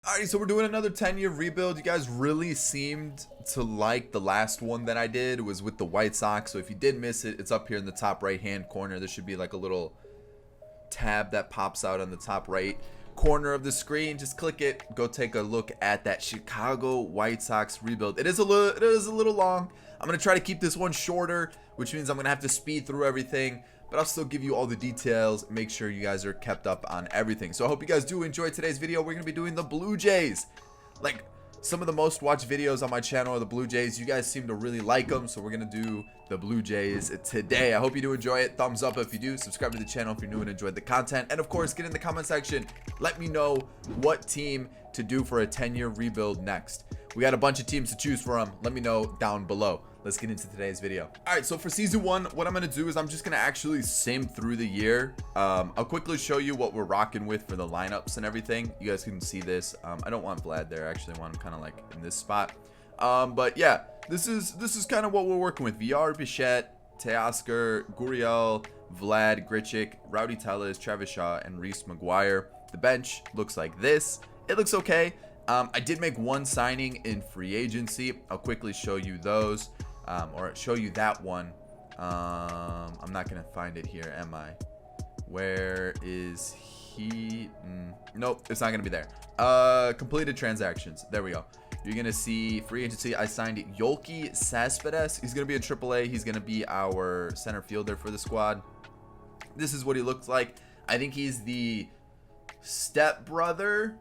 Alright, so we're doing another 10-year rebuild. You guys really seemed to like the last one that I did. It was with the White Sox. So if you did miss it, it's up here in the top right-hand corner. There should be like a little tab that pops out on the top right corner of the screen. Just click it. Go take a look at that Chicago White Sox rebuild. It is a little long. I'm going to try to keep this one shorter, which means I'm going to have to speed through everything. But I'll still give you all the details, make sure you guys are kept up on everything. So I hope you guys do enjoy today's video. We're going to be doing the Blue Jays. Like, some of the most watched videos on my channel are the Blue Jays. You guys seem to really like them, so we're going to do the Blue Jays today. I hope you do enjoy it. Thumbs up if you do. Subscribe to the channel if you're new and enjoyed the content. And of course, get in the comment section. Let me know what team to do for a 10-year rebuild next. We got a bunch of teams to choose from. Let me know down below. Let's get into today's video. All right, so for season one, what I'm going to do is I'm just going to actually sim through the year. I'll quickly show you what we're rocking with for the lineups and everything. You guys can see this. I don't want Vlad there. I actually want him kind of like in this spot. But yeah, this is kind of what we're working with. VR, Bichette, Teoscar, Gurriel, Vlad, Grichik, Rowdy Tellez, Travis Shaw, and Reese McGuire. The bench looks like this. It looks okay. I did make one signing in free agency. I'll quickly show you those. Or show you that one. I'm not gonna find it here, am I? Where is he? Nope, it's not gonna be there. Completed transactions. There we go. You're gonna see free agency. I signed Yolki Cespedes. He's gonna be a AAA. He's gonna be our center fielder for the squad. This is what he looks like. I think he's the stepbrother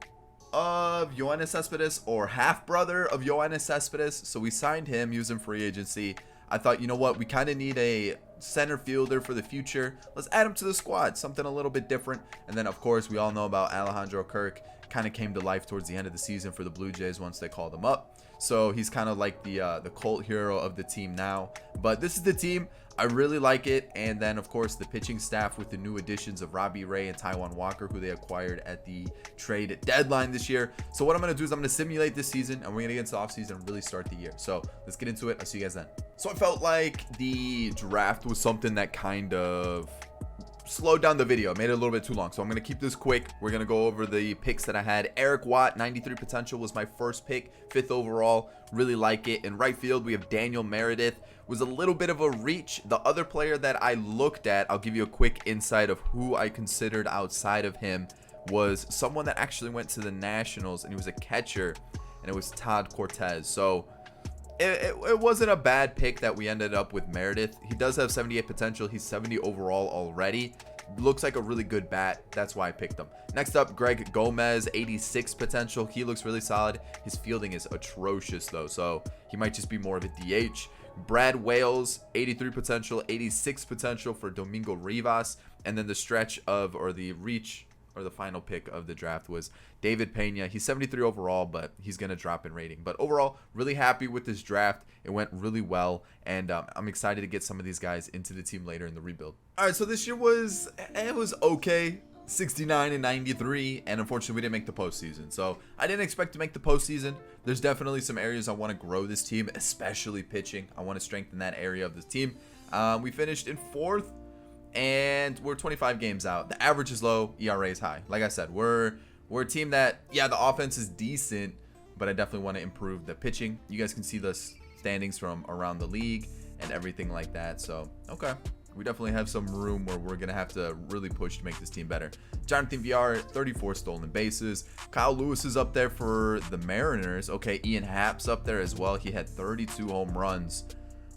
of Yoenis Cespedes, or half brother of Yoenis Cespedes. So we signed him using free agency. I thought, you know what, we kind of need a center fielder for the future. Let's add him to the squad, something a little bit different. And then of course we all know about Alejandro Kirk. Kind of came to life towards the end of the season for the Blue Jays once they called him up. So he's kind of like the cult hero of the team now. But this is the team. I really like it. And then of course the pitching staff with the new additions of Robbie Ray and Taijuan Walker, who they acquired at the trade deadline this year. So what I'm going to do is I'm going to simulate this season, and we're going to get into the offseason and really start the year. So let's get into it. I'll see you guys then. So I felt like the draft was something that kind of slowed down the video, made it a little bit too long, so I'm gonna keep this quick. We're gonna go over the picks that I had. Eric Watt, 93 potential, was my first pick, 5th overall. Really like it. In right field, we have Daniel Meredith. Was a little bit of a reach. The other player that I looked at, I'll give you a quick insight of who I considered outside of him, was someone that actually went to the Nationals, and he was a catcher, and it was Todd Cortez. So it wasn't a bad pick that we ended up with Meredith. He does have 78 potential. He's 70 overall already. Looks like a really good bat. That's why I picked him. Next up, Greg Gomez, 86 potential. He looks really solid. His fielding is atrocious though, so he might just be more of a DH. Brad Wales, 83 potential, 86 potential for Domingo Rivas. And then the stretch of, or the reach, or the final pick of the draft was David Pena. He's 73 overall, but he's going to drop in rating. But overall, really happy with this draft. It went really well, and I'm excited to get some of these guys into the team later in the rebuild. All right, so this year was okay. 69 and 93, and unfortunately we didn't make the postseason. So I didn't expect to make the postseason. There's definitely some areas I want to grow this team, especially pitching. I want to strengthen that area of this team. We finished in 4th. And we're 25 games out. The average is low, ERA is high. Like I said, we're a team that, yeah, the offense is decent, but I definitely want to improve the pitching. You guys can see the standings from around the league and everything like that. So, okay. We definitely have some room where we're going to have to really push to make this team better. Jonathan VR, 34 stolen bases. Kyle Lewis is up there for the Mariners. Okay, Ian Happ's up there as well. He had 32 home runs.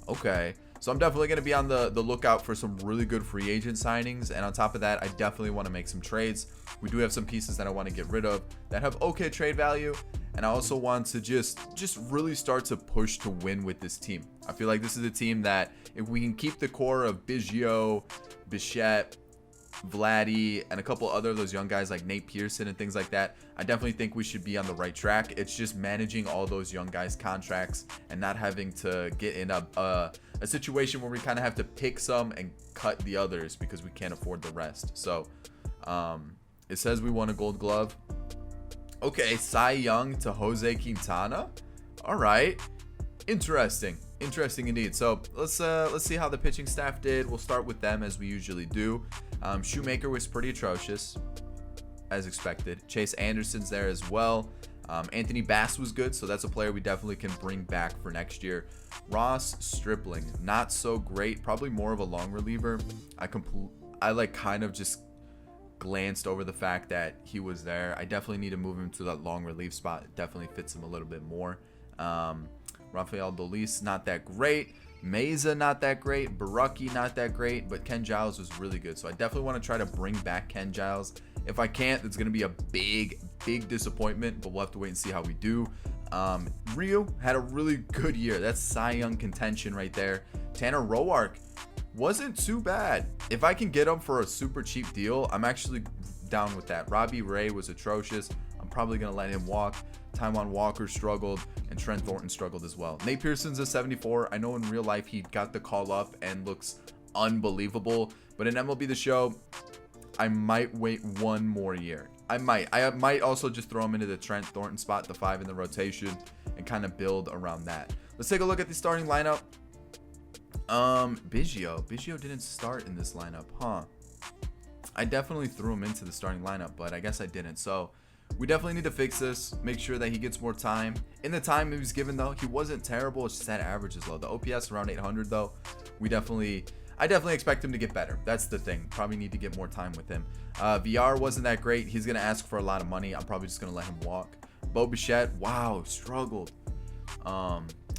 Okay. So I'm definitely going to be on the lookout for some really good free agent signings. And on top of that, I definitely want to make some trades. We do have some pieces that I want to get rid of that have okay trade value. And I also want to just really start to push to win with this team. I feel like this is a team that if we can keep the core of Biggio, Bichette, Vladdy, and a couple other of those young guys like Nate Pearson and things like that, I definitely think we should be on the right track. It's just managing all those young guys' contracts and not having to get in a situation where we kind of have to pick some and cut the others because we can't afford the rest. So it says we won a Gold Glove. Okay, Cy Young to Jose Quintana. All right, interesting indeed. So let's see how the pitching staff did. We'll start with them as we usually do. Shoemaker was pretty atrocious, as expected. Chase Anderson's there as well. Anthony Bass was good, so that's a player we definitely can bring back for next year. Ross Stripling, not so great, probably more of a long reliever. I like kind of just glanced over the fact that he was there. I definitely need to move him to that long relief spot. It definitely fits him a little bit more. Rafael Dolis, not that great. Meza, not that great. Barucki, not that great. But Ken Giles was really good. So I definitely want to try to bring back Ken Giles. If I can't, it's going to be a big disappointment. But we'll have to wait and see how we do. Ryu had a really good year. That's Cy Young contention right there. Tanner Roark wasn't too bad. If I can get him for a super cheap deal, I'm actually down with that. Robbie Ray was atrocious. I'm probably going to let him walk. Taijuan Walker struggled, and Trent Thornton struggled as well. Nate Pearson's a 74. I know in real life he got the call up and looks unbelievable, but in MLB The Show, I might wait one more year. I might also just throw him into the Trent Thornton spot, the 5 in the rotation, and kind of build around that. Let's take a look at the starting lineup. Biggio didn't start in this lineup, huh? I definitely threw him into the starting lineup, but I guess I didn't. So we definitely need to fix this, make sure that he gets more time. In the time he was given, though, he wasn't terrible. It's just that average is low. The OPS around 800, though. I definitely expect him to get better. That's the thing. Probably need to get more time with him. VR wasn't that great. He's going to ask for a lot of money. I'm probably just going to let him walk. Bo Bichette, wow, struggled.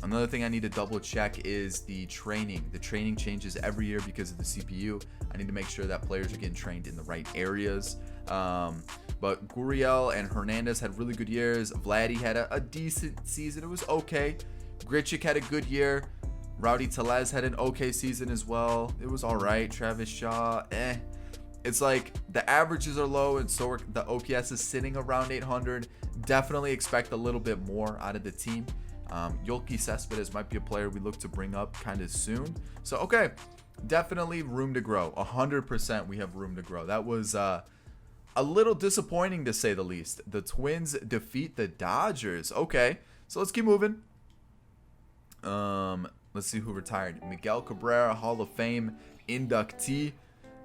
Another thing I need to double check is the training. The training changes every year because of the CPU. I need to make sure that players are getting trained in the right areas. But Gurriel and Hernandez had really good years. Vladdy had a decent season. It was okay. Grichik had a good year. Rowdy Tellez had an okay season as well. It was all right. Travis Shaw, It's like the averages are low, and so the OPS is sitting around 800. Definitely expect a little bit more out of the team. Yolki Cespedes might be a player we look to bring up kind of soon. So, okay, definitely room to grow. 100% we have room to grow. That was a little disappointing to say the least. The Twins defeat the Dodgers. Okay, so let's keep moving. Let's see who retired. Miguel Cabrera, Hall of Fame inductee.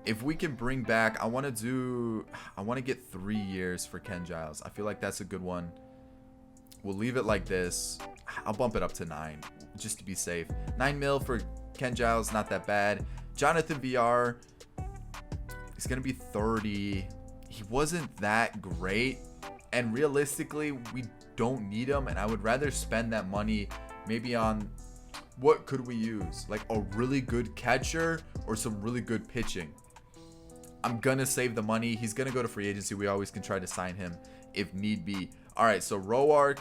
If we can bring back, I want to get 3 years for Ken Giles. I feel like that's a good one. We'll leave it like this. I'll bump it up to 9 just to be safe. 9 mil for Ken Giles, not that bad. Jonathan VR, he's going to be 30. He wasn't that great. And realistically, we don't need him. And I would rather spend that money maybe on, what could we use? Like a really good catcher or some really good pitching. I'm going to save the money. He's going to go to free agency. We always can try to sign him if need be. All right, so Roark,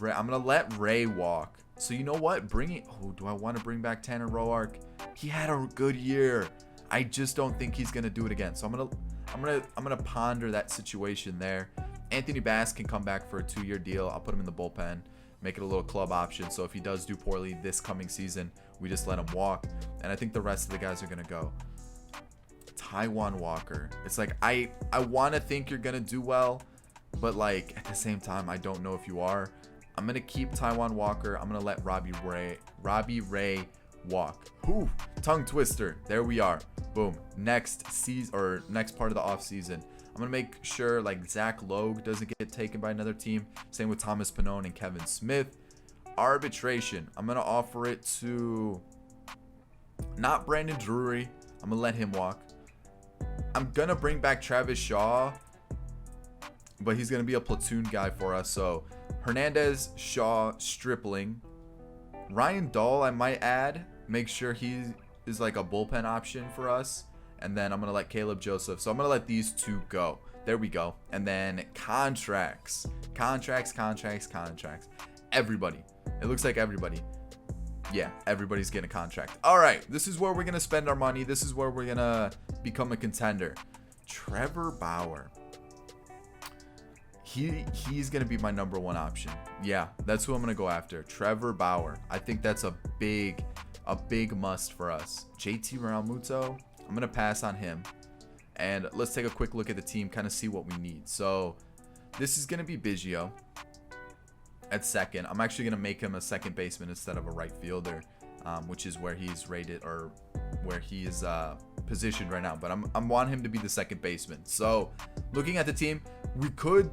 I'm going to let Ray walk. So you know what? Do I want to bring back Tanner Roark? He had a good year. I just don't think he's going to do it again. So I'm going to ponder that situation there. Anthony Bass can come back for a 2-year deal. I'll put him in the bullpen, make it a little club option. So if he does do poorly this coming season, we just let him walk. And I think the rest of the guys are going to go. Taijuan Walker. It's like, I want to think you're going to do well, but like at the same time, I don't know if you are. I'm going to keep Taijuan Walker. I'm going to let Robbie Ray walk. Whew, tongue twister. There we are. Boom. Next season, or next part of the offseason, I'm going to make sure like Zach Logue doesn't get taken by another team. Same with Thomas Pannone and Kevin Smith. Arbitration. I'm going to offer it to not Brandon Drury. I'm going to let him walk. I'm going to bring back Travis Shaw, but he's going to be a platoon guy for us. So Hernandez, Shaw, Stripling. Ryan Dahl, I might add. Make sure he is like a bullpen option for us. And then I'm going to let Caleb Joseph. So I'm going to let these 2 go. There we go. And then contracts. Everybody. It looks like everybody. Yeah, everybody's getting a contract. All right, this is where we're going to spend our money. This is where we're going to become a contender. Trevor Bauer. He's going to be my number 1 option. Yeah, that's who I'm going to go after. Trevor Bauer. I think that's a big must for us. JT Realmuto, I'm going to pass on him. And let's take a quick look at the team, kind of see what we need. So this is going to be Biggio at second. I'm actually going to make him a second baseman instead of a right fielder, which is where he's rated, or where he is positioned right now. But I want him to be the second baseman. So looking at the team, we could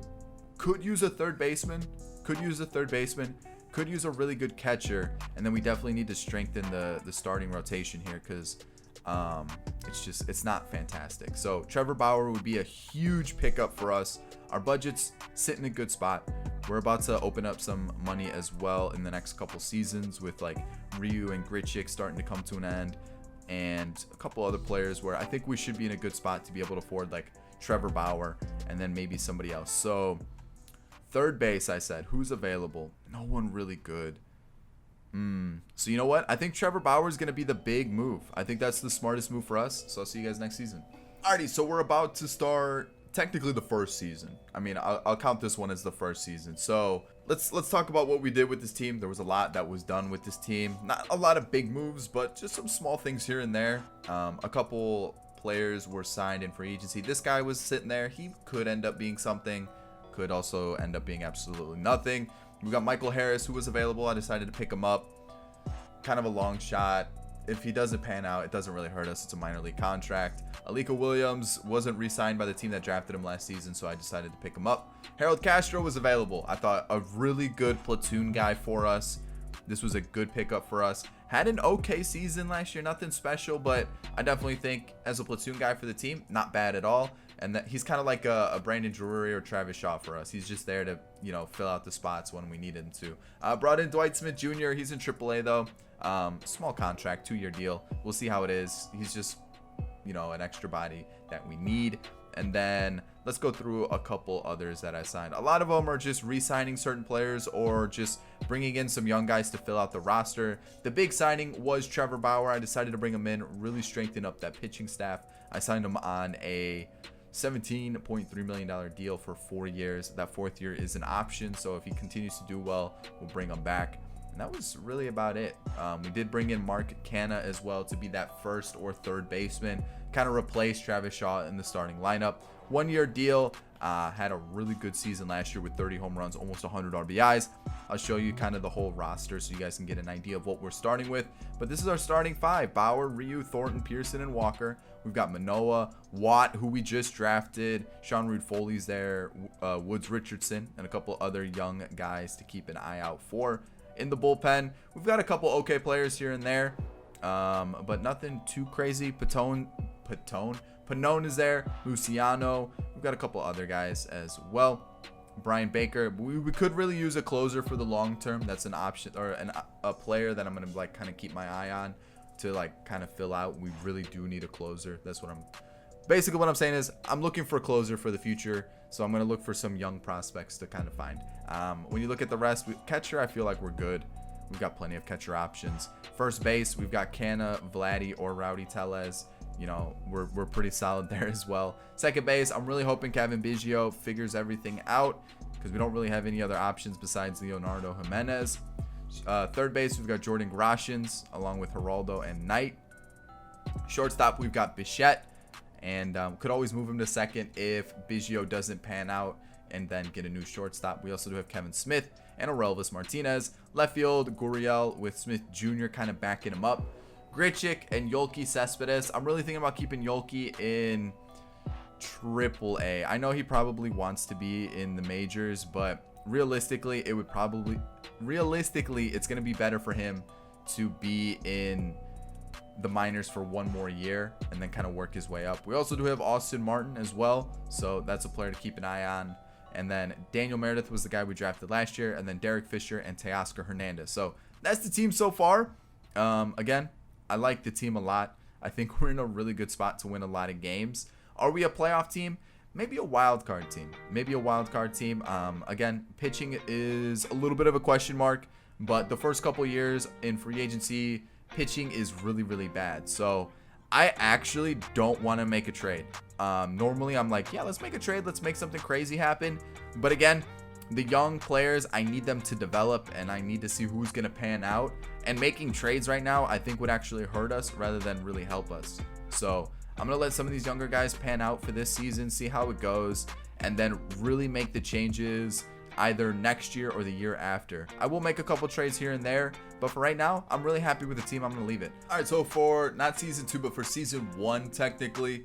Could use a third baseman. Could use a really good catcher. And then we definitely need to strengthen the starting rotation here because it's not fantastic. So Trevor Bauer would be a huge pickup for us. Our budget's sitting in a good spot. We're about to open up some money as well in the next couple seasons with like Ryu and Grichik starting to come to an end, and a couple other players where I think we should be in a good spot to be able to afford like Trevor Bauer and then maybe somebody else. So third base, I said, who's available? No one really good. So you know what? I think Trevor Bauer is going to be the big move. I think that's the smartest move for us. So I'll see you guys next season. Alrighty, so we're about to start technically the first season. I mean, I'll count this one as the first season. So let's talk about what we did with this team. There was a lot that was done with this team. Not a lot of big moves, but just some small things here and there. A couple players were signed in free agency. This guy was sitting there. He could end up being something. Could also end up being absolutely nothing. We got Michael Harris, who was available. I decided to pick him up. Kind of a long shot. If he doesn't pan out, it doesn't really hurt us. It's a minor league contract. Alec Williams wasn't re-signed by the team that drafted him last season, so I decided to pick him up. Harold Castro was available. I thought a really good platoon guy for us. This was a good pickup for us. Had an okay season last year, nothing special, but I definitely think as a platoon guy for the team, not bad at all. And that he's kind of like a Brandon Drury or Travis Shaw for us. He's just there to, you know, fill out the spots when we need him to. Brought in Dwight Smith Jr. He's in AAA though. Small contract, 2-year deal. We'll see how it is. He's just, you know, an extra body that we need. And then let's go through a couple others that I signed. A lot of them are just re-signing certain players or just bringing in some young guys to fill out the roster. The big signing was Trevor Bauer. I decided to bring him in, really strengthen up that pitching staff. I signed him on a $17.3 million deal for 4 years. That 4th year is an option, so if he continues to do well, we'll bring him back. And that was really about it. We did bring in Mark Canha as well to be that first or third baseman, kind of replace Travis Shaw in the starting lineup. 1-year deal. Had a really good season last year with 30 home runs, almost 100 RBIs. I'll show you kind of the whole roster so you guys can get an idea of what we're starting with. But this is our starting 5. Bauer, Ryu, Thornton, Pearson, and Walker. We've got Manoa, Watt, who we just drafted. Sean Reed Foley's there. Woods Richardson, and a couple other young guys to keep an eye out for. In the bullpen, we've got a couple okay players here and there, but nothing too crazy. Panone is there. Luciano. We've got a couple other guys as well. Brian Baker. We could really use a closer for the long term. That's an option, or a player that I'm gonna like kind of keep my eye on to like kind of fill out. We really do need a closer. That's what basically what I'm saying is I'm looking for a closer for the future. So I'm gonna look for some young prospects to kind of find. When you look at the rest, catcher, I feel like we're good. We've got plenty of catcher options. First base, we've got Canha, Vladdy, or Rowdy Tellez. You know, we're pretty solid there as well. Second base, I'm really hoping Kevin Biggio figures everything out because we don't really have any other options besides Leonardo Jimenez. Third base, we've got Jordan Groshans along with Geraldo and Knight. Shortstop, we've got Bichette, and could always move him to second if Biggio doesn't pan out and then get a new shortstop. We also do have Kevin Smith and Elvis Martinez. Left field, Gurriel with Smith Jr. kind of backing him up. Grichik and Yolki Cespedes. I'm really thinking about keeping Yolki in AAA. I know he probably wants to be in the majors, but realistically, it's going to be better for him to be in the minors for 1 more year and then kind of work his way up. We also do have Austin Martin as well, so that's a player to keep an eye on. And then Daniel Meredith was the guy we drafted last year, and then Derek Fisher and Teoscar Hernandez. So that's the team so far. Again, I like the team a lot. I think we're in a really good spot to win a lot of games. Are we a playoff team? Maybe a wild card team. Again, pitching is a little bit of a question mark, but the first couple years in free agency, pitching is really, really bad. So I actually don't want to make a trade. Normally I'm like, yeah, let's make a trade. Let's make something crazy happen. But again, the young players, I need them to develop and I need to see who's going to pan out. And making trades right now, I think would actually hurt us rather than really help us. So I'm going to let some of these younger guys pan out for this season, see how it goes, and then really make the changes either next year or the year after. I will make a couple trades here and there, but for right now, I'm really happy with the team. I'm going to leave it. All right, so for not season 2, but for season 1, technically,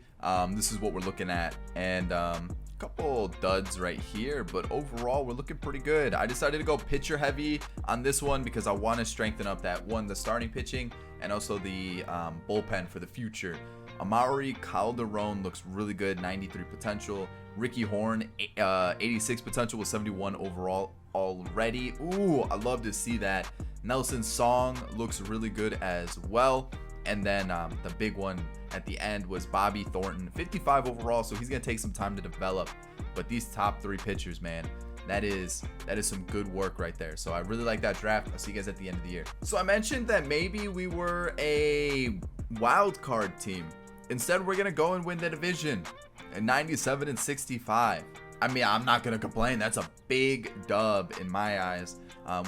this is what we're looking at. And a couple duds right here, but overall we're looking pretty good. I decided to go pitcher heavy on this one because I want to strengthen up the starting pitching and also the bullpen for the future. Amaury Calderon looks really good, 93 potential. Ricky Horn, 86 potential with 71 overall already. Ooh, I love to see that. Nelson Song looks really good as well. And then the big one at the end was Bobby Thornton, 55 overall, so he's going to take some time to develop. But these top 3 pitchers, man, that is some good work right there. So I really like that draft. I'll see you guys at the end of the year. So I mentioned that maybe we were a wild card team. Instead, we're going to go and win the division at 97-65. I mean, I'm not going to complain. That's a big dub in my eyes.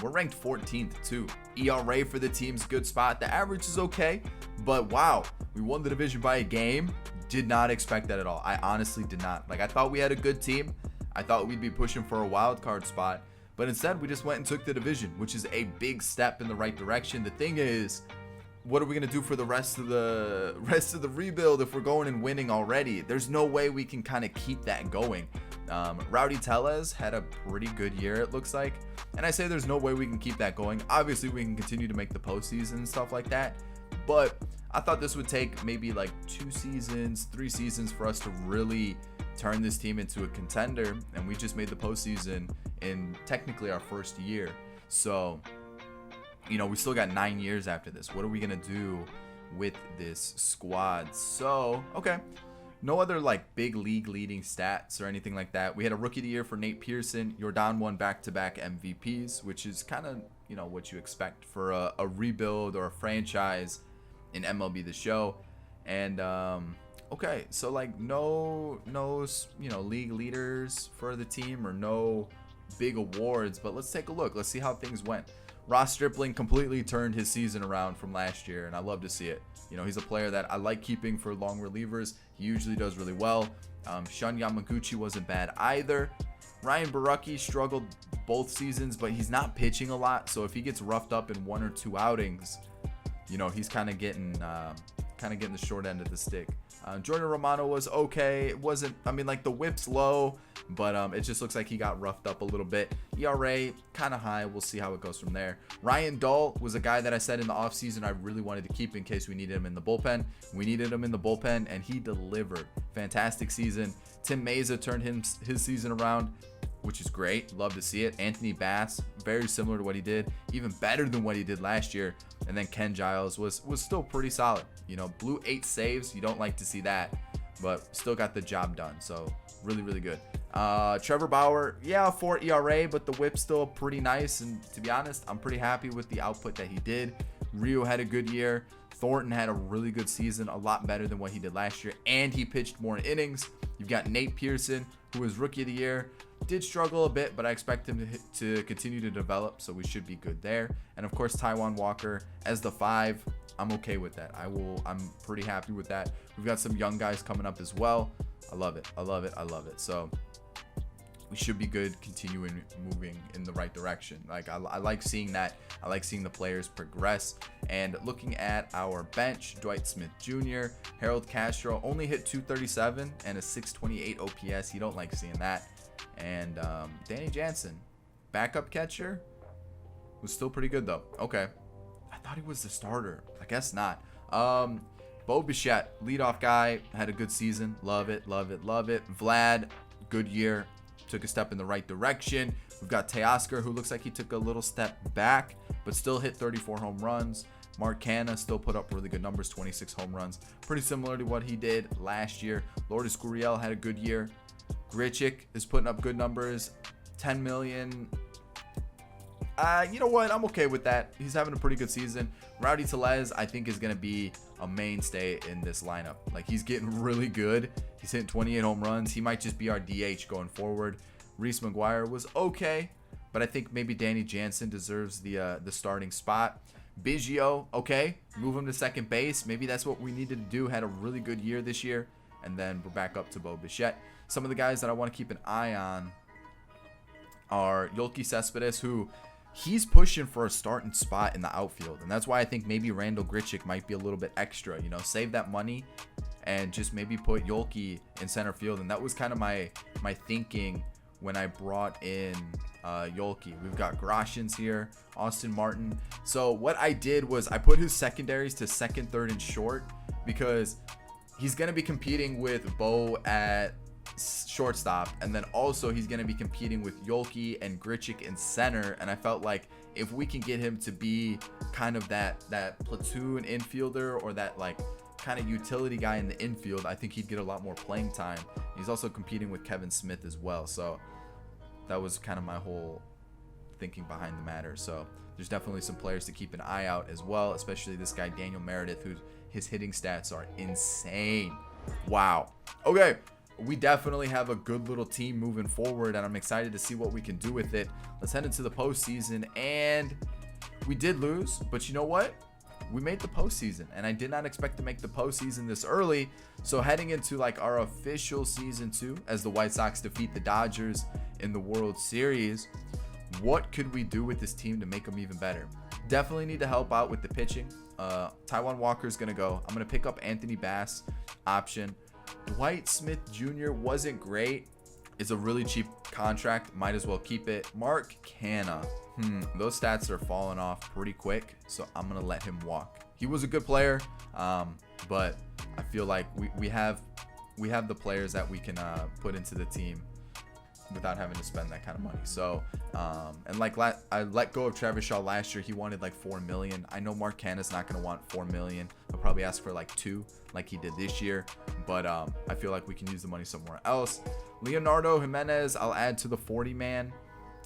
We're ranked 14th too. ERA for the team's good spot. The average is okay, but wow, we won the division by a game. Did not expect that at all. I honestly did not. Like, I thought we had a good team. I thought we'd be pushing for a wild card spot, but instead we just went and took the division, which is a big step in the right direction. The thing is, what are we going to do for the rest of the rebuild if we're going and winning already? There's no way we can kind of keep that going. Rowdy Tellez had a pretty good year, it looks like, and I say there's no way we can keep that going. Obviously we can continue to make the postseason and stuff like that, but I thought this would take maybe like 2 seasons, 3 seasons for us to really turn this team into a contender, and we just made the postseason in technically our first year. So, you know, we still got 9 years after this. What are we gonna do with this squad? So, okay, no other like big league leading stats or anything like that. We had a rookie of the year for Nate Pearson. Jordan won back-to-back MVPs, which is kind of, you know, what you expect for a rebuild or a franchise in MLB The Show. And okay, so like no you know, league leaders for the team or no big awards, but let's take a look. Let's see how things went. Ross Stripling completely turned his season around from last year, and I love to see it. You know, he's a player that I like keeping for long relievers. He usually does really well. Shun Yamaguchi wasn't bad either. Ryan Barucki struggled both seasons, but he's not pitching a lot, so if he gets roughed up in 1 or 2 outings, you know, he's kind of getting the short end of the stick. Jordan Romano was okay. It wasn't, I mean, like, the whip's low, but it just looks like he got roughed up a little bit. ERA kind of high. We'll see how it goes from there. Ryan Dahl was a guy that I said in the offseason I really wanted to keep in case we needed him in the bullpen. We needed him in the bullpen, and he delivered. Fantastic season. Tim Meza turned his season around, which is great. Love to see it. Anthony Bass, very similar to what he did, even better than what he did last year. And then Ken Giles was still pretty solid. You know, blew 8 saves. You don't like to see that, but still got the job done. So really, really good. Trevor Bauer, yeah, 4 ERA, but the whip's still pretty nice. And to be honest, I'm pretty happy with the output that he did. Rio had a good year. Thornton had a really good season, a lot better than what he did last year, and he pitched more innings. You've got Nate Pearson, who was rookie of the year. Did struggle a bit, but I expect him to continue to develop, so we should be good there. And of course, Taiwan Walker as the 5. I'm okay with that. I'm pretty happy with that. We've got some young guys coming up as well. I love it. I love it. I love it. So we should be good, continuing moving in the right direction. Like, I like seeing that. I like seeing the players progress. And looking at our bench, Dwight Smith Jr., Harold Castro only hit 237 and a 628 OPS. You don't like seeing that. And Danny Jansen, backup catcher, was still pretty good though. Okay, I thought he was the starter. I guess not. Bo Bichette, leadoff guy, had a good season. Love it, love it, love it. Vlad, good year, took a step in the right direction. We've got Teoscar, who looks like he took a little step back, but still hit 34 home runs. Mark Canha still put up really good numbers, 26 home runs. Pretty similar to what he did last year. Lourdes Gurriel had a good year. Grichik is putting up good numbers, 10 million. You know what? I'm okay with that. He's having a pretty good season. Rowdy Tellez, I think, is going to be a mainstay in this lineup. Like, he's getting really good. He's hitting 28 home runs. He might just be our DH going forward. Reese McGuire was okay, but I think maybe Danny Jansen deserves the starting spot. Biggio, okay, move him to second base. Maybe that's what we needed to do. Had a really good year this year. And then we're back up to Bo Bichette. Some of the guys that I want to keep an eye on are Yolki Cespedes, who he's pushing for a starting spot in the outfield. And that's why I think maybe Randall Grichik might be a little bit extra. You know, save that money and just maybe put Yolki in center field. And that was kind of my thinking when I brought in Yolki. We've got Groshans here, Austin Martin. So what I did was I put his secondaries to second, third, and short, because he's going to be competing with Bo at shortstop, and then also he's going to be competing with Yolki and Grichik in center. And I felt like if we can get him to be kind of that platoon infielder, or that like kind of utility guy in the infield, I think he'd get a lot more playing time. He's also competing with Kevin Smith as well, so that was kind of my whole thinking behind the matter. So there's definitely some players to keep an eye out as well, especially this guy Daniel Meredith, who his hitting stats are insane. Wow. Okay, we definitely have a good little team moving forward, and I'm excited to see what we can do with it. Let's head into the postseason. And we did lose, but you know what? We made the postseason, and I did not expect to make the postseason this early. So heading into like our official season 2, as the White Sox defeat the Dodgers in the World Series, what could we do with this team to make them even better? Definitely need to help out with the pitching. Taijuan Walker's gonna go. I'm gonna pick up Anthony Bass option. Dwight Smith Jr. wasn't great. It's a really cheap contract. Might as well keep it. Mark Canha. Those stats are falling off pretty quick, so I'm gonna let him walk. He was a good player, but I feel like we have the players that we can put into the team without having to spend that kind of money. So and like I let go of Travis Shaw last year. He wanted like $4 million. I know Mark Canha's not going to want $4 million. He'll probably ask for like 2 like he did this year, but I feel like we can use the money somewhere else. Leonardo Jimenez, I'll add to the 40-man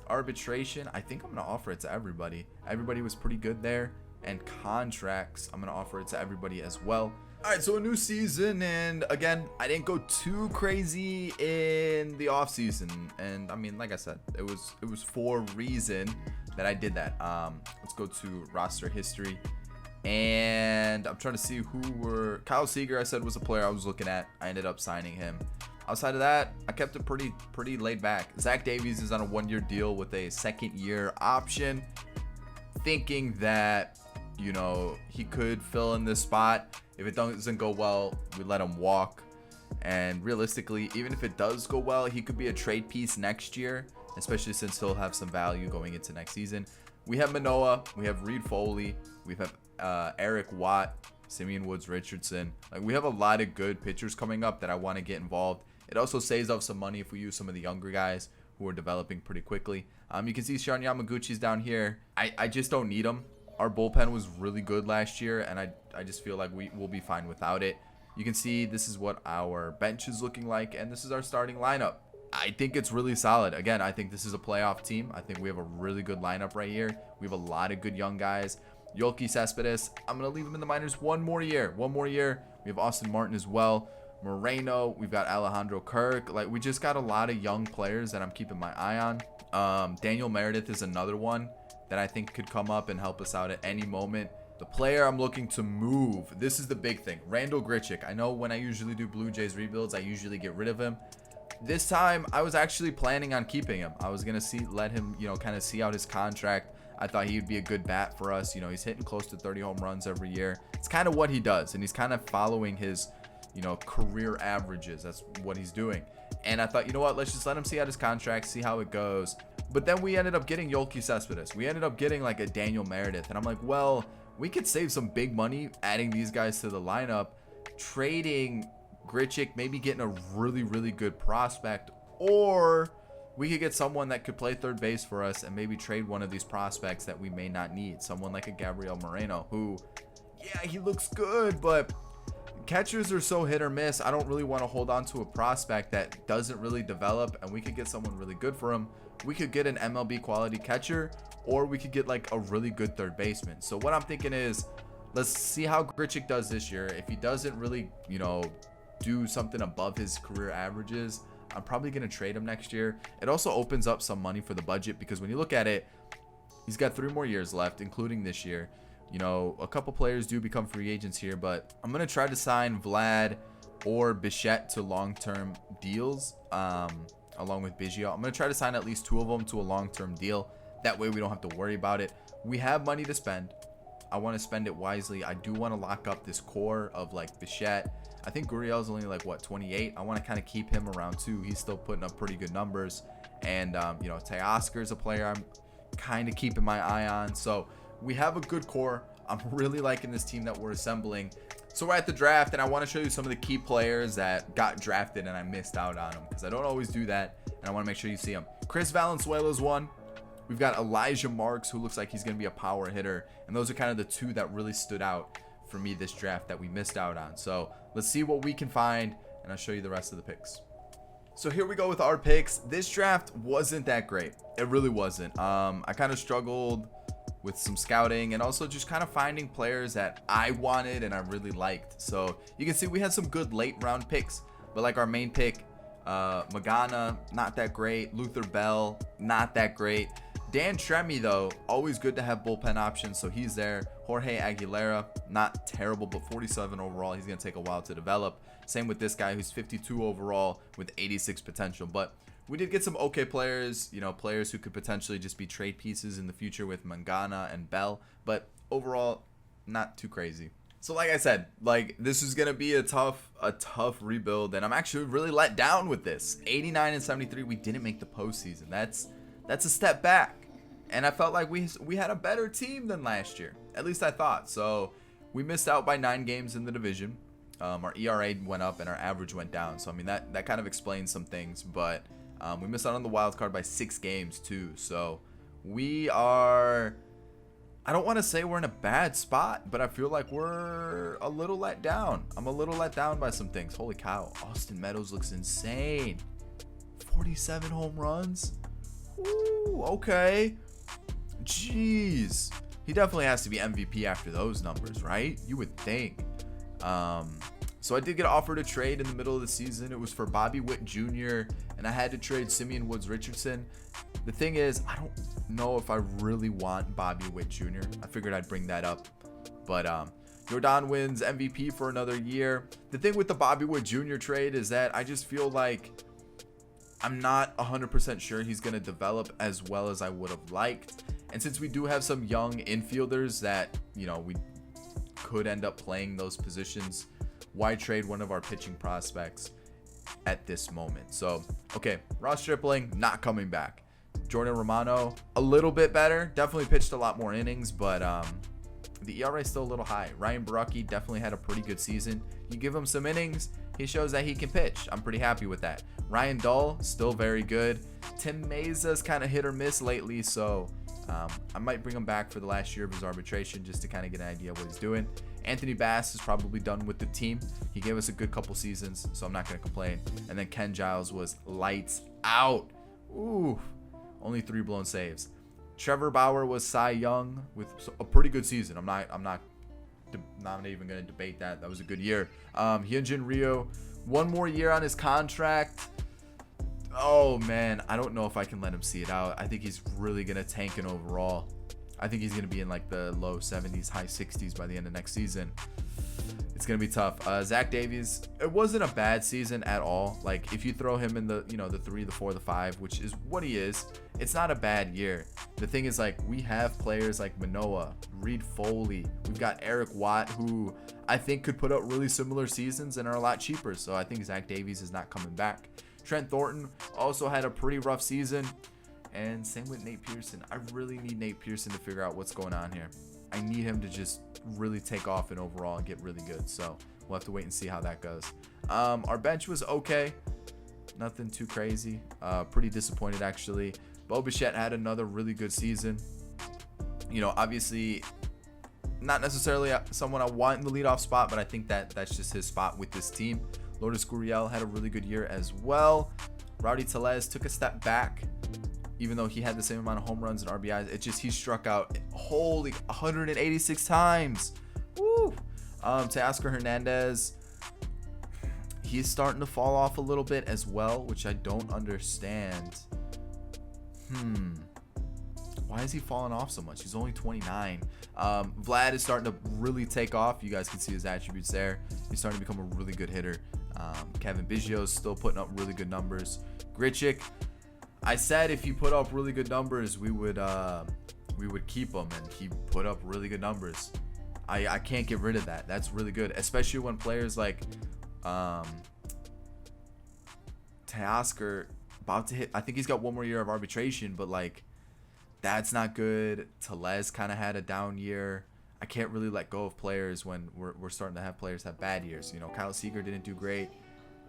arbitration. I think I'm going to offer it to everybody. Everybody was pretty good there. And contracts, I'm going to offer it to everybody as well. All right, so a new season, and again, I didn't go too crazy in the offseason, and I mean, like I said, it was for a reason that I did that. Let's go to roster history, and I'm trying to see who were. Kyle Seager, I said, was a player I was looking at. I ended up signing him. Outside of that, I kept it pretty laid back. Zach Davies is on a 1-year deal with a 2nd-year option, thinking that, you know, he could fill in this spot. If it doesn't go well, we let him walk. And realistically, even if it does go well, he could be a trade piece next year, especially since he'll have some value going into next season. We have Manoa, we have Reed Foley, we have Eric Watt, Simeon Woods Richardson. Like, we have a lot of good pitchers coming up that I want to get involved. It also saves up some money if we use some of the younger guys who are developing pretty quickly. You can see Sean Yamaguchi's down here. I just don't need him. Our bullpen was really good last year, and I just feel like we will be fine without it. You can see this is what our bench is looking like, and this is our starting lineup. I think it's really solid. Again, I think this is a playoff team. I think we have a really good lineup right here. We have a lot of good young guys. Yolki Cespedes, I'm going to leave him in the minors one more year. We have Austin Martin as well. Moreno, we've got Alejandro Kirk. Like, we just got a lot of young players that I'm keeping my eye on. Daniel Meredith is another one that I think could come up and help us out at any moment. The player I'm looking to move, this is the big thing. Randall Grichik. I know when I usually do Blue Jays rebuilds, I usually get rid of him. This time, I was actually planning on keeping him. I was going to let him, you know, kind of see out his contract. I thought he would be a good bat for us. You know, he's hitting close to 30 home runs every year. It's kind of what he does, and he's kind of following his, you know, career averages. That's what he's doing. And I thought, you know what, let's just let him see out his contract, see how it goes. But then we ended up getting Yolki Cespedes. We ended up getting like a Daniel Meredith. And I'm like, well, we could save some big money adding these guys to the lineup, trading Grichik, maybe getting a really, really good prospect, or we could get someone that could play third base for us and maybe trade one of these prospects that we may not need. Someone like a Gabriel Moreno, who, yeah, he looks good, but catchers are so hit or miss. I don't really want to hold on to a prospect that doesn't really develop, and we could get someone really good for him. We could get an MLB quality catcher, or we could get like a really good third baseman. So what I'm thinking is, let's see how Grichik does this year. If he doesn't really, you know, do something above his career averages, I'm probably going to trade him next year. It also opens up some money for the budget, because when you look at it, he's got 3 more years left, including this year. You know, a couple players do become free agents here, but I'm going to try to sign Vlad or Bichette to long-term deals, along with Biggio. I'm going to try to sign at least 2 of them to a long-term deal. That way we don't have to worry about it. We have money to spend. I want to spend it wisely. I do want to lock up this core of like Bichette. I think Gurriel's only like what, 28. I want to kind of keep him around too. He's still putting up pretty good numbers. And you know, Teoscar's a player I'm kind of keeping my eye on. So we have a good core. I'm really liking this team that we're assembling. So we're at the draft, and I want to show you some of the key players that got drafted and I missed out on them, because I don't always do that, and I want to make sure you see them. Chris Valenzuela's one. We've got Elijah Marks, who looks like he's going to be a power hitter, and those are kind of the two that really stood out for me this draft that we missed out on. So let's see what we can find, and I'll show you the rest of the picks. So here we go with our picks. This draft wasn't that great. It really wasn't. I kind of struggled with some scouting and also just kind of finding players that I wanted and I really liked. So you can see we had some good late round picks, but like our main pick, Magana, not that great. Luther Bell, not that great. Dan Tremy, though, always good to have bullpen options, so he's there. Jorge Aguilera, not terrible, but 47 overall. He's going to take a while to develop. Same with this guy, who's 52 overall with 86 potential. But we did get some okay players, you know, players who could potentially just be trade pieces in the future with Mangana and Bell. But overall, not too crazy. So like I said, like this is going to be a tough rebuild, and I'm actually really let down with this. 89 and 73, we didn't make the postseason. That's a step back. And I felt like we had a better team than last year. At least I thought. So we missed out by 9 games in the division. Our ERA went up and our average went down. So I mean that kind of explains some things. But we missed out on the wild card by 6 games too. So we are, I don't want to say we're in a bad spot, but I feel like we're a little let down. I'm a little let down by some things. Holy cow, Austin Meadows looks insane. 47 home runs. Ooh, okay. Jeez. He definitely has to be MVP after those numbers, right? You would think. So I did get offered a trade in the middle of the season. It was for Bobby Witt Jr. and I had to trade Simeon Woods Richardson. The thing is, I don't know if I really want Bobby Witt Jr. I figured I'd bring that up. But Jordan wins MVP for another year. The thing with the Bobby Witt Jr. trade is that I just feel like I'm not 100% sure he's going to develop as well as I would have liked. And since we do have some young infielders that, you know, we could end up playing those positions, why trade one of our pitching prospects at this moment? So, okay, Ross Stripling, not coming back. Jordan Romano, a little bit better. Definitely pitched a lot more innings, but the ERA is still a little high. Ryan Barucki definitely had a pretty good season. You give him some innings, he shows that he can pitch. I'm pretty happy with that. Ryan Dahl, still very good. Tim Meza's kind of hit or miss lately, so I might bring him back for the last year of his arbitration just to kind of get an idea of what he's doing. Anthony Bass is probably done with the team. He gave us a good couple seasons, so I'm not going to complain. And then Ken Giles was lights out. Ooh, only 3 blown saves. Trevor Bauer was Cy Young with a pretty good season. I'm not even going to debate that. That was a good year. Hyunjin Ryu, 1 more year on his contract. Oh man, I don't know if I can let him see it out. I think he's really going to tank in overall. I think he's going to be in like the low 70s, high 60s by the end of next season. It's going to be tough. Zach Davies, it wasn't a bad season at all. Like if you throw him in the, the 3, the 4, the 5, which is what he is, it's not a bad year. The thing is, like, we have players like Manoa, Reed Foley. We've got Eric Watt, who I think could put up really similar seasons and are a lot cheaper. So I think Zach Davies is not coming back. Trent Thornton also had a pretty rough season. And same with Nate Pearson. I really need Nate Pearson to figure out what's going on here. I need him to just really take off in overall and get really good. So we'll have to wait and see how that goes. Our bench was okay. Nothing too crazy. Pretty disappointed, actually. Bo Bichette had another really good season. Obviously not necessarily someone I want in the leadoff spot, but I think that's just his spot with this team. Lourdes Gurriel had a really good year as well. Rowdy Tellez took a step back, even though he had the same amount of home runs and RBIs. He struck out holy 186 times. Woo! Teoscar Hernandez, he's starting to fall off a little bit as well, which I don't understand. Why is he falling off so much? He's only 29. Vlad is starting to really take off. You guys can see his attributes there. He's starting to become a really good hitter. Kevin Biggio's still putting up really good numbers. Grichik, I said if he put up really good numbers, we would we would keep him, and he put up really good numbers. I can't get rid of that. That's really good, especially when players like Teoscar about to hit. I think he's got one more year of arbitration, but like that's not good. Tellez kind of had a down year. I can't really let go of players when we're starting to have players have bad years. You know, Kyle Seager didn't do great.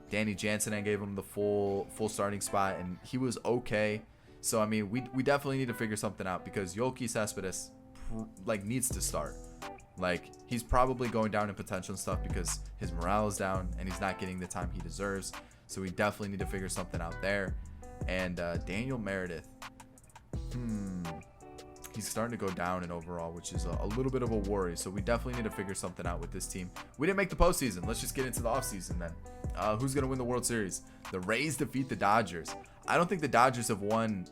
Danny Jansen, I gave him the full starting spot, and he was okay. So I mean, we definitely need to figure something out, because Yoelqui Cespedes like needs to start. Like, he's probably going down in potential and stuff because his morale is down and he's not getting the time he deserves. So we definitely need to figure something out there. And Daniel Meredith, he's starting to go down in overall, which is a little bit of a worry. So we definitely need to figure something out with this team. We didn't make the postseason. Let's just get into the offseason then. Who's going to win the World Series? The Rays defeat the Dodgers. I don't think the Dodgers have won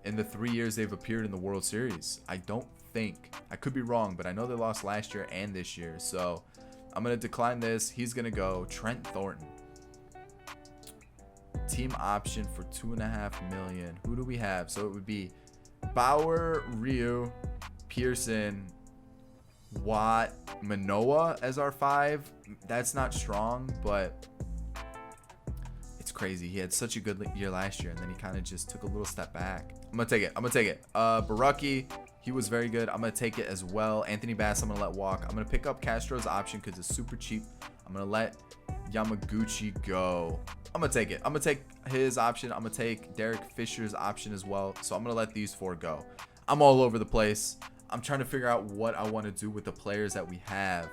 in the 3 years they've appeared in the World Series. I don't think. I could be wrong, but I know they lost last year and this year. So I'm going to decline this. He's going to go Trent Thornton. Team option for $2.5 million. Who do we have? So it would be Bauer, Ryu, Pearson, Watt, Manoa as our 5. That's not strong, but it's crazy. He had such a good year last year, and then he kind of just took a little step back. I'm going to take it. Baraki, he was very good. I'm going to take it as well. Anthony Bass, I'm going to let walk. I'm going to pick up Castro's option because it's super cheap. I'm going to let Yamaguchi go. I'm going to take it. I'm going to take his option. I'm going to take Derek Fisher's option as well. So I'm going to let these 4 go. I'm all over the place. I'm trying to figure out what I want to do with the players that we have.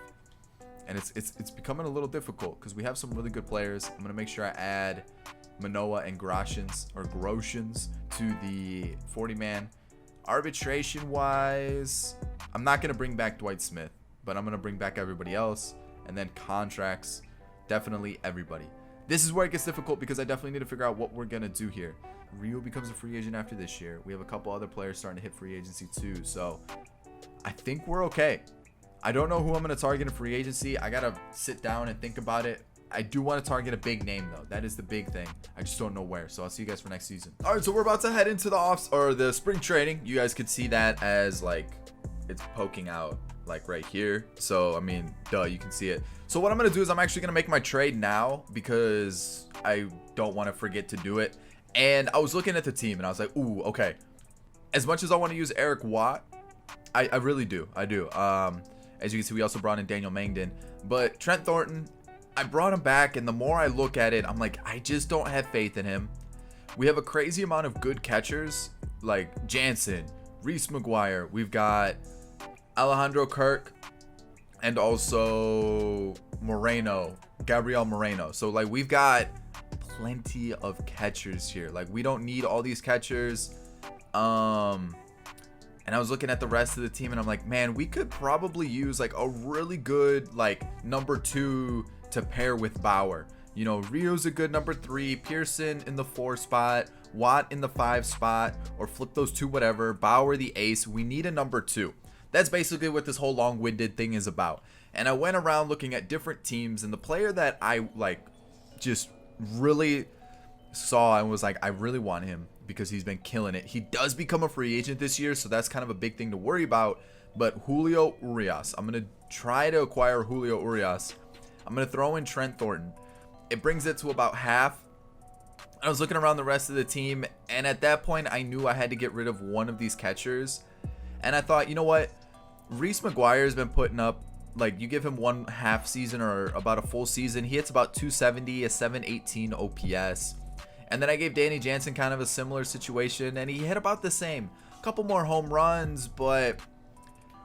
And it's becoming a little difficult because we have some really good players. I'm going to make sure I add Manoa and Groshans to the 40-man. Arbitration-wise, I'm not going to bring back Dwight Smith, but I'm going to bring back everybody else. And then contracts, definitely everybody. This is where it gets difficult because I definitely need to figure out what we're going to do here. Rio becomes a free agent after this year. We have a couple other players starting to hit free agency too. So I think we're okay. I don't know who I'm going to target in free agency. I got to sit down and think about it. I do want to target a big name though. That is the big thing. I just don't know where. So I'll see you guys for next season. All right, so we're about to head into the spring training. You guys could see that as like it's poking out like right here. So I mean, duh, you can see it. So what I'm gonna do is I'm actually gonna make my trade now because I don't want to forget to do it. And I was looking at the team and I was like, ooh, okay. As much as I want to use Eric Watt, I really do. I do. As you can see, we also brought in Daniel Mangden, but Trent Thornton, I brought him back, and the more I look at it, I'm like, I just don't have faith in him. We have a crazy amount of good catchers like Jansen, Reese McGuire. We've got Alejandro Kirk and also Gabriel Moreno. So like we've got plenty of catchers here. Like we don't need all these catchers. And I was looking at the rest of the team and I'm like, man, we could probably use like a really good like number 2 to pair with Bauer. You know, Rio's a good number 3, Pearson in the 4 spot, Watt in the 5 spot, or flip those 2, whatever. Bauer the ace. We need a number 2. That's basically what this whole long-winded thing is about. And I went around looking at different teams, and the player that I like just really saw and was like, I really want him because he's been killing it. He does become a free agent this year, so that's kind of a big thing to worry about. But Julio Urias, I'm going to try to acquire Julio Urias. I'm going to throw in Trent Thornton. It brings it to about half. I was looking around the rest of the team, and at that point, I knew I had to get rid of one of these catchers. And I thought, you know what? Reese McGuire has been putting up, like, you give him 1/2 season or about a full season, he hits about 270, a 718 OPS. And then I gave Danny Jansen kind of a similar situation, and he hit about the same. A couple more home runs, but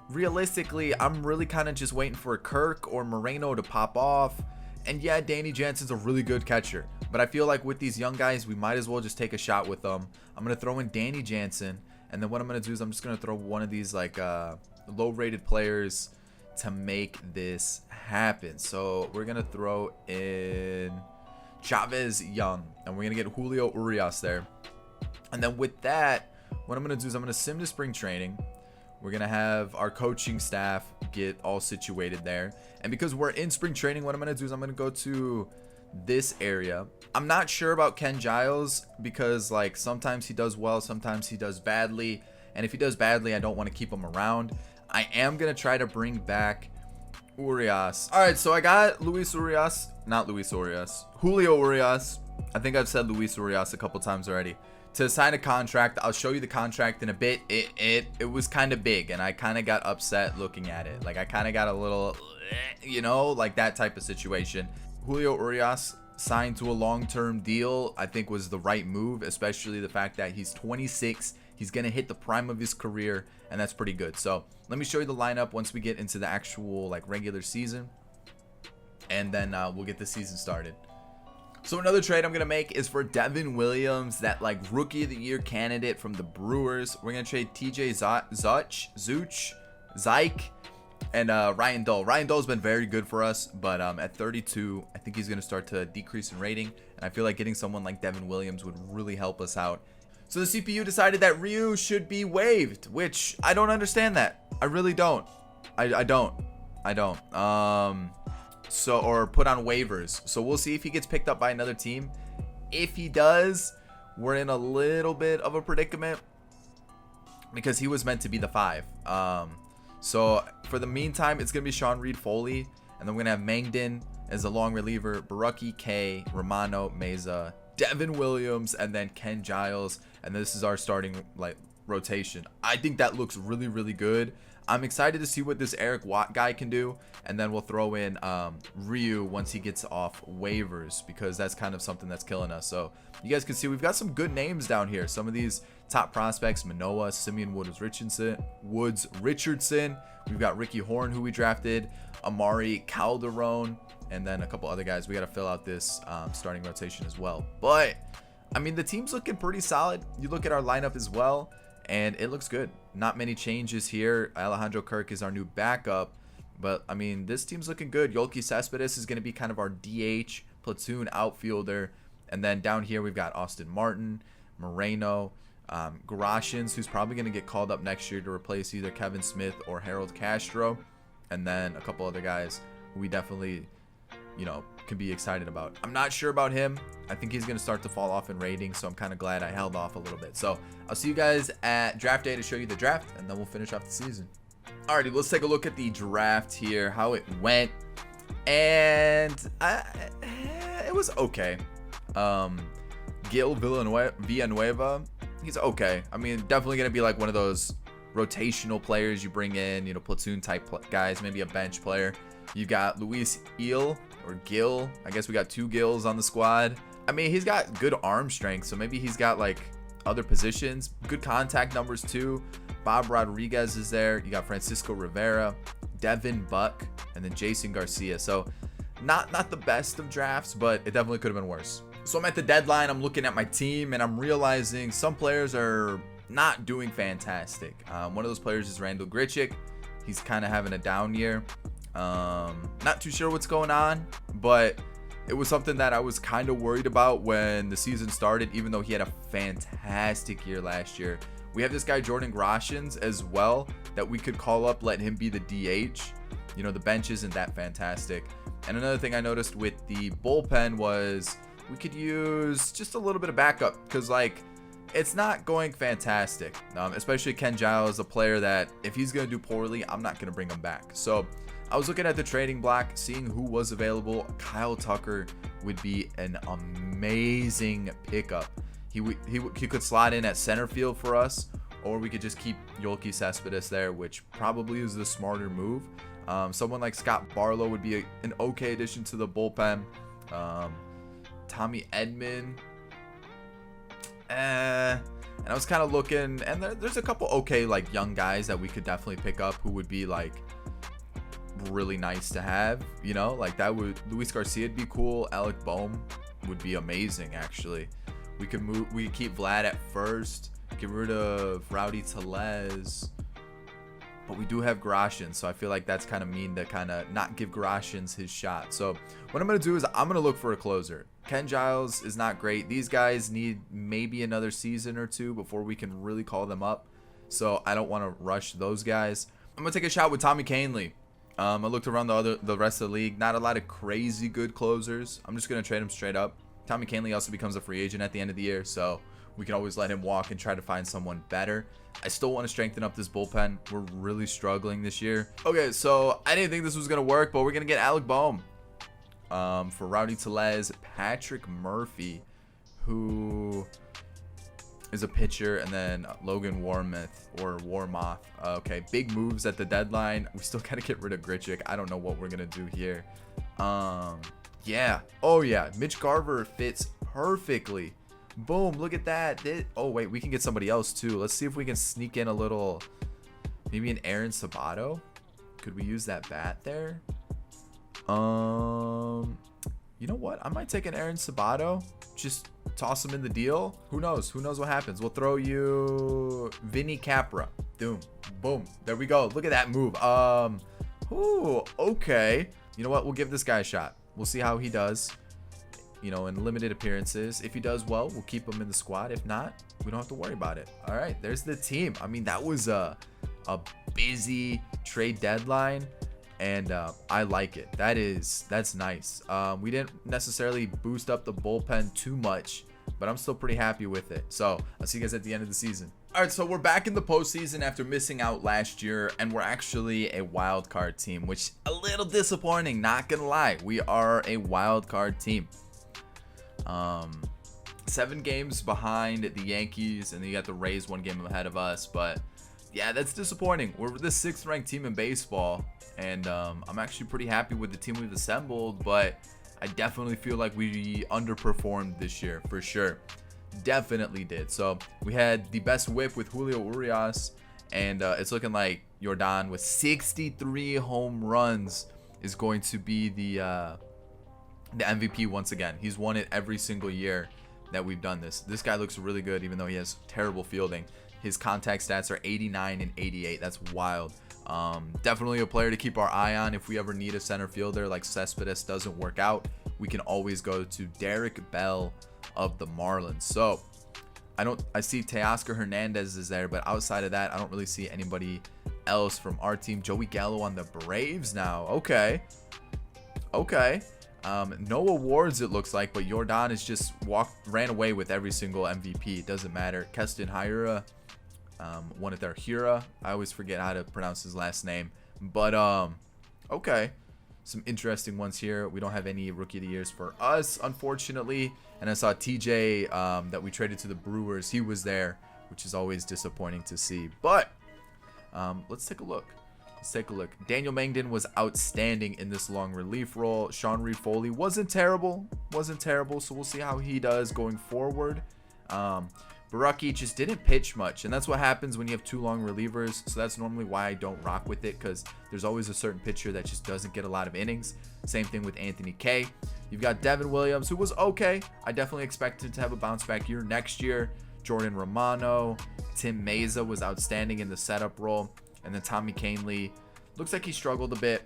realistically, I'm really kind of just waiting for Kirk or Moreno to pop off. And yeah, Danny Jansen's a really good catcher, but I feel like with these young guys, we might as well just take a shot with them. I'm going to throw in Danny Jansen, and then what I'm going to do is I'm just going to throw one of these like low-rated players to make this happen. So we're going to throw in Chavez Young, and we're going to get Julio Urias there. And then with that, what I'm going to do is I'm going to sim to spring training. We're going to have our coaching staff get all situated there. And because we're in spring training, what I'm going to do is I'm going to go to this area. I'm not sure about Ken Giles because like sometimes he does well, sometimes he does badly. And if he does badly, I don't want to keep him around. I am going to try to bring back Urias. All right, so I got Julio Urias. I think I've said Luis Urias a couple times already. To sign a contract, I'll show you the contract in a bit. It was kind of big, and I kind of got upset looking at it. Like, I kind of got a little, you know, like that type of situation. Julio Urias signed to a long-term deal, I think was the right move, especially the fact that he's 26. He's going to hit the prime of his career, and that's pretty good. So let me show you the lineup once we get into the actual like regular season, and then we'll get the season started. So another trade I'm going to make is for Devin Williams, that like rookie of the year candidate from the Brewers. We're going to trade TJ Zeuch, and Ryan Dahl. Ryan Dahl's been very good for us, but at 32, I think he's going to start to decrease in rating, and I feel like getting someone like Devin Williams would really help us out. So the CPU decided that Ryu should be waived, which I don't understand that. I really don't. I don't. So, or put on waivers. So we'll see if he gets picked up by another team. If he does, we're in a little bit of a predicament because he was meant to be the 5. So for the meantime, it's going to be Sean Reed-Foley, and then we're going to have Mangden as a long reliever, Barucki, K, Romano, Meza, Devin Williams, and then Ken Giles. And this is our starting like rotation. I think that looks really, really good. I'm excited to see what this Eric Watt guy can do, and then we'll throw in Ryu once he gets off waivers, because that's kind of something that's killing us. So you guys can see we've got some good names down here. Some of these top prospects: Manoa, Simeon Woods Richardson. We've got Ricky Horn, who we drafted, Amari Calderon, and then a couple other guys. We got to fill out this starting rotation as well. But I mean, the team's looking pretty solid. You look at our lineup as well, and it looks good. Not many changes here. Alejandro Kirk is our new backup, but I mean, this team's looking good. Yoelqui Cespedes is going to be kind of our DH platoon outfielder, and then down here we've got Austin Martin, Moreno, Garashins, who's probably going to get called up next year to replace either Kevin Smith or Harold Castro, and then a couple other guys who we definitely, you know, can be excited about. I'm not sure about him. I think he's going to start to fall off in rating, so I'm kind of glad I held off a little bit. So I'll see you guys at draft day to show you the draft, and then we'll finish off the season. Alrighty, let's take a look at the draft here, how it went, and it was okay. Gil Villanueva, he's okay. I mean, definitely going to be like one of those rotational players you bring in, you know, platoon type guys, maybe a bench player. You got Luis Gil, or Gil. I guess we got 2 Gils on the squad. I mean, he's got good arm strength, so maybe he's got like other positions. Good contact numbers too. Bob Rodriguez is there. You got Francisco Rivera, Devin Buck, and then Jason Garcia. So not the best of drafts, but it definitely could have been worse. So I'm at the deadline. I'm looking at my team, and I'm realizing some players are not doing fantastic. One of those players is Randall Grichik. He's kind of having a down year. Not too sure what's going on, but it was something that I was kind of worried about when the season started, even though he had a fantastic year last year. We have this guy Jordan Groshans as well that we could call up, let him be the DH. You know, the bench isn't that fantastic. And another thing I noticed with the bullpen was we could use just a little bit of backup, because like it's not going fantastic, especially Ken Giles, a player that if he's going to do poorly, I'm not going to bring him back. So I was looking at the trading block, seeing who was available. Kyle Tucker would be an amazing pickup. He could slot in at center field for us, or we could just keep Yoelqui Cespedes there, which probably is the smarter move. Someone like Scott Barlow would be an okay addition to the bullpen. Tommy Edman. And I was kind of looking, and there's a couple okay like young guys that we could definitely pick up who would be like really nice to have, you know, like that would Luis Garcia would be cool. Alec Bohm would be amazing actually. We could keep Vlad at first, get rid of Rowdy Tellez, but we do have Garashins, so I feel like that's kind of mean to kind of not give Garashins his shot. So what I'm going to do is I'm going to look for a closer. Ken Giles is not great. These guys need maybe another season or 2 before we can really call them up, so I don't want to rush those guys. I'm going to take a shot with Tommy Kahnle. I looked around the rest of the league. Not a lot of crazy good closers. I'm just going to trade him straight up. Tommy Kahnle also becomes a free agent at the end of the year, so we can always let him walk and try to find someone better. I still want to strengthen up this bullpen. We're really struggling this year. Okay, so I didn't think this was going to work, but we're going to get Alec Boehm for Rowdy Tellez, Patrick Murphy, who is a pitcher, and then Logan Warmoth. Okay, big moves at the deadline. We still got to get rid of Grichik. I don't know what we're going to do here. Yeah. Oh, yeah. Mitch Garver fits perfectly. Boom. Look at that. Oh, wait. We can get somebody else, too. Let's see if we can sneak in a little, maybe an Aaron Sabato. Could we use that bat there? You know what? I might take an Aaron Sabato. Just toss him in the deal. Who knows? Who knows what happens? We'll throw you Vinny Capra. Boom. Boom. There we go. Look at that move. Ooh, okay. You know what? We'll give this guy a shot. We'll see how he does, you know, in limited appearances. If he does well, we'll keep him in the squad. If not, we don't have to worry about it. All right, there's the team. I mean, that was a busy trade deadline, and I like it. That's nice. We didn't necessarily boost up the bullpen too much, but I'm still pretty happy with it. So I'll see you guys at the end of the season. All right, so we're back in the postseason after missing out last year, and we're actually a wild card team, which a little disappointing, not gonna lie. We are a wild card team. 7 games behind the Yankees, and then you got the Rays 1 game ahead of us, but yeah, that's disappointing. We're the 6th ranked team in baseball, and I'm actually pretty happy with the team we've assembled, but I definitely feel like we underperformed this year for sure. Definitely did. So we had the best whip with Julio Urias, and it's looking like Jordan with 63 home runs is going to be the MVP once again. He's won it every single year that we've done this. This guy looks really good, even though he has terrible fielding. His contact stats are 89 and 88. That's wild. Definitely a player to keep our eye on. If we ever need a center fielder, like Cespedes doesn't work out, we can always go to Derek Bell of the Marlins. So I see Teoscar Hernandez is there, but outside of that, I don't really see anybody else from our team. Joey Gallo on the Braves now. Okay. No awards, it looks like, but Jordan is just ran away with every single MVP. It doesn't matter. Keston Hiura won it there. Hira. I always forget how to pronounce his last name. But okay. Some interesting ones here. We don't have any rookie of the years for us, unfortunately. And I saw TJ that we traded to the Brewers. He was there, which is always disappointing to see. But let's take a look. Daniel Mangden was outstanding in this long relief role. Sean Reed Foley wasn't terrible. So we'll see how he does going forward. Baraki just didn't pitch much, and that's what happens when you have 2 long relievers. So that's normally why I don't rock with it, because there's always a certain pitcher that just doesn't get a lot of innings. Same thing with Anthony Kay. You've got Devin Williams, who was okay. I definitely expected to have a bounce back year next year. Jordan Romano, Tim Mesa was outstanding in the setup role, and then Tommy Canely looks like he struggled a bit.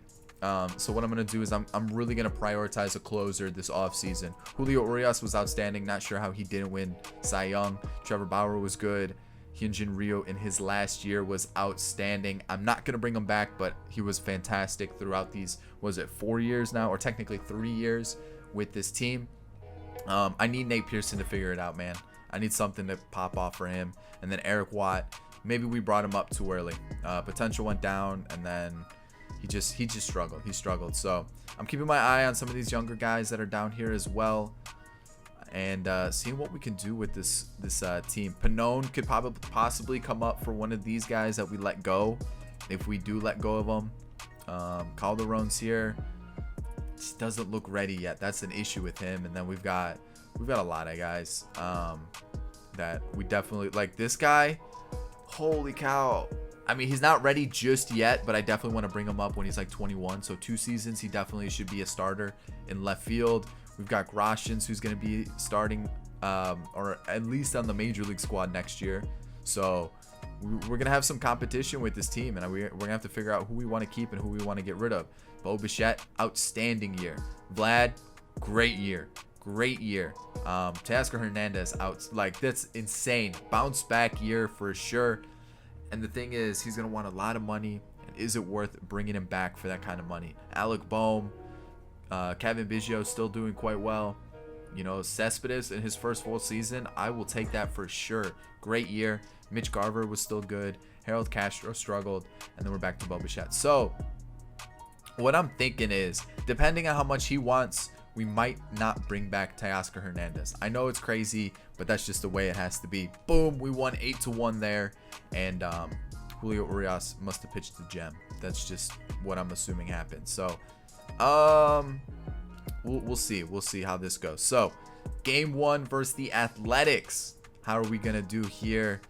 So what I'm going to do is I'm really going to prioritize a closer this offseason. Julio Urias was outstanding. Not sure how he didn't win Cy Young. Trevor Bauer was good. Hyunjin Ryu in his last year was outstanding. I'm not going to bring him back, but he was fantastic throughout these, was it 4 years now? Or technically 3 years with this team. I need Nate Pearson to figure it out, man. I need something to pop off for him. And then Eric Watt, maybe we brought him up too early. Potential went down, and then he just struggled. He struggled. So I'm keeping my eye on some of these younger guys that are down here as well, and seeing what we can do with this team. Pannone could possibly come up for one of these guys that we let go, if we do let go of them. Calderon's here. Just doesn't look ready yet. That's an issue with him. And then we've got a lot of guys that we definitely like. This guy, holy cow. I mean, he's not ready just yet, but I definitely want to bring him up when he's like 21. So 2 seasons, he definitely should be a starter in left field. We've got Groshans, who's going to be starting, or at least on the major league squad next year. So we're going to have some competition with this team, and we're going to have to figure out who we want to keep and who we want to get rid of. Bo Bichette, outstanding year. Vlad, great year. Teoscar Hernandez, that's insane. Bounce back year for sure. And the thing is, he's going to want a lot of money. And is it worth bringing him back for that kind of money? Alec Boehm, Kevin Biggio still doing quite well. you know, Cespedes in his first full season, I will take that for sure. Great year. Mitch Garver was still good. Harold Castro struggled, and then we're back to Bo Bichette. So what I'm thinking is, depending on how much he wants, we might not bring back Teoscar Hernandez. I know it's crazy, but that's just the way it has to be. Boom, we won 8-1 there, and Julio Urias must have pitched the gem. That's just what I'm assuming happened. So we'll see. We'll see how this goes. So game 1 versus the Athletics. How are we gonna do here?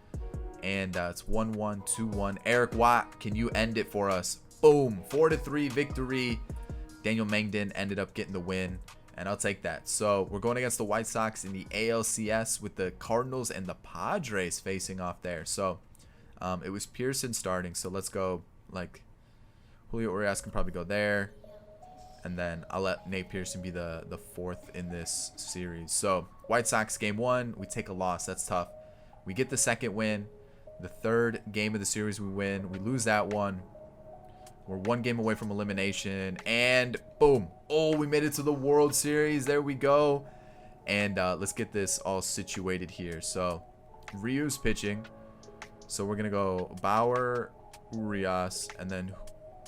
And it's 1-1, 2-1. Eric Watt, can you end it for us? Boom, 4-3 victory. Daniel Mengden ended up getting the win, and I'll take that. So we're going against the White Sox in the ALCS with the Cardinals and the Padres facing off there. So it was Pearson starting. So let's go, like, Julio Urias can probably go there, and then I'll let Nate Pearson be the fourth in this series. So White Sox game 1, we take a loss. That's tough. We get the second win. The third game of the series we win. We lose that one. We're 1 game away from elimination, and boom. Oh, we made it to the World Series. There we go. And let's get this all situated here. So Ryu's pitching. So we're going to go Bauer, Urias, and then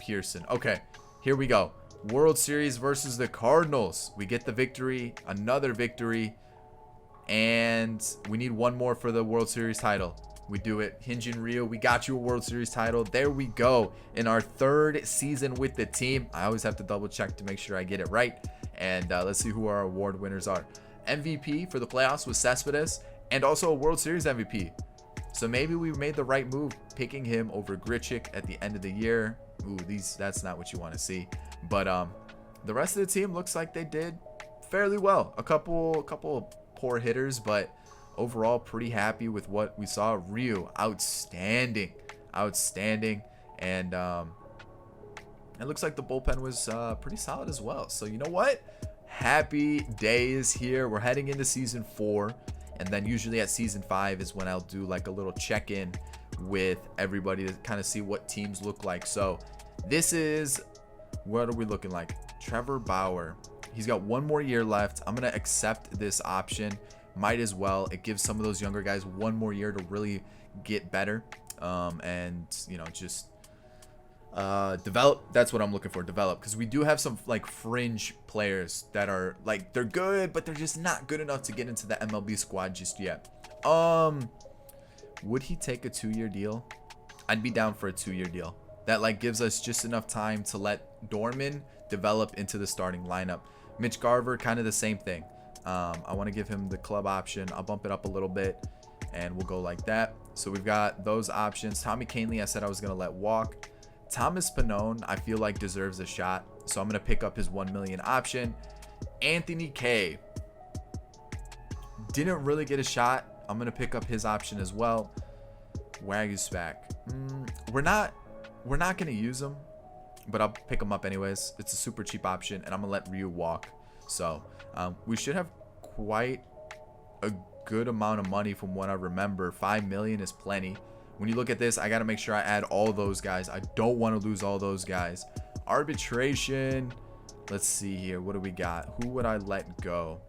Pearson. Okay, here we go. World Series versus the Cardinals. We get the victory, another victory, and we need 1 more for the World Series title. We do it. Hyun-Jin Ryu, we got you a World Series title. There we go. In our 3rd season with the team. I always have to double check to make sure I get it right. And let's see who our award winners are. MVP for the playoffs was Cespedes, and also a World Series MVP. So maybe we made the right move picking him over Grichik at the end of the year. Ooh, that's not what you want to see. But the rest of the team looks like they did fairly well. A couple poor hitters, but overall pretty happy with what we saw. Ryu, outstanding, and it looks like the bullpen was pretty solid as well. So you know what? Happy days here. We're heading into season 4, and then usually at season 5 is when I'll do like a little check-in with everybody to kind of see what teams look like. So this is, what are we looking like? Trevor Bauer, he's got 1 more year left. I'm gonna accept this option. Might as well. It gives some of those younger guys 1 more year to really get better, and you know, just develop. That's what I'm looking for, develop, because we do have some like fringe players that are like, they're good, but they're just not good enough to get into the MLB squad just yet. Would he take a 2-year deal? I'd be down for a 2-year deal. That like gives us just enough time to let Dorman develop into the starting lineup. Mitch Garver, kind of the same thing. I want to give him the club option. I'll bump it up a little bit, and we'll go like that. So we've got those options. Tommy Kahnle, I said I was going to let walk. Thomas Pannone, I feel like deserves a shot, so I'm going to pick up his $1 million option. Anthony Kay didn't really get a shot. I'm going to pick up his option as well. Waguespack. We're not going to use him, but I'll pick him up anyways. It's a super cheap option, and I'm going to let Ryu walk. So we should have quite a good amount of money from what I remember. $5 million is plenty. When you look at this, I got to make sure I add all those guys. I don't want to lose all those guys. Arbitration. Let's see here. What do we got? Who would I let go?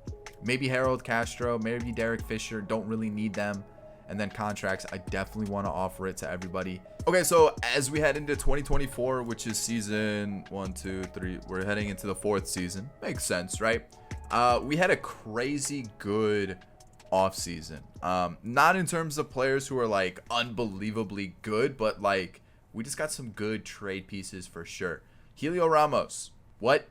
Maybe Harold Castro. Maybe Derek Fisher. Don't really need them. And then contracts, I definitely want to offer it to everybody. Okay, so as we head into 2024, which is season 1, 2, 3, we're heading into the 4th season. Makes sense, right? We had a crazy good offseason. Not in terms of players who are like unbelievably good, but like we just got some good trade pieces for sure. Helio Ramos, what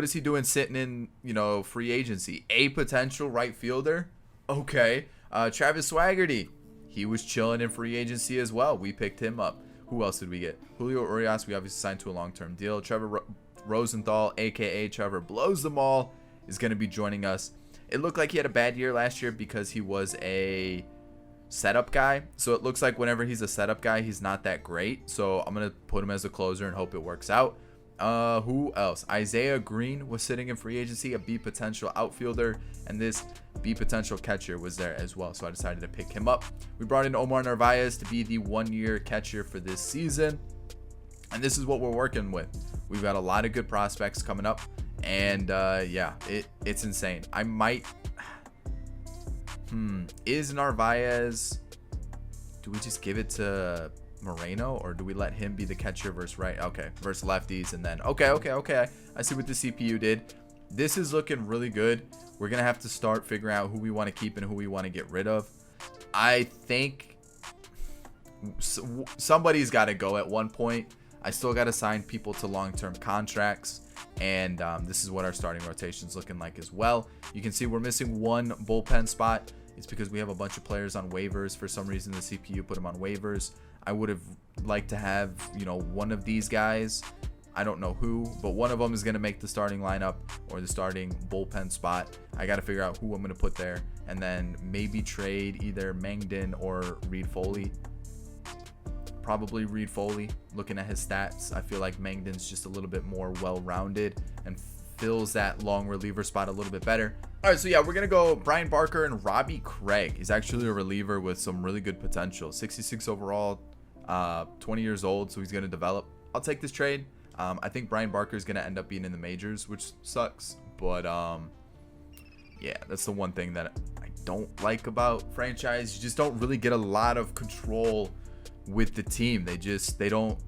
is he doing sitting in, you know, free agency? A potential right fielder? Okay. Travis Swaggerty, he was chilling in free agency as well. We picked him up. Who else did we get? Julio Urias, we obviously signed to a long-term deal. Trevor Rosenthal, aka Trevor Blows Them All, is going to be joining us. It looked like he had a bad year last year because he was a setup guy. So it looks like whenever he's a setup guy, he's not that great. So I'm going to put him as a closer and hope it works out. Who else? Isaiah Green was sitting in free agency, a B potential outfielder, and this B potential catcher was there as well, so I decided to pick him up. We brought in Omar Narvaez to be the 1-year catcher for this season, and this is what we're working with. We've got a lot of good prospects coming up, And yeah, it's insane. I might is Narvaez, do we just give it to Moreno, or do we let him be the catcher versus right? Okay, versus lefties. And then okay, I see what the CPU did. This is looking really good. We're gonna have to start figuring out who we want to keep and who we want to get rid of. I think somebody's got to go at one point. I still got to sign people to long-term contracts, and this is what our starting rotation is looking like as well. You can see we're missing one bullpen spot. It's because we have a bunch of players on waivers. For some reason, the CPU put them on waivers. I would have liked to have, you know, one of these guys. I don't know who, but one of them is going to make the starting lineup or the starting bullpen spot. I got to figure out who I'm going to put there, and then maybe trade either Mangden or Reed Foley. Probably Reed Foley. Looking at his stats, I feel like Mangden's just a little bit more well-rounded and fills that long reliever spot a little bit better. All right, so yeah, we're going to go Brian Barker and Robbie Craig. He's actually a reliever with some really good potential. 66 overall, 20 years old, so he's going to develop. I'll take this trade. I think Brian Barker is going to end up being in the majors, which sucks. But yeah, that's the one thing that I don't like about franchise. You just don't really get a lot of control with the team. They don't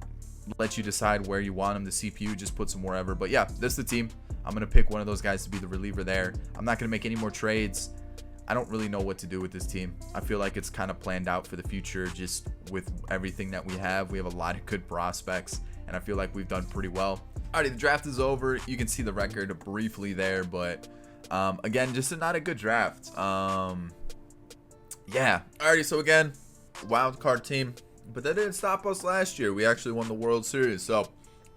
let you decide where you want them. The CPU just puts them wherever. But yeah, this is the team. I'm going to pick one of those guys to be the reliever there. I'm not going to make any more trades. I don't really know what to do with this team. I feel like it's kind of planned out for the future just with everything that we have. We have a lot of good prospects, and I feel like we've done pretty well. Alrighty, the draft is over. You can see the record briefly there, but again, just not a good draft. Yeah. Alrighty, so again, wild card team, but that didn't stop us last year. We actually won the World Series. So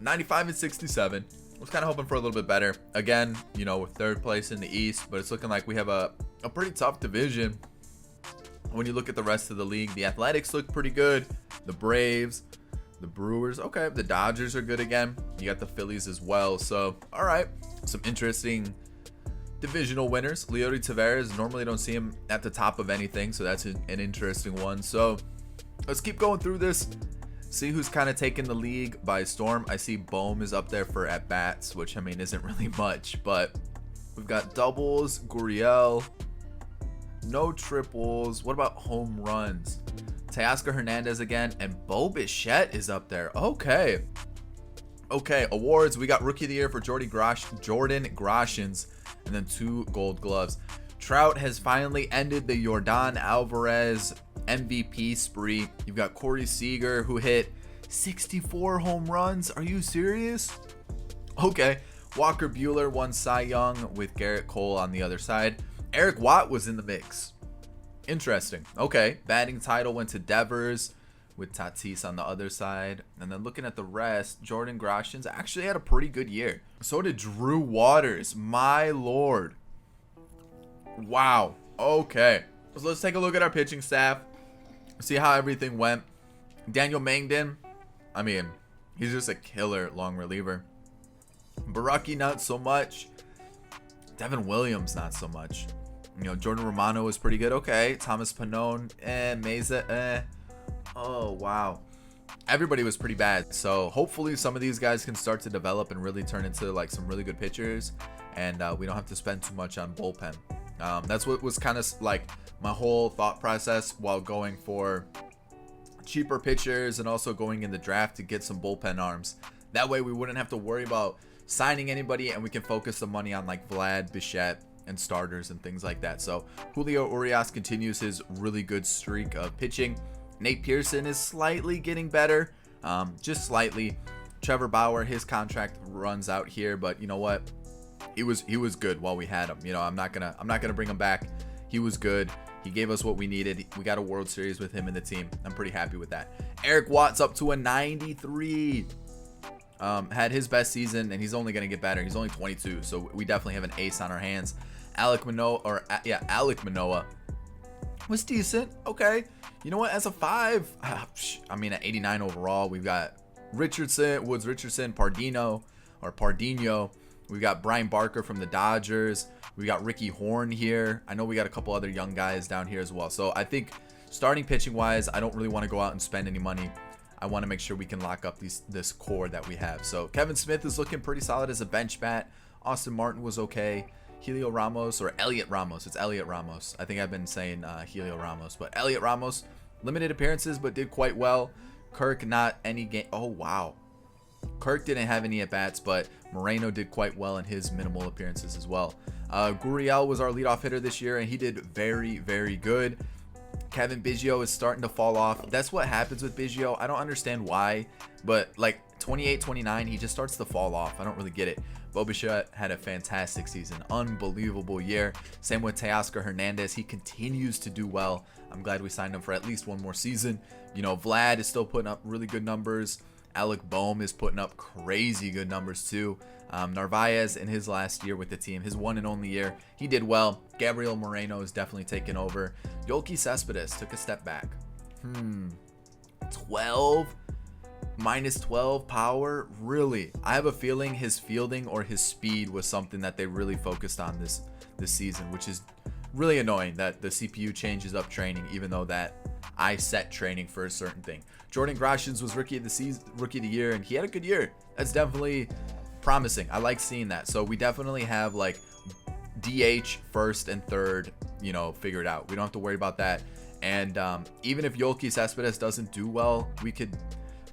95-67. Was kind of hoping for a little bit better. Again, you know, we're third place in the East, but it's looking like we have a pretty tough division. When you look at the rest of the league, the Athletics look pretty good. The Braves, the Brewers, okay. The Dodgers are good again. You got the Phillies as well. So, all right, some interesting divisional winners. Leody Taveras, normally don't see him at the top of anything, so that's an interesting one. So let's keep going through this. See who's kind of taking the league by storm. I see Bohm is up there for at-bats, which, I mean, isn't really much. But we've got doubles, Gurriel, no triples. What about home runs? Teoscar Hernandez again, and Bo Bichette is up there. Okay. Okay, awards. We got Rookie of the Year for Jordan Groshans, and then 2 Gold Gloves. Trout has finally ended the Yordan Alvarez MVP spree. You've got Corey Seager, who hit 64 home runs. Are you serious? Okay. Walker Buehler won Cy Young with Garrett Cole on the other side. Eric Watt was in the mix. Interesting. Okay. Batting title went to Devers with Tatis on the other side. And then looking at the rest, Jordan Groshans actually had a pretty good year. So did Drew Waters. My lord. Wow. Okay. So let's take a look at our pitching staff. See how everything went. Daniel Mangden, I mean, he's just a killer long reliever. Baraki, not so much. Devin Williams, not so much. You know, Jordan Romano was pretty good. Okay. Thomas Pannone, Meza, Oh, wow. Everybody was pretty bad. So hopefully some of these guys can start to develop and really turn into like some really good pitchers. And we don't have to spend too much on bullpen. That's what was kind of like my whole thought process while going for cheaper pitchers and also going in the draft to get some bullpen arms. That way we wouldn't have to worry about signing anybody, and we can focus the money on like Vlad, Bichette, and starters and things like that. So Julio Urias continues his really good streak of pitching. Nate Pearson is slightly getting better, just slightly. Trevor Bauer, his contract runs out here, but you know what? He was good while we had him. You know, I'm not gonna bring him back. He was good. He gave us what we needed. We got a World Series with him in the team. I'm pretty happy with that. Eric Watt's up to a 93. Had his best season, and he's only gonna get better. He's only 22, so we definitely have an ace on our hands. Alec Manoa was decent. Okay, you know what? As a 5, I mean, at 89 overall, we've got Woods Richardson, Pardino. We've got Brian Barker from the Dodgers. We got Ricky Horn here. I know we got a couple other young guys down here as well. So I think starting pitching wise, I don't really want to go out and spend any money. I want to make sure we can lock up this core that we have. So Kevin Smith is looking pretty solid as a bench bat. Austin Martin was okay. Helio Ramos, or Elliot Ramos. It's Elliot Ramos. I think I've been saying Helio Ramos, but Elliot Ramos, limited appearances, but did quite well. Kirk, not any game. Oh, wow. Kirk didn't have any at-bats, but Moreno did quite well in his minimal appearances as well. Gurriel was our leadoff hitter this year, and he did very, very good. Kevin Biggio is starting to fall off. That's what happens with Biggio. I don't understand why, but like 28, 29, he just starts to fall off. I don't really get it. Bo Bichette had a fantastic season. Unbelievable year. Same with Teoscar Hernandez. He continues to do well. I'm glad we signed him for at least one more season. You know, Vlad is still putting up really good numbers. Alec Boehm is putting up crazy good numbers too. Narvaez in his last year with the team, his one and only year, he did well. Gabriel Moreno is definitely taking over. Yoelqui Cespedes took a step back. 12 minus 12 power, really? I have a feeling his fielding or his speed was something that they really focused on this season, which is really annoying that the CPU changes up training, even though that I set training for a certain thing. Jordan Groshans was rookie of the year, and he had a good year. That's definitely promising. I like seeing that. So we definitely have like DH first and third, you know, figured out. We don't have to worry about that. And even if Yoelqui Cespedes doesn't do well, we could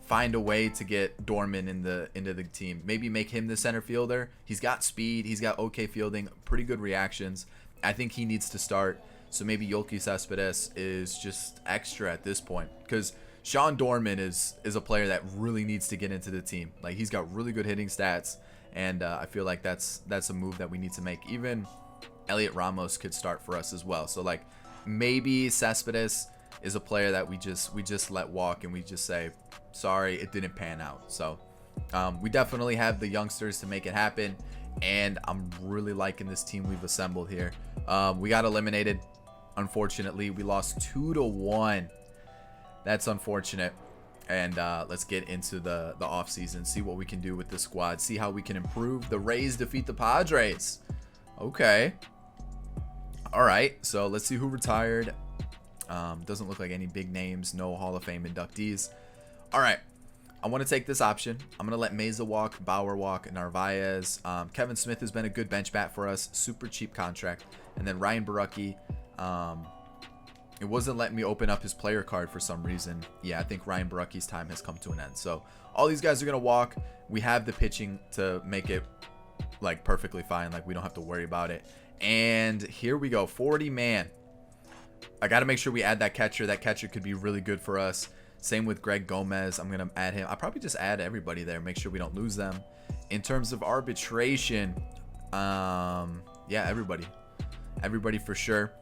find a way to get Dorman into the team. Maybe make him the center fielder. He's got speed. He's got okay fielding, pretty good reactions. I think he needs to start. So maybe Yoelqui Cespedes is just extra at this point, because Sean Dorman is a player that really needs to get into the team. Like, he's got really good hitting stats, and I feel like that's a move that we need to make. Even Elliot Ramos could start for us as well. So like maybe Cespedes is a player that we just let walk, and we just say, sorry, it didn't pan out. So we definitely have the youngsters to make it happen, and I'm really liking this team we've assembled here. We got eliminated. Unfortunately, we lost 2-1. That's unfortunate. And let's get into the offseason, see what we can do with this squad, see how we can improve. The Rays defeat the Padres. Okay. All right, so let's see who retired. Doesn't look like any big names, no Hall of Fame inductees. All right, I want to take this option. I'm going to let Meza walk, Bauer walk, Narvaez. Kevin Smith has been a good bench bat for us, super cheap contract. And then Ryan Barucki. It wasn't letting me open up his player card for some reason. Yeah, I think Ryan Barucki's time has come to an end. So all these guys are going to walk. We have the pitching to make it like perfectly fine. Like, we don't have to worry about it. And here we go, 40 man. I got to make sure we add that catcher. That catcher could be really good for us. Same with Greg Gomez. I'm going to add him. I'll probably just add everybody there, make sure we don't lose them. In terms of arbitration, yeah, everybody for sure.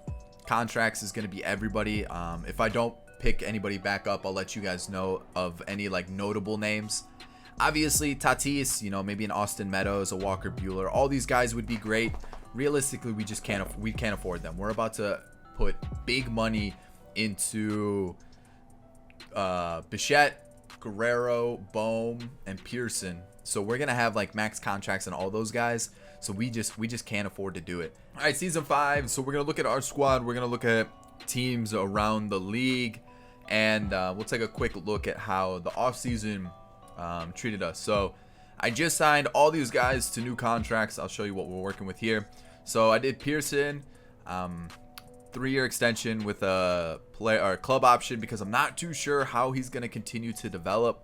Contracts is going to be everybody. If I don't pick anybody back up, I'll let you guys know of any like notable names. Obviously, Tatis, you know, maybe an Austin Meadows, a Walker Buehler. All these guys would be great. Realistically, we can't afford them. We're about to put big money into Bichette, Guerrero, Boehm, and Pearson. So we're gonna have like max contracts on all those guys. So we just can't afford to do it. All right, season 5. So we're gonna look at our squad. We're gonna look at teams around the league, and we'll take a quick look at how the offseason treated us. So I just signed all these guys to new contracts. I'll show you what we're working with here. So I did Pearson, 3-year extension with a club option, because I'm not too sure how he's gonna continue to develop.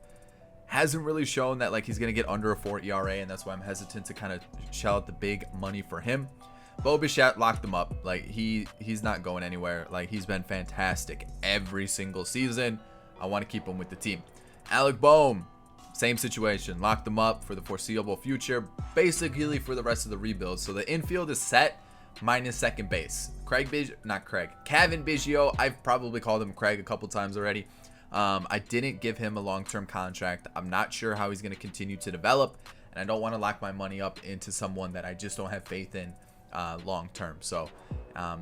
Hasn't really shown that like he's gonna get under a 4 ERA, and that's why I'm hesitant to kind of shell out the big money for him. Bo Bichette, locked him up. Like he's not going anywhere. Like, he's been fantastic every single season. I want to keep him with the team. Alec Boehm, same situation. Locked him up for the foreseeable future, basically for the rest of the rebuild. So the infield is set minus second base. Kevin Biggio. I've probably called him Craig a couple times already. I didn't give him a long-term contract. I'm not sure how he's going to continue to develop, and I don't want to lock my money up into someone that I just don't have faith in long-term. So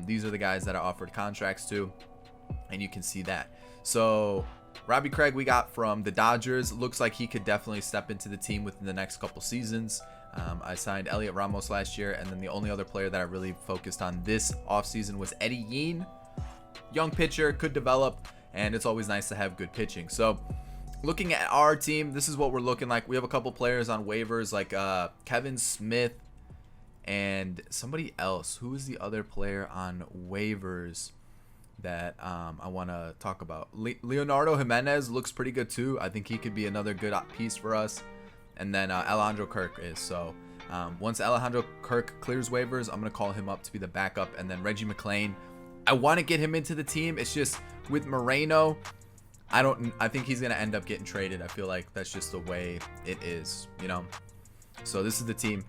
these are the guys that I offered contracts to, and you can see that. So Robbie Craig we got from the Dodgers. Looks like he could definitely step into the team within the next couple seasons. I signed Elliot Ramos last year, and then the only other player that I really focused on this offseason was Eddie Yean. Young pitcher, could develop, and it's always nice to have good pitching. So looking at our team, this is what we're looking like. We have a couple players on waivers, like Kevin Smith and somebody else. Who is the other player on waivers that I want to talk about? Leonardo Jimenez looks pretty good too. I think he could be another good piece for us. And then Alejandro Kirk is. So once Alejandro Kirk clears waivers, I'm going to call him up to be the backup. And then Reggie McClain, I want to get him into the team. It's just with Moreno, I think he's going to end up getting traded. I feel like that's just the way it is, you know. So this is the team.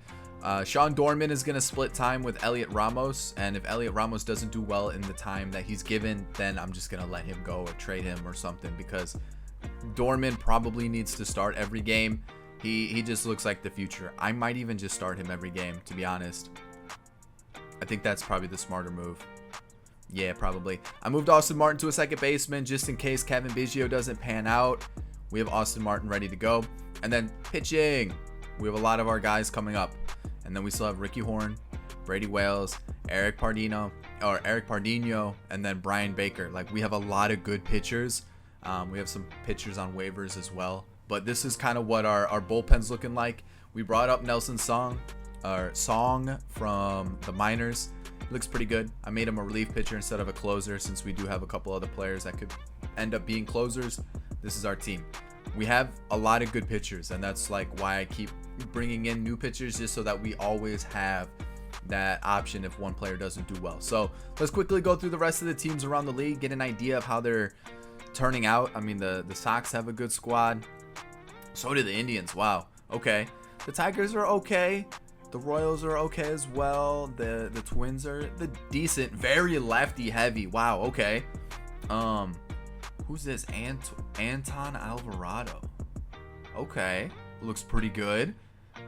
Sean Dorman is going to split time with Elliot Ramos, and if Elliot Ramos doesn't do well in the time that he's given, then I'm just going to let him go or trade him or something, because Dorman probably needs to start every game. He just looks like the future. I might even just start him every game, to be honest. I think that's probably the smarter move. Yeah, probably. I moved Austin Martin to a second baseman just in case Kevin Biggio doesn't pan out. We have Austin Martin ready to go. And then pitching. We have a lot of our guys coming up. And then we still have Ricky Horn, Brady Wales, Eric Pardino, and then Brian Baker. Like, we have a lot of good pitchers. We have some pitchers on waivers as well. But this is kind of what our bullpen's looking like. We brought up Nelson Song from the minors. He looks pretty good. I made him a relief pitcher instead of a closer, since we do have a couple other players that could end up being closers. This is our team. We have a lot of good pitchers, and that's like why I keep bringing in new pitchers, just so that we always have that option if one player doesn't do well. So let's quickly go through the rest of the teams around the league, get an idea of how they're turning out. I mean, the Sox have a good squad. So do the Indians. Wow. Okay. The Tigers are okay. The Royals are okay as well. The Twins are decent, very lefty heavy. Wow. Okay. Who's this? Anton Alvarado. Okay. Looks pretty good.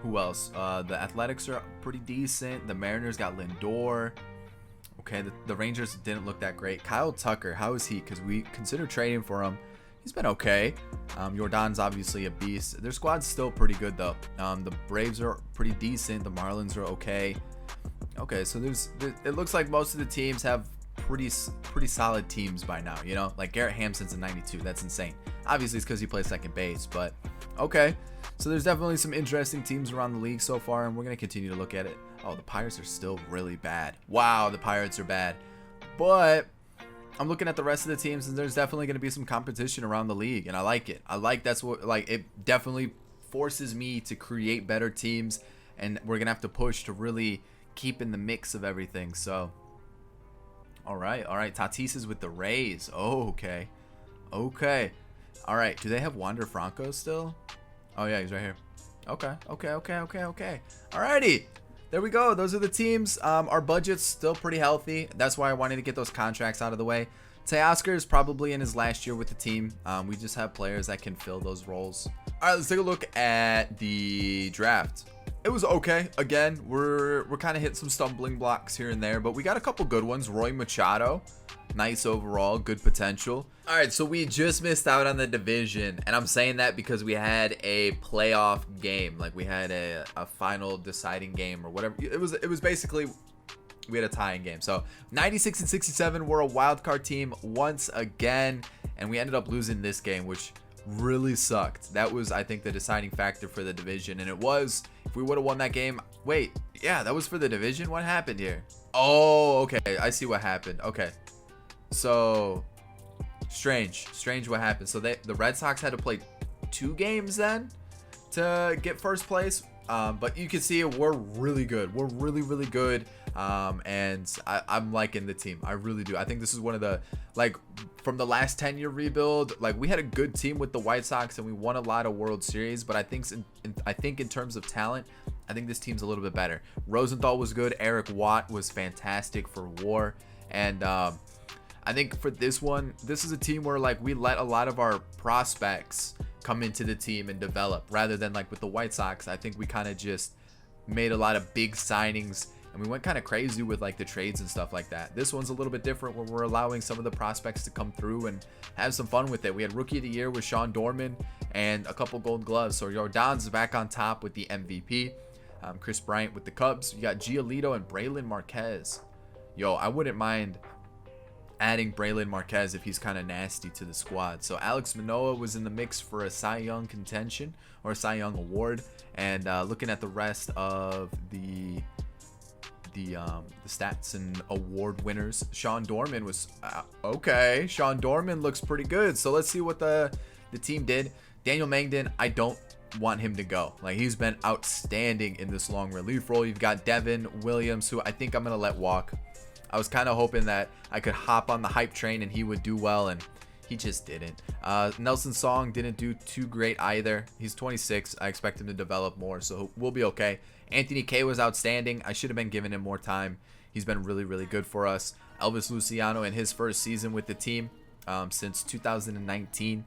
Who else? The Athletics are pretty decent. The Mariners got Lindor. Okay, the Rangers didn't look that great. Kyle Tucker, how is he? Because we considered trading for him. He's been okay. Jordan's obviously a beast. Their squad's still pretty good though. The Braves are pretty decent. The Marlins are okay. Okay, so it looks like most of the teams have pretty solid teams by now, you know. Like Garrett Hampson's a 92. That's insane. Obviously it's because he plays second base, but okay. So there's definitely some interesting teams around the league so far, and we're going to continue to look at it. Oh, the Pirates are still really bad. Wow, the Pirates are bad. But I'm looking at the rest of the teams, and there's definitely going to be some competition around the league, and I like it. That's what, like, it definitely forces me to create better teams, and we're going to have to push to really keep in the mix of everything. So all right. Tatis is with the Rays. Oh, okay. All right. Do they have Wander Franco still? Oh, yeah, he's right here. Okay. Alrighty. There we go. Those are the teams. Our budget's still pretty healthy. That's why I wanted to get those contracts out of the way. Teoscar is probably in his last year with the team. We just have players that can fill those roles. All right, let's take a look at the draft. It was okay. Again, we're kind of hitting some stumbling blocks here and there, but we got a couple good ones. Roy Machado, nice overall, good potential. All right, so we just missed out on the division, and I'm saying that because we had a playoff game, like we had a final deciding game or whatever. It was basically, we had a tying game. So 96 and 67, we're a wild card team once again, and we ended up losing this game, which really sucked. That was, I think, the deciding factor for the division, and it was, if we would have won that game. Wait, yeah, that was for the division. What happened here? Oh, okay, I see what happened. Okay, so strange what happened. So the Red Sox had to play 2 games then to get first place, but you can see we're really good. We're really good, and I'm liking the team. I really do. I think this is one of the, like, from the last 10-year rebuild, like, we had a good team with the White Sox and we won a lot of World Series, but I think in terms of talent, I think this team's a little bit better. Rosenthal was good. Eric Watt was fantastic for WAR, and I think for this one, this is a team where, like, we let a lot of our prospects come into the team and develop, rather than like with the White Sox. I think we kind of just made a lot of big signings, and we went kind of crazy with like the trades and stuff like that. This one's a little bit different, where we're allowing some of the prospects to come through and have some fun with it. We had Rookie of the Year with Sean Dorman and a couple Gold Gloves. So Jordan's back on top with the MVP. Chris Bryant with the Cubs. You got Giolito and Braylon Marquez. Yo, I wouldn't mind adding Braylon Marquez if he's kind of nasty to the squad. So Alec Manoa was in the mix for a Cy Young contention, or a Cy Young award. And looking at the rest of the the stats and award winners. Sean Dorman was okay. Sean Dorman looks pretty good. So let's see what the team did. Daniel Mangden, I don't want him to go. Like, he's been outstanding in this long relief role. You've got Devin Williams, who I think I'm gonna let walk. I was kind of hoping that I could hop on the hype train and he would do well, and he just didn't. Nelson Song didn't do too great either. He's 26. I expect him to develop more, so we'll be okay. Anthony K was outstanding. I should have been giving him more time. He's been really, really good for us. Elvis Luciano in his first season with the team since 2019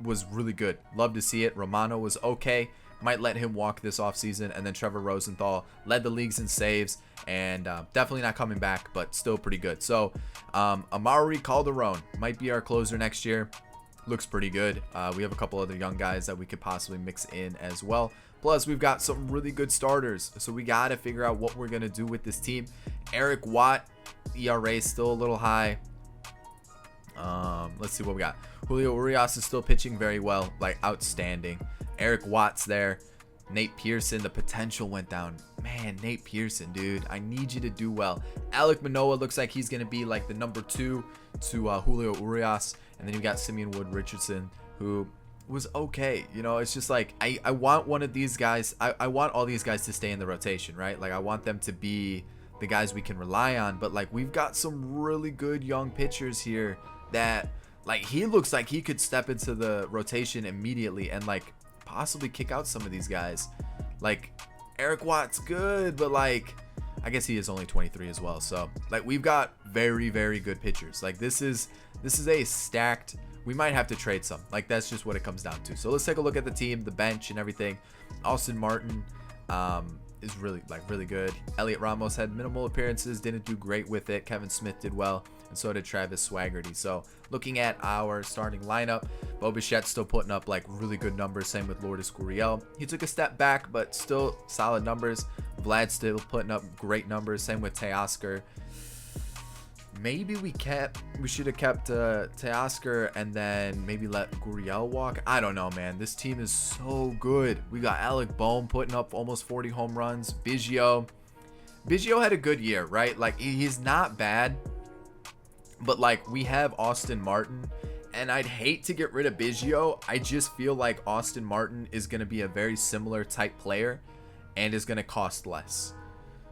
was really good. Love to see it. Romano was okay. Might let him walk this offseason. And then Trevor Rosenthal led the leagues in saves and definitely not coming back, but still pretty good. So Amaury Calderon might be our closer next year. Looks pretty good. We have a couple other young guys that we could possibly mix in as well. Plus, we've got some really good starters. So we got to figure out what we're going to do with this team. Eric Watt, ERA is still a little high. Let's see what we got. Julio Urias is still pitching very well, like outstanding. Eric Watt's there. Nate Pearson, the potential went down. Man, Nate Pearson, dude, I need you to do well. Alec Manoa looks like he's going to be like the number 2 to Julio Urias. And then you got Simeon Wood Richardson, who was okay. You know, it's just like I want one of these guys. I want all these guys to stay in the rotation, right? Like, I want them to be the guys we can rely on. But like, we've got some really good young pitchers here that, like, he looks like he could step into the rotation immediately and like possibly kick out some of these guys. Like, Eric Watt's good, but like, I guess he is only 23 as well. So like, we've got very, very good pitchers. Like, this is a stacked. We might have to trade some. Like, that's just what it comes down to. So let's take a look at the team, the bench and everything. Austin Martin is really good. Elliot Ramos had minimal appearances, didn't do great with it. Kevin Smith did well, and so did Travis Swaggerty. So looking at our starting lineup, Bo Bichette's still putting up like really good numbers. Same with Lourdes Gurriel. He took a step back, but still solid numbers. Vlad's still putting up great numbers. Same with Teoscar. Maybe we should have kept Teoscar and then maybe let Gurriel walk. I don't know, man. This team is so good. We got Alec Bohm putting up almost 40 home runs. Biggio had a good year, right? Like, he's not bad, but like, we have Austin Martin, and I'd hate to get rid of Biggio. I just feel like Austin Martin is going to be a very similar type player and is going to cost less.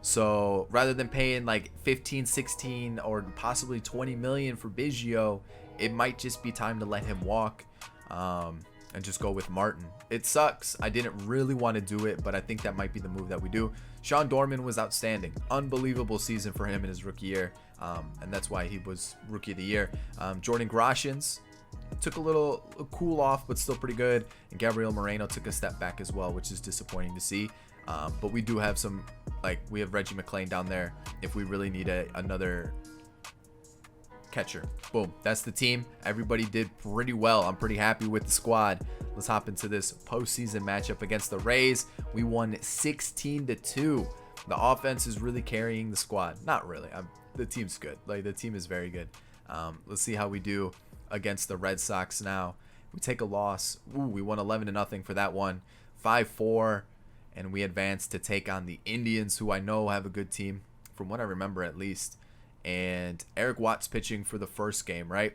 So rather than paying like 15, 16, or possibly 20 million for Biggio, it might just be time to let him walk and just go with Martin. It sucks. I didn't really want to do it, but I think that might be the move that we do. Sean Dorman was outstanding. Unbelievable season for him in his rookie year. And that's why he was Rookie of the Year. Jordan Groshans took a little cool off, but still pretty good. And Gabriel Moreno took a step back as well, which is disappointing to see. But we do have some, like, we have Reggie McClain down there if we really need another catcher. Boom, that's the team. Everybody did pretty well. I'm pretty happy with the squad. Let's hop into this postseason matchup against the Rays. We won 16-2. The offense is really carrying the squad. Not really. The team's good. Like, the team is very good. Let's see how we do against the Red Sox now. We take a loss. Ooh, we won 11-0 for that one. 5-4. And we advance to take on the Indians, who I know have a good team, from what I remember at least. And Eric Watt's pitching for the first game, right?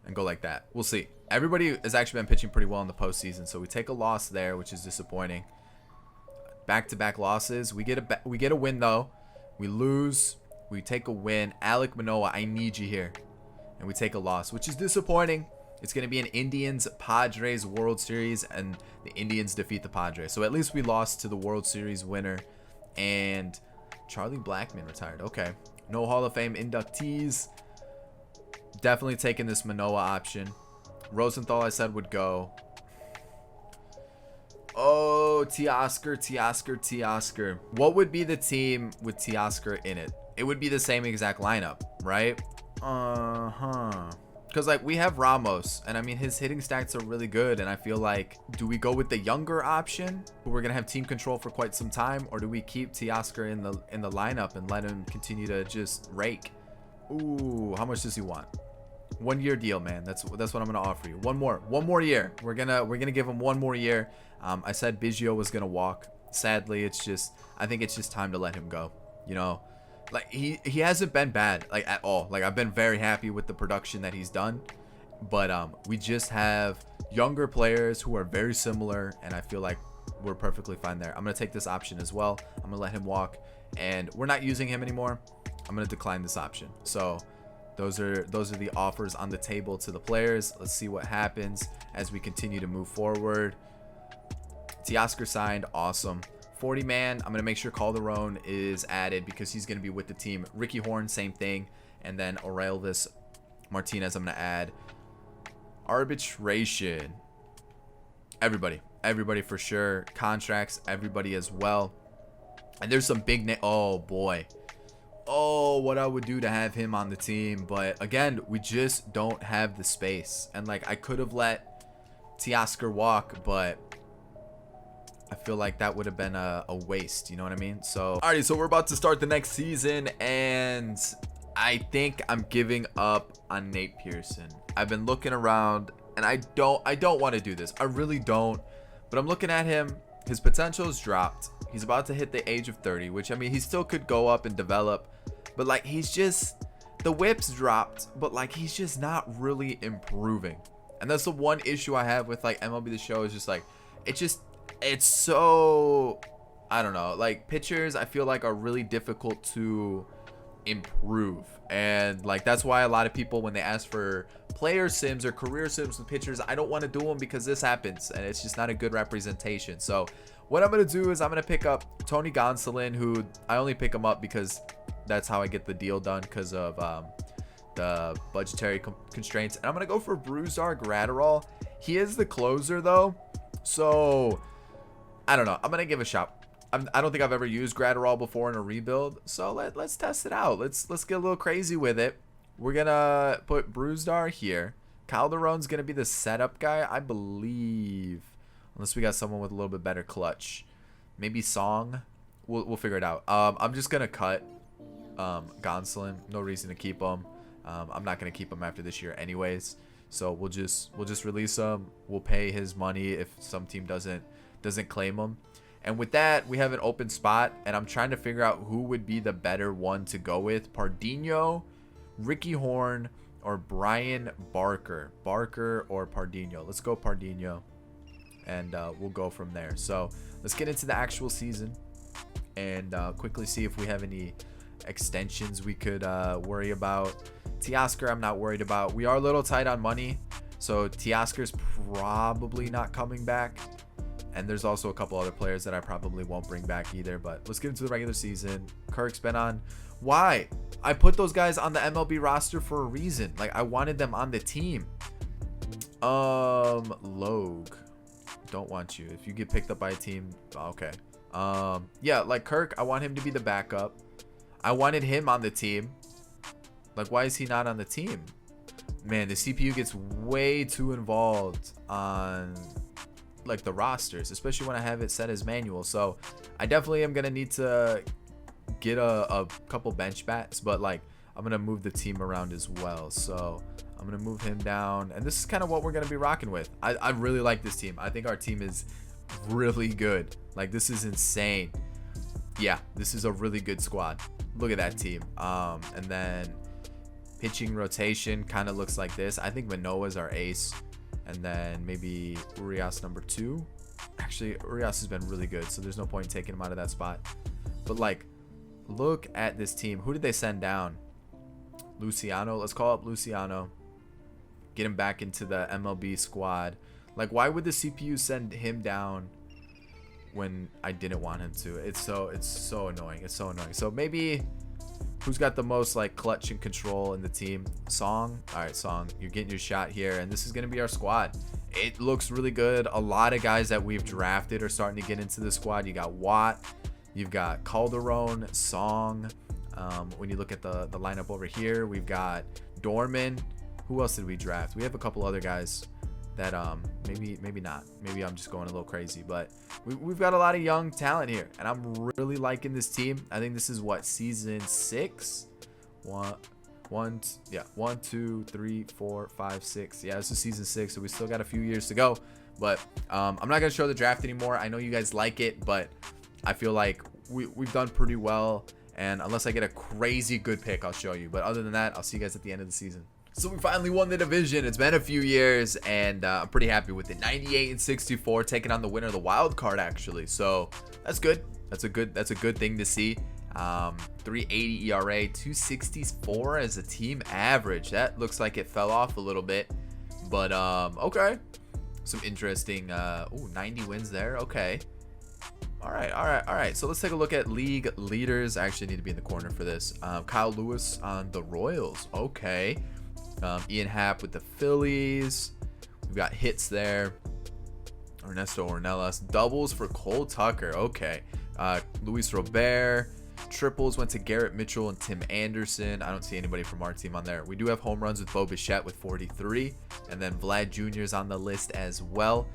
And go like that. We'll see. Everybody has actually been pitching pretty well in the postseason, so we take a loss there, which is disappointing. Back-to-back losses. We get a win though. We lose. We take a win. Alec Manoa, I need you here. And we take a loss, which is disappointing. It's going to be an Indians-Padres World Series, and the Indians defeat the Padres. So at least we lost to the World Series winner. And Charlie Blackmon retired. Okay. No Hall of Fame inductees. Definitely taking this Manoa option. Rosenthal, I said, would go. Oh, Teoscar. What would be the team with Teoscar in it? It would be the same exact lineup, right? Because, like, we have Ramos, and I mean, his hitting stats are really good, and I feel like, do we go with the younger option, who we're gonna have team control for quite some time, or do we keep Teoscar in the lineup and let him continue to just rake? Ooh, how much does he want? 1 year deal, man. That's what I'm gonna offer you. One more year. We're gonna give him 1 more year. I said Biggio was gonna walk. Sadly, I think it's just time to let him go. You know, Like he hasn't been bad like at all. Like I've been very happy with the production that he's done, but we just have younger players who are very similar, and I feel like we're perfectly fine there. I'm gonna take this option as well. I'm gonna let him walk, and we're not using him anymore. I'm gonna decline this option. So those are the offers on the table to the players. Let's see what happens as we continue to move forward. Teoscar signed, awesome. 40 man, I'm gonna make sure Calderon is added because he's gonna be with the team. Ricky Horn, same thing, and then Elvis Martinez, I'm gonna add. Arbitration, everybody for sure. Contracts, everybody as well. And there's some big name. Oh boy, oh, what I would do to have him on the team, but again, we just don't have the space. And like I could have let Teoscar walk, but I feel like that would have been a waste, you know what I mean? So alrighty, so we're about to start the next season, and I think I'm giving up on Nate Pearson. I've been looking around, and I don't want to do this. I really don't. But I'm looking at him. His potential is dropped. He's about to hit the age of 30, which I mean, he still could go up and develop. But like, he's just, the whip's dropped, but like, he's just not really improving. And that's the one issue I have with like MLB The Show, is just like, it's so, I don't know, like pitchers I feel like are really difficult to improve. And like that's why a lot of people, when they ask for player sims or career sims with pitchers, I don't want to do them because this happens and it's just not a good representation. So what I'm going to do is I'm going to pick up Tony Gonsolin, who I only pick him up because that's how I get the deal done, because of the budgetary constraints. And I'm going to go for Brusdar Graterol. He is the closer though, so I don't know, I'm going to give it a shot. I don't think I've ever used Graterol before in a rebuild, so let's test it out. Let's get a little crazy with it. We're gonna put Brusdar here. Calderon's gonna be the setup guy, I believe, unless we got someone with a little bit better clutch. Maybe Song. We'll figure it out. I'm just gonna cut Gonsolin. No reason to keep him. I'm not gonna keep him after this year, anyways. So we'll just release him. We'll pay his money if some team doesn't claim him. And with that, we have an open spot, and I'm trying to figure out who would be the better one to go with. Pardinho, Ricky Horn, or Brian Barker. Barker or Pardinho. Let's go Pardinho, and we'll go from there. So let's get into the actual season and quickly see if we have any extensions we could worry about. Teoscar, I'm not worried about. We are a little tight on money, so Teoscar's probably not coming back. And there's also a couple other players that I probably won't bring back either. But let's get into the regular season. Kirk's been on. Why? I put those guys on the MLB roster for a reason. Like, I wanted them on the team. Logue. Don't want you. If you get picked up by a team, okay. Yeah, like Kirk, I want him to be the backup. I wanted him on the team. Like, why is he not on the team? Man, the CPU gets way too involved on like the rosters, especially when I have it set as manual. So I definitely am gonna need to get a couple bench bats, but like I'm gonna move the team around as well. So I'm gonna move him down, and this is kind of what we're gonna be rocking with. I really like this team. I think our team is really good. Like, this is insane. Yeah, this is a really good squad. Look at that team. And then pitching rotation kind of looks like this. I think Manoa is our ace. And then maybe Urias number 2. Actually, Urias has been really good, so there's no point in taking him out of that spot. But like, look at this team. Who did they send down? Luciano. Let's call up Luciano. Get him back into the MLB squad. Like, why would the CPU send him down when I didn't want him to? It's so annoying. It's so annoying. So maybe who's got the most like clutch and control in the team? Song. All right, Song, you're getting your shot here, and this is gonna be our squad. It looks really good. A lot of guys that we've drafted are starting to get into the squad. You got Watt, you've got Calderon, Song. When you look at the lineup over here, we've got Dorman. Who else did we draft? We have a couple other guys that maybe not. Maybe I'm just going a little crazy, but we've got a lot of young talent here, and I'm really liking this team. I think this is what, season 6? 1, 2, 3, 4, 5, 6. Yeah, this is season 6, so we still got a few years to go. But I'm not gonna show the draft anymore. I know you guys like it, but I feel like we've done pretty well, And unless I get a crazy good pick, I'll show you. But other than that, I'll see you guys at the end of the season. So we finally won the division. It's been a few years, and I'm pretty happy with it. 98-64, taking on the winner of the wild card, actually. So that's good. That's a good thing to see. 3.80 ERA, 2.64 as a team average. That looks like it fell off a little bit, but okay. Some interesting. 90 wins there. Okay. All right. So let's take a look at league leaders. I actually need to be in the corner for this. Kyle Lewis on the Royals. Okay. Ian Happ with the Phillies. We've got hits there. Ernesto Ornelas. Doubles for Cole Tucker. Okay. Luis Robert. Triples went to Garrett Mitchell and Tim Anderson. I don't see anybody from our team on there. We do have home runs with Bo Bichette with 43. And then Vlad Jr. is on the list as well.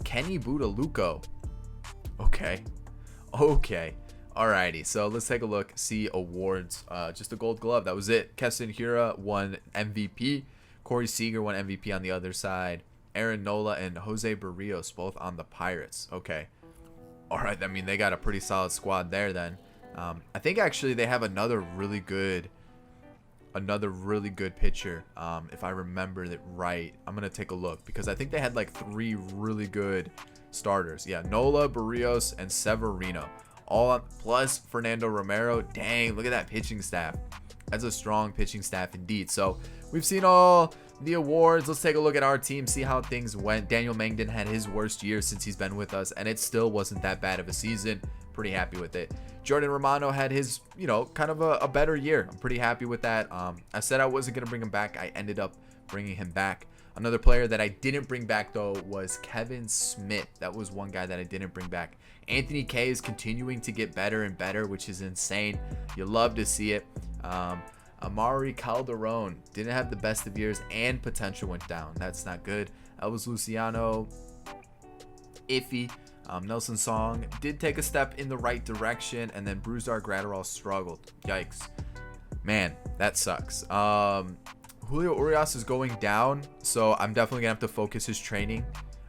Kenny Budaluco. Okay. Alrighty. So let's take a look. See awards. Just a gold glove. That was it. Keston Hiura won MVP. Corey Seager won MVP on the other side. Aaron Nola and Jose Barrios both on the Pirates. Okay. Alright. I mean, they got a pretty solid squad there then. I think actually they have another really good pitcher. If I remember it right, I'm gonna take a look because I think they had like 3 really good starters. Yeah, Nola, Barrios, and Severino, all on, plus Fernando Romero. Dang, look at that pitching staff. That's a strong pitching staff indeed. So we've seen all the awards. Let's take a look at our team, see how things went. Daniel Mangden had his worst year since he's been with us, and it still wasn't that bad of a season. Pretty happy with it. Jordan Romano had his, kind of a better year. I'm pretty happy with that. I said I wasn't going to bring him back. I ended up bringing him back. Another player that I didn't bring back, though, was Kevin Smith. That was one guy that I didn't bring back. Anthony Kay is continuing to get better and better, which is insane. You love to see it. Amari Calderon didn't have the best of years and potential went down. That's not good. Elvis Luciano, iffy. Nelson Song did take a step in the right direction, and then Brusdar Gratterall struggled. Yikes. Man, that sucks. Julio Urias is going down, so I'm definitely gonna have to focus his training.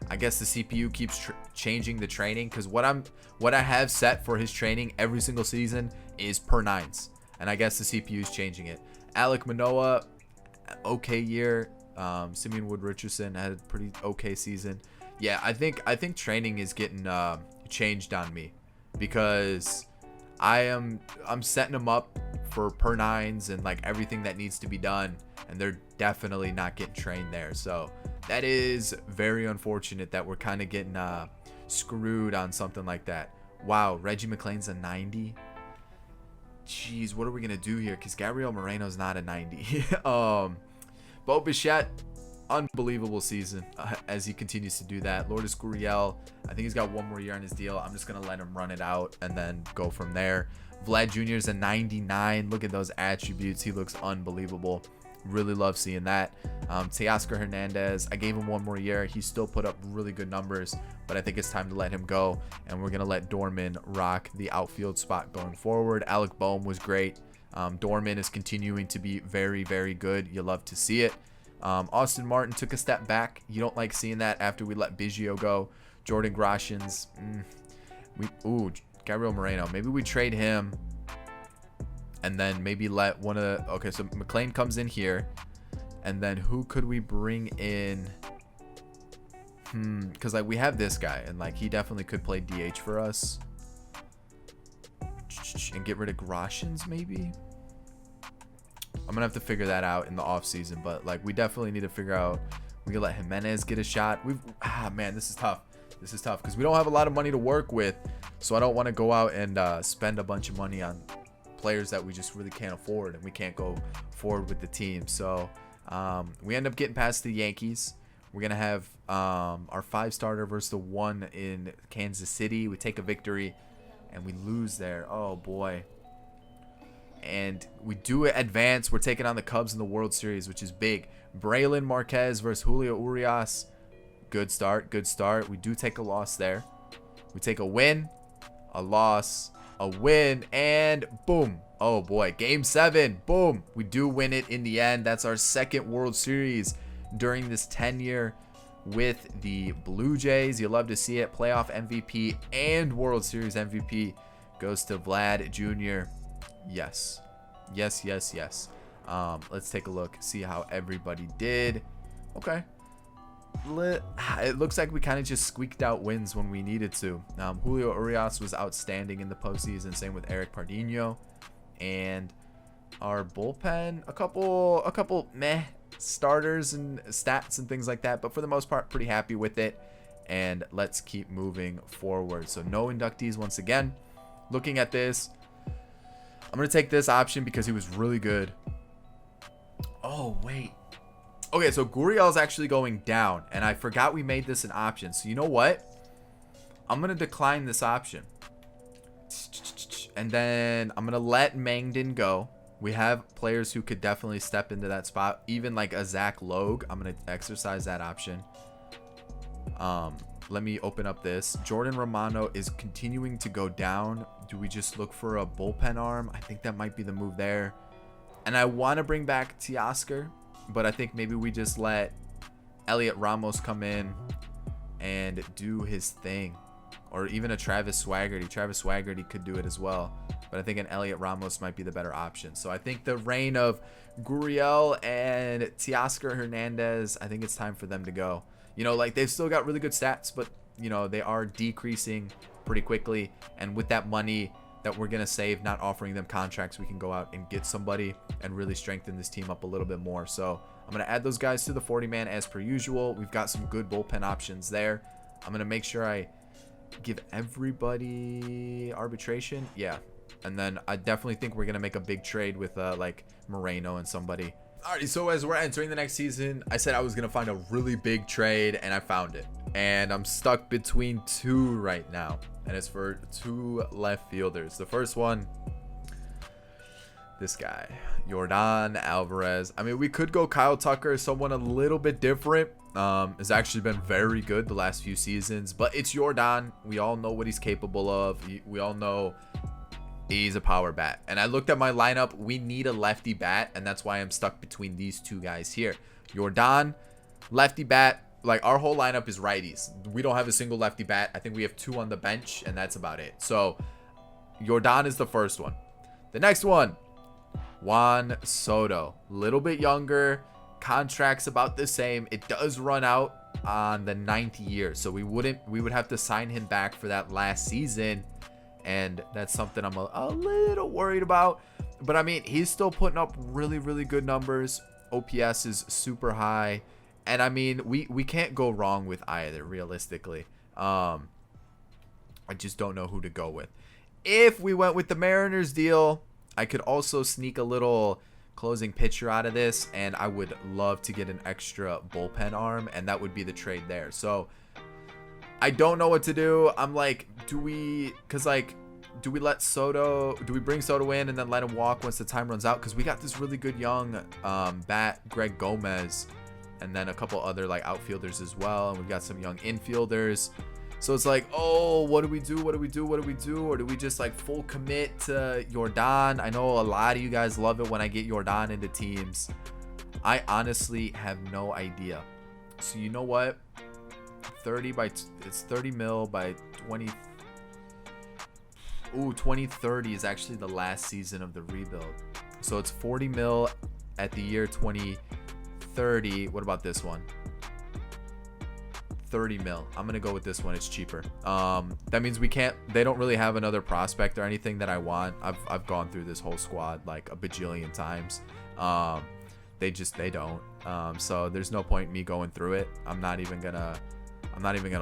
I guess the CPU keeps changing the training, because what I have set for his training every single season is per 9s, and I guess the CPU is changing it. Alec Manoa, okay year. Simeon Wood Richardson had a pretty okay season. Yeah, I think training is getting changed on me, because I'm setting them up for per 9s and like everything that needs to be done, and they're definitely not getting trained there. So that is very unfortunate that we're kind of getting screwed on something like that. Wow, Reggie McClain's a 90. Jeez, what are we gonna do here? Because Gabriel Moreno's not a 90. Bo Bichette, unbelievable season as he continues to do that. Lourdes Gurriel, I think he's got one more year on his deal. I'm just going to let him run it out and then go from there. Vlad Jr. is a 99. Look at those attributes. He looks unbelievable. Really love seeing that. Teoscar Hernandez, I gave him one more year. He still put up really good numbers, but I think it's time to let him go, and we're going to let Dorman rock the outfield spot going forward. Alec Boehm was great. Dorman is continuing to be very, very good. You love to see it. Austin Martin took a step back. You don't like seeing that after we let Biggio go. Jordan Groshans. Gabriel Moreno. Maybe we trade him and then maybe let one of the... Okay, so McClain comes in here. And then who could we bring in? Because like we have this guy, and like he definitely could play DH for us. And get rid of Groshans maybe? I'm gonna have to figure that out in the off season, but like we definitely need to figure out. We can let Jimenez get a shot. Man, this is tough. This is tough because we don't have a lot of money to work with, so I don't want to go out and spend a bunch of money on players that we just really can't afford, and we can't go forward with the team. So we end up getting past the Yankees. We're gonna have our 5-starter versus the 1 in Kansas City. We take a victory, and we lose there. Oh boy. And we do advance. We're taking on the Cubs in the World Series, which is big. Braylon Marquez versus Julio Urias. Good start. Good start. We do take a loss there. We take a win, a loss, a win, and boom. Oh, boy. Game 7. Boom. We do win it in the end. That's our 2nd World Series during this tenure with the Blue Jays. You love to see it. Playoff MVP and World Series MVP goes to Vlad Jr. Yes. Yes, yes, yes. Let's take a look, see how everybody did. Okay. It looks like we kind of just squeaked out wins when we needed to. Julio Urias was outstanding in the postseason. Same with Eric Pardinho. And our bullpen, a couple meh starters and stats and things like that. But for the most part, pretty happy with it. And let's keep moving forward. So no inductees once again. Looking at this, I'm going to take this option because he was really good. Oh, wait. Okay, so Gurriel's actually going down, and I forgot we made this an option. So you know what? I'm going to decline this option. And then I'm going to let Mangden go. We have players who could definitely step into that spot. Even like a Zach Logue. I'm going to exercise that option. Let me open up this. Jordan Romano is continuing to go down. Do we just look for a bullpen arm? I think that might be the move there. And I want to bring back Teoscar, but I think maybe we just let Elliot Ramos come in and do his thing. Or even a Travis Swaggerty. Travis Swaggerty could do it as well. But I think an Elliot Ramos might be the better option. So I think the reign of Gurriel and Teoscar Hernandez, I think it's time for them to go. You know, like they've still got really good stats, but, you know, they are decreasing pretty quickly. And with that money that we're going to save, not offering them contracts, we can go out and get somebody and really strengthen this team up a little bit more. So I'm going to add those guys to the 40-man as per usual. We've got some good bullpen options there. I'm going to make sure I give everybody arbitration. Yeah. And then I definitely think we're going to make a big trade with like Moreno and somebody. Alrighty, so as we're entering the next season, I said I was going to find a really big trade, and I found it. And I'm stuck between two right now. And it's for two left fielders. The first one, this guy, Yordan Alvarez. I mean, we could go Kyle Tucker, someone a little bit different. Has actually been very good the last few seasons. But it's Yordan. We all know what he's capable of. We all know he's a power bat. And I looked at my lineup. We need a lefty bat, and that's why I'm stuck between these two guys here. Yordan, lefty bat. Like, our whole lineup is righties. We don't have a single lefty bat. I think we have two on the bench, and that's about it. So, Yordan is the first one. The next one, Juan Soto. Little bit younger. Contract's about the same. It does run out on the 9th year. So, we would have to sign him back for that last season. And that's something I'm a little worried about. But, I mean, he's still putting up really, really good numbers. OPS is super high. And, I mean, we can't go wrong with either, realistically. I just don't know who to go with. If we went with the Mariners deal, I could also sneak a little closing pitcher out of this. And I would love to get an extra bullpen arm. And that would be the trade there. So, I don't know what to do. I'm like, do we let Soto, do we bring Soto in and then let him walk once the time runs out? Because we got this really good young bat, Greg Gomez, and then a couple other like outfielders as well. And we've got some young infielders. So it's like, oh, what do we do? What do we do? What do we do? Or do we just like full commit to Yordan? I know a lot of you guys love it when I get Yordan into teams. I honestly have no idea. So you know what? It's 30 mil by 2030 is actually the last season of the rebuild. So it's 40 mil at the year 2030. What about this one? 30 mil. I'm gonna go with this one. It's cheaper. That means they don't really have another prospect or anything that I want. I've gone through this whole squad like a bajillion times. They don't. So there's no point in me going through it. I'm not even gonna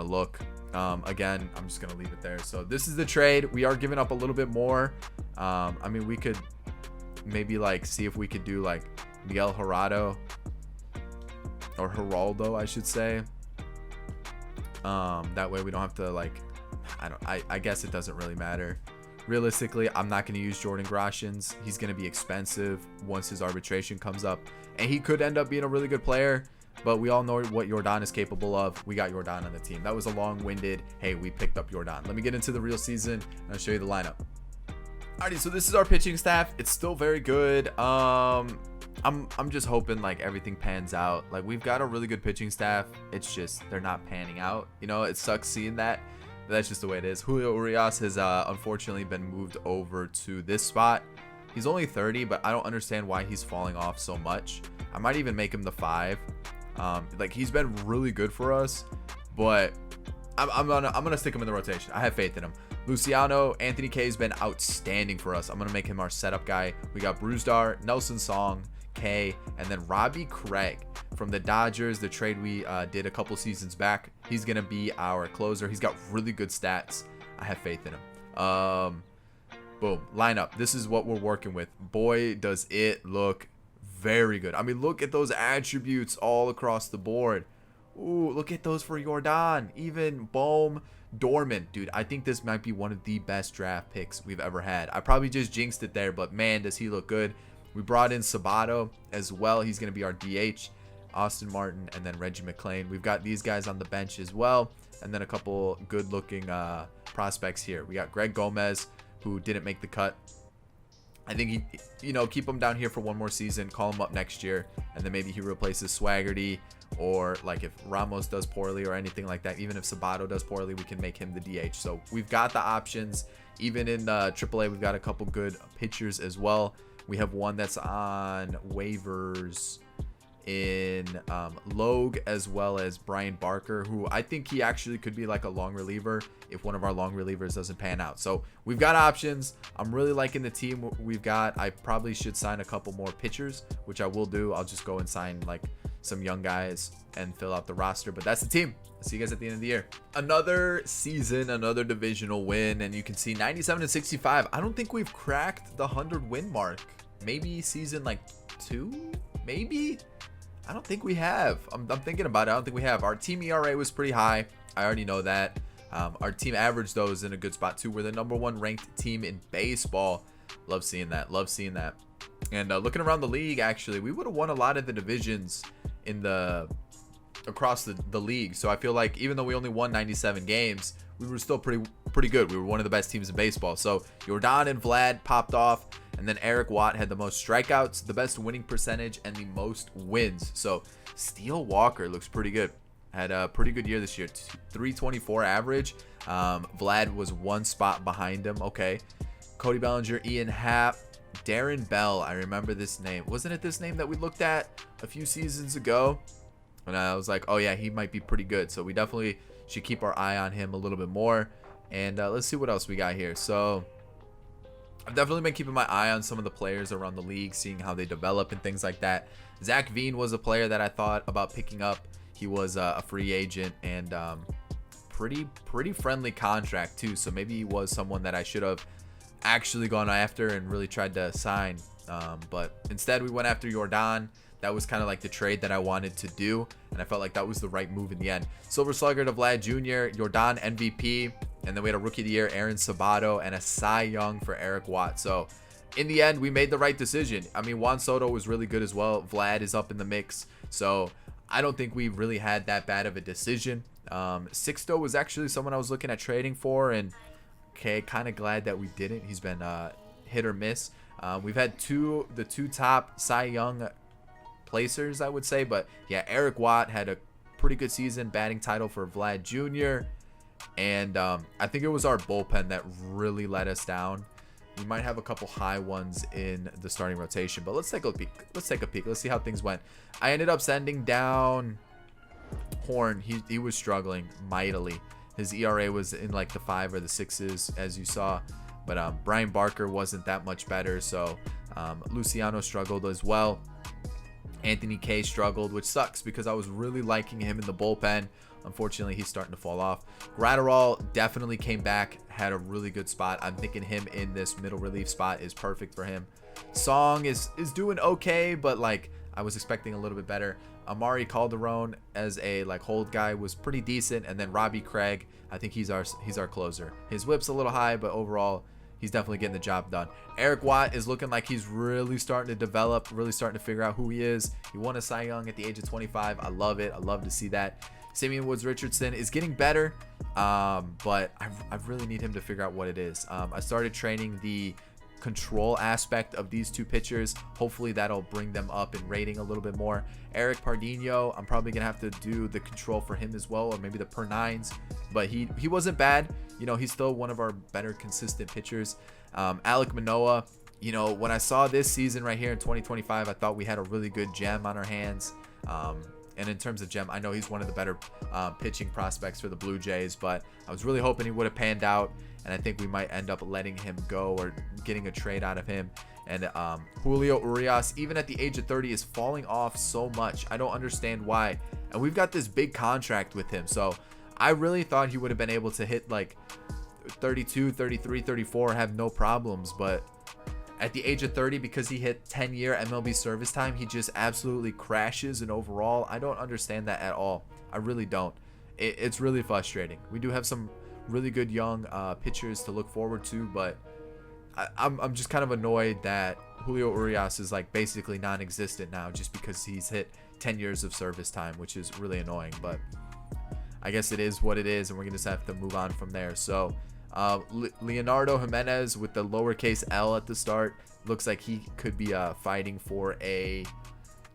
look. Again, I'm just gonna leave it there. So this is the trade. We are giving up a little bit more. I mean, we could maybe like see if we could do like Miguel Geraldo, I should say. That way we don't have to like, I guess it doesn't really matter. Realistically, I'm not going to use Jordan Groshans. He's going to be expensive once his arbitration comes up, and he could end up being a really good player. But we all know what Yordan is capable of. We got Yordan on the team. That was a long-winded, hey, we picked up Yordan. Let me get into the real season, and I'll show you the lineup. Alrighty, so this is our pitching staff. It's still very good. I'm just hoping like everything pans out. Like, we've got a really good pitching staff. It's just they're not panning out. You know, it sucks seeing that. But that's just the way it is. Julio Urias has unfortunately been moved over to this spot. He's only 30, but I don't understand why he's falling off so much. I might even make him the 5. Like, he's been really good for us, but I'm gonna stick him in the rotation. I have faith in him. Luciano, Anthony K has been outstanding for us. I'm gonna make him our setup guy. We got Bruzdar, Nelson Song, K, and then Robbie Craig from the Dodgers, the trade we did a couple seasons back. He's gonna be our closer. He's got really good stats. I have faith in him. Boom, lineup. This is what we're working with. Boy, does it look very good. I mean, look at those attributes all across the board. Ooh, look at those for Jordan. Even Bohm, Dorman. Dude, I think this might be one of the best draft picks we've ever had. I probably just jinxed it there, but man, does he look good. We brought in Sabato as well. He's going to be our DH. Austin Martin, and then Reggie McClain. We've got these guys on the bench as well, and then a couple good-looking prospects here. We got Greg Gomez, who didn't make the cut. I think keep him down here for one more season, call him up next year, and then maybe he replaces Swaggerty, or like if Ramos does poorly or anything like that. Even if Sabato does poorly, we can make him the DH. So we've got the options. Even in AAA, we've got a couple good pitchers as well. We have one that's on waivers in Logue, as well as Brian Barker, who I think he actually could be like a long reliever if one of our long relievers doesn't pan out. So we've got options. I'm really liking the team we've got. I probably should sign a couple more pitchers, which I will do. I'll just go and sign like some young guys and fill out the roster, but that's the team. I'll see you guys at the end of the year. Another season, another divisional win, and you can see 97-65. I don't think we've cracked the 100 win mark. Maybe season like 2, maybe. I don't think we have. I'm thinking about it. I don't think we have. Our team ERA was pretty high. I already know that. Our team average, though, is in a good spot, too. We're the #1 ranked team in baseball. Love seeing that. Love seeing that. And looking around the league, actually, we would have won a lot of the divisions across the league. So I feel like even though we only won 97 games, we were still pretty good. We were one of the best teams in baseball. So Jordan and Vlad popped off. And then Eric Watt had the most strikeouts, the best winning percentage, and the most wins. So Steele Walker looks pretty good. Had a pretty good year this year. 324 average. Vlad was one spot behind him. Okay. Cody Bellinger, Ian Happ, Darren Bell. I remember this name. Wasn't it this name that we looked at a few seasons ago? And I was like, oh yeah, he might be pretty good. So we definitely should keep our eye on him a little bit more. And let's see what else we got here. So I've definitely been keeping my eye on some of the players around the league, seeing how they develop and things like that. Zach Veen was a player that I thought about picking up. He was a free agent and pretty friendly contract too. So maybe he was someone that I should have actually gone after and really tried to sign. But instead we went after Jordan. That was kind of like the trade that I wanted to do, and I felt like that was the right move in the end. Silver Slugger to Vlad Jr., Jordan MVP, and then we had a Rookie of the Year, Aaron Sabato, and a Cy Young for Eric Watt. So in the end, we made the right decision. I mean, Juan Soto was really good as well. Vlad is up in the mix. So I don't think we really had that bad of a decision. Sixto was actually someone I was looking at trading for, and okay, kind of glad that we didn't. He's been hit or miss. We've had the two top Cy Young placers, I would say, but yeah, Eric Watt had a pretty good season, batting title for Vlad Jr. And I think it was our bullpen that really let us down. We might have a couple high ones in the starting rotation, but let's take a peek. Let's see how things went. I ended up sending down Horn. He was struggling mightily. His ERA was in like the 5 or the 6s, as you saw. But Brian Barker wasn't that much better, so Luciano struggled as well. Anthony K struggled, which sucks because I was really liking him in the bullpen. Unfortunately, he's starting to fall off. Gratterall definitely came back, had a really good spot. I'm thinking him in this middle relief spot is perfect for him. Song is doing okay, but like I was expecting a little bit better. Amari Calderon as a like hold guy was pretty decent, and then Robbie Craig, I think he's our closer. His whip's a little high, but overall he's definitely getting the job done. Eric Watt is looking like he's really starting to develop, really starting to figure out who he is. He won a Cy Young at the age of 25. I love it. I love to see that. Simeon Woods Richardson is getting better, but I really need him to figure out what it is. I started training the control aspect of these two pitchers. Hopefully that'll bring them up in rating a little bit more. Eric Pardino, I'm probably gonna have to do the control for him as well, or maybe the per 9s, but he wasn't bad. You know, he's still one of our better consistent pitchers. Alec Manoa, you know, when I saw this season right here in 2025, I thought we had a really good gem on our hands. And in terms of gem, I know he's one of the better pitching prospects for the Blue Jays, but I was really hoping he would have panned out, and I think we might end up letting him go or getting a trade out of him. And Julio Urias, even at the age of 30, is falling off so much. I don't understand why. And we've got this big contract with him, so I really thought he would have been able to hit like 32, 33, 34, have no problems, but at the age of 30, because he hit 10-year MLB service time, he just absolutely crashes. And overall, I don't understand that at all. I really don't. It's really frustrating. We do have some really good young pitchers to look forward to, but I'm just kind of annoyed that Julio Urias is like basically non-existent now just because he's hit 10 years of service time, which is really annoying. But I guess it is what it is, and we're going to just have to move on from there. So Leonardo Jimenez with the lowercase L at the start looks like he could be fighting for a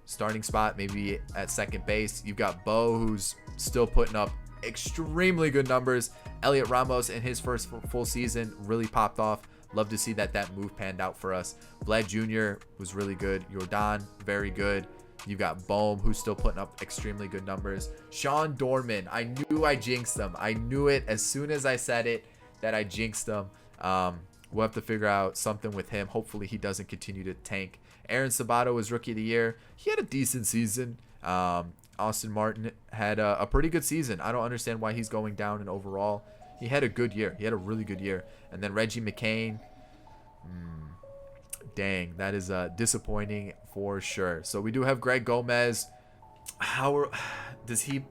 starting spot, maybe at second base. You've got Bo, who's still putting up extremely good numbers. Elliot Ramos in his first full season really popped off. Love to see that move panned out for us. Witt Jr. was really good. Jordan, very good. You've got Bohm, who's still putting up extremely good numbers. Sean Dorman, I knew I jinxed him. I knew it as soon as I said it that I jinxed him. We'll have to figure out something with him. Hopefully he doesn't continue to tank. Aaron Sabato was Rookie of the Year. He had a decent season. Austin Martin had a pretty good season. I don't understand why he's going down in overall. He had a good year. He had a really good year. And then Reggie McCain. Dang, that is disappointing for sure. So we do have Greg Gomez. Is he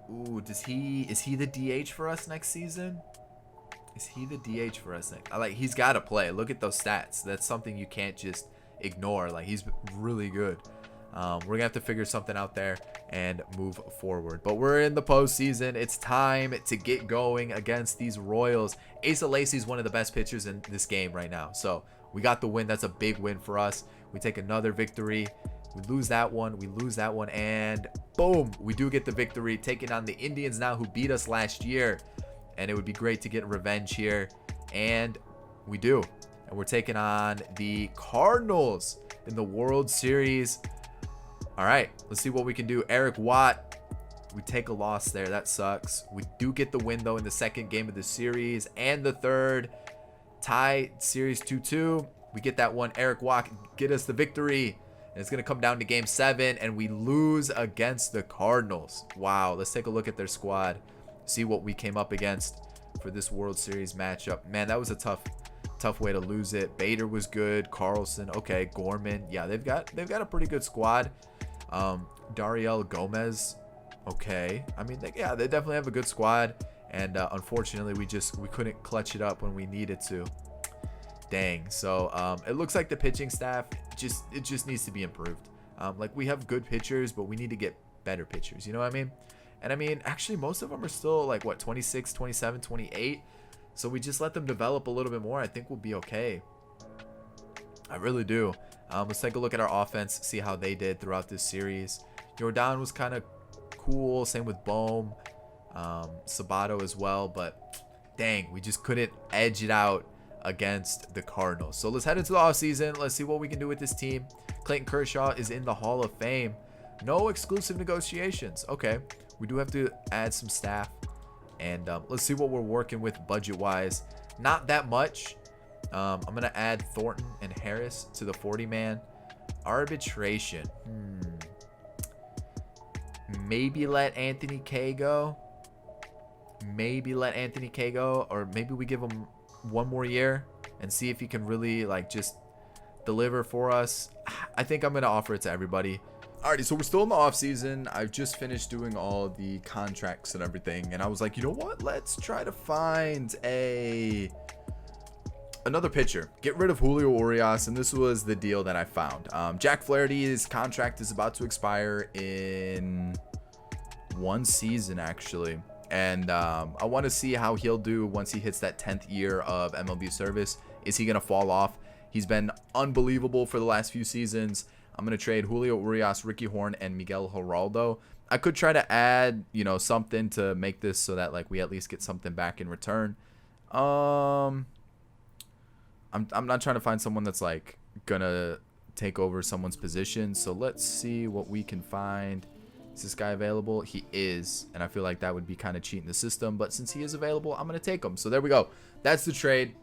the DH for us next season? Is he the DH for us next? He's got to play. Look at those stats. That's something you can't just ignore. Like, he's really good. We're going to have to figure something out there and move forward. But we're in the postseason. It's time to get going against these Royals. Asa Lacy's one of the best pitchers in this game right now. So we got the win. That's a big win for us. We take another victory. We lose that one. We lose that one. And boom, we do get the victory. Taking on the Indians now, who beat us last year. And it would be great to get revenge here. And we do. And we're taking on the Cardinals in the World Series. All right, let's see what we can do. Eric Watt, we take a loss there. That sucks. We do get the win, though, in the second game of the series and the third. Tie series 2-2. We get that one. Eric Watt get us the victory. And it's going to come down to game 7, and we lose against the Cardinals. Wow, let's take a look at their squad. See what we came up against for this World Series matchup. Man, that was a tough way to lose it. Bader was good. Carlson, okay. Gorman, yeah, they've got a pretty good squad. Dariel Gomez, okay. I mean, they definitely have a good squad, and unfortunately, we couldn't clutch it up when we needed to. Dang. So it looks like the pitching staff just needs to be improved. Like, we have good pitchers, but we need to get better pitchers. You know what I mean? And I mean, actually, most of them are still like, what, 26, 27, 28. So we just let them develop a little bit more. I think we'll be okay. I really do. Let's take a look at our offense, see how they did throughout this series. Jordan was kind of cool. Same with Bohm. Sabato as well. But dang, we just couldn't edge it out against the Cardinals. So let's head into the offseason. Let's see what we can do with this team. Clayton Kershaw is in the Hall of Fame. No exclusive negotiations. Okay. We do have to add some staff. And let's see what we're working with budget-wise. Not that much. I'm going to add Thornton and Harris to the 40-man. Arbitration. Maybe let Anthony Kay go. Or maybe we give him one more year and see if he can really, like, just deliver for us. I think I'm going to offer it to everybody. Alrighty, so we're still in the off season. I've just finished doing all the contracts and everything, and I was like, you know what? Let's try to find another pitcher. Get rid of Julio Urias, and this was the deal that I found. Jack Flaherty's contract is about to expire in one season, actually, and I want to see how he'll do once he hits that 10th year of MLB service. Is he gonna fall off? He's been unbelievable for the last few seasons. I'm going to trade Julio Urias, Ricky Horn, and Miguel Geraldo. I could try to add, something to make this so that, like, we at least get something back in return. I I'm not trying to find someone that's like gonna take over someone's position. So let's see what we can find. Is this guy available? He is, and I feel like that would be kind of cheating the system, but since he is available, I'm gonna take him. So there we go. That's the trade.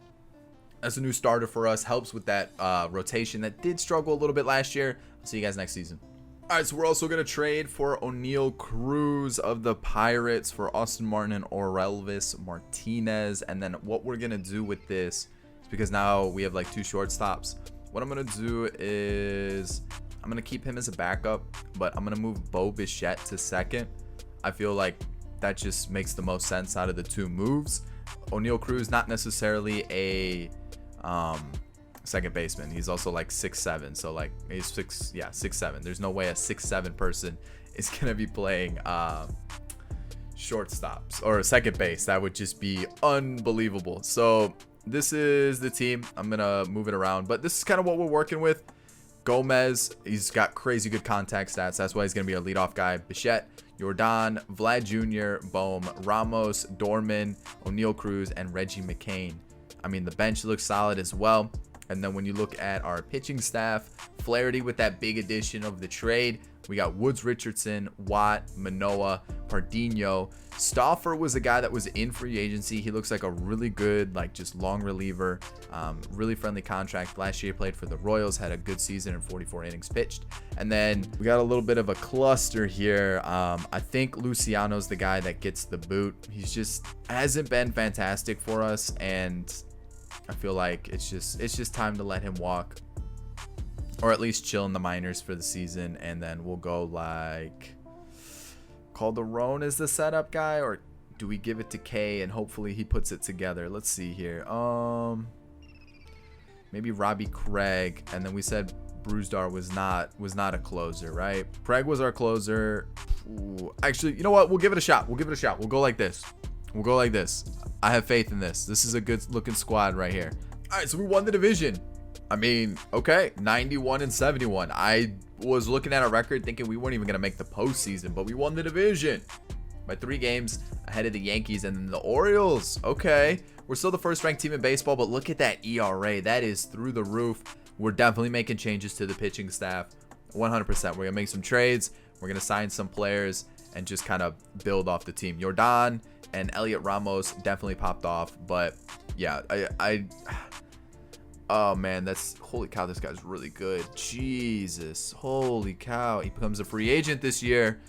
That's a new starter for us. Helps with that rotation that did struggle a little bit last year. I'll see you guys next season. All right, so we're also going to trade for O'Neal Cruz of the Pirates for Austin Martin and Elvis Martinez. And then what we're going to do with this is, because now we have like 2 shortstops, what I'm going to do is I'm going to keep him as a backup, but I'm going to move Bo Bichette to second. I feel like that just makes the most sense out of the 2 moves. O'Neal Cruz, not necessarily a second baseman. He's also like 6'7", so like he's 6'7". There's no way a 6'7" person is gonna be playing shortstops or second base. That would just be unbelievable. So this is the team. I'm gonna move it around, but this is kind of what we're working with. Gomez, he's got crazy good contact stats. That's why he's gonna be our leadoff guy. Bichette, Jordan, Vlad Jr., Bohm, Ramos, Dorman, O'Neal Cruz, and Reggie McCain. I mean, the bench looks solid as well. And then when you look at our pitching staff, Flaherty with that big addition of the trade. We got Woods, Richardson, Watt, Manoa, Pardinho. Stoffer was a guy that was in free agency. He looks like a really good, like just long reliever, really friendly contract. Last year he played for the Royals, had a good season in 44 innings pitched. And then we got a little bit of a cluster here. I think Luciano's the guy that gets the boot. He's just hasn't been fantastic for us, and I feel like it's just time to let him walk, or at least chill in the minors for the season. And then we'll go like Calderon is the setup guy, or do we give it to K and hopefully he puts it together? Let's see here. Maybe Robbie Craig, and then we said Brusdar was not a closer, right? Craig was our closer. Ooh, actually, you know what? We'll give it a shot. We'll go like this. I have faith in this. This is a good looking squad right here. All right, so we won the division. I mean, okay, 91-71. I was looking at our record thinking we weren't even going to make the postseason, but we won the division by 3 games ahead of the Yankees and then the Orioles. Okay, we're still the first ranked team in baseball, but look at that ERA. That is through the roof. We're definitely making changes to the pitching staff. 100%. We're going to make some trades. We're going to sign some players and just kind of build off the team. Jordan and Elliot Ramos definitely popped off, but yeah, oh man, that's holy cow, this guy's really good. Jesus, holy cow, he becomes a free agent this year.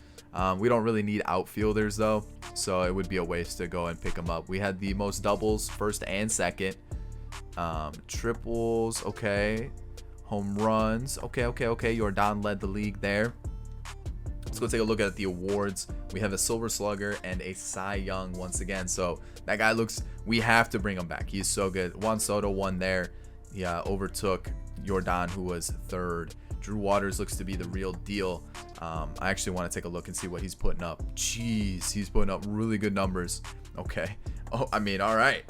We don't really need outfielders though, so it would be a waste to go and pick him up. We had the most doubles, first and second. Triples, okay. Home runs, okay. Jordan led the league there. Let's go take a look at the awards. We have a Silver Slugger and a Cy Young once again. So that guy we have to bring him back. He's so good. Juan Soto won there. Yeah, overtook Jordan, who was 3rd. Drew Waters looks to be the real deal. I actually want to take a look and see what he's putting up. Jeez, he's putting up really good numbers. Okay. Oh, I mean, all right.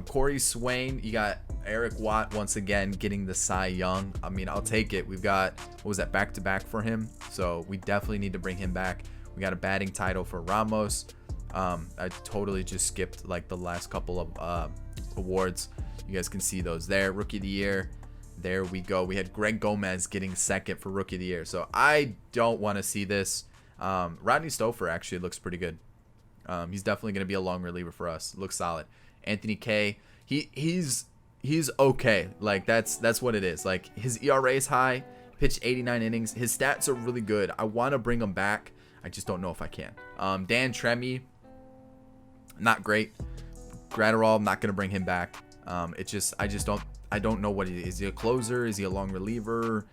Corey Swain, you got Eric Watt once again getting the Cy Young. I mean, I'll take it. We've got, what was that, back-to-back for him? So we definitely need to bring him back. We got a batting title for Ramos. I totally just skipped like the last couple of awards. You guys can see those there. Rookie of the Year. There we go. We had Greg Gomez getting 2nd for Rookie of the Year. So I don't want to see this. Rodney Stoffer actually looks pretty good. He's definitely going to be a long reliever for us. Looks solid. Anthony K. He's okay. Like that's what it is. Like his ERA is high. Pitched 89 innings. His stats are really good. I want to bring him back. I just don't know if I can. Dan Tremy, not great. Gratterall, I'm not going to bring him back. I don't know what he is. Is he a closer? Is he a long reliever?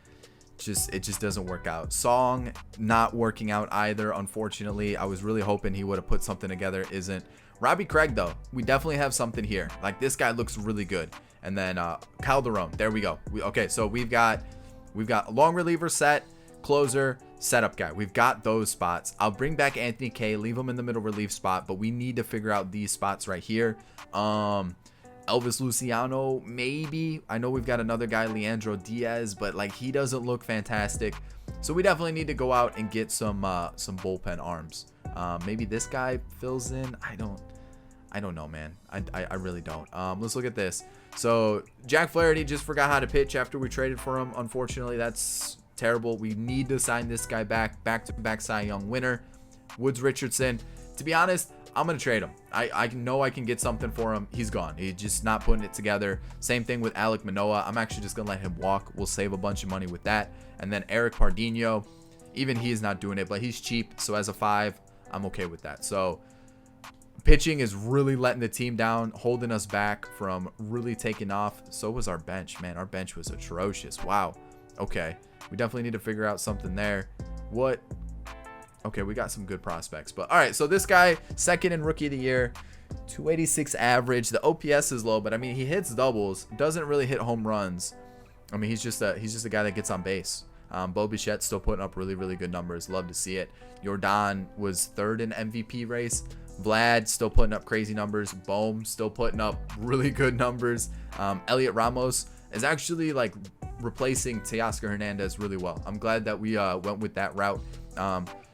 It just doesn't work out. Song, not working out either, unfortunately. I was really hoping he would have put something together. Isn't. Robbie Craig, though, we definitely have something here. Like, this guy looks really good. And then Calderon, there we go. Okay, so we've got a long reliever set, closer, setup guy. We've got those spots. I'll bring back Anthony K, leave him in the middle relief spot, but we need to figure out these spots right here. Elvis Luciano, maybe. I know we've got another guy, Leandro Diaz, but like he doesn't look fantastic. So we definitely need to go out and get some bullpen arms. Maybe this guy fills in. I I don't know, man. I really don't. Let's look at this. So Jack Flaherty just forgot how to pitch after we traded for him. Unfortunately, that's terrible. We need to sign this guy back-to-back Cy Young winner. Woods Richardson. To be honest, I'm going to trade him. I know I can get something for him. He's gone. He's just not putting it together. Same thing with Alec Manoa. I'm actually just going to let him walk. We'll save a bunch of money with that. And then Eric Pardinho, even he is not doing it, but he's cheap. So as a 5, I'm okay with that. So pitching is really letting the team down, holding us back from really taking off. So was our bench, man. Our bench was atrocious. Wow. Okay. We definitely need to figure out something there. What? Okay, we got some good prospects. But all right, so this guy, second in rookie of the year, 286 average. The OPS is low, but I mean, he hits doubles, doesn't really hit home runs. I mean, he's just a guy that gets on base. Bo Bichette's still putting up really good numbers. Love to see it. Jordan was third in MVP race. Vlad still putting up crazy numbers. Bohm still putting up really good numbers. Elliot Ramos is actually like replacing Teoscar Hernandez really well. I'm glad that we went with that route.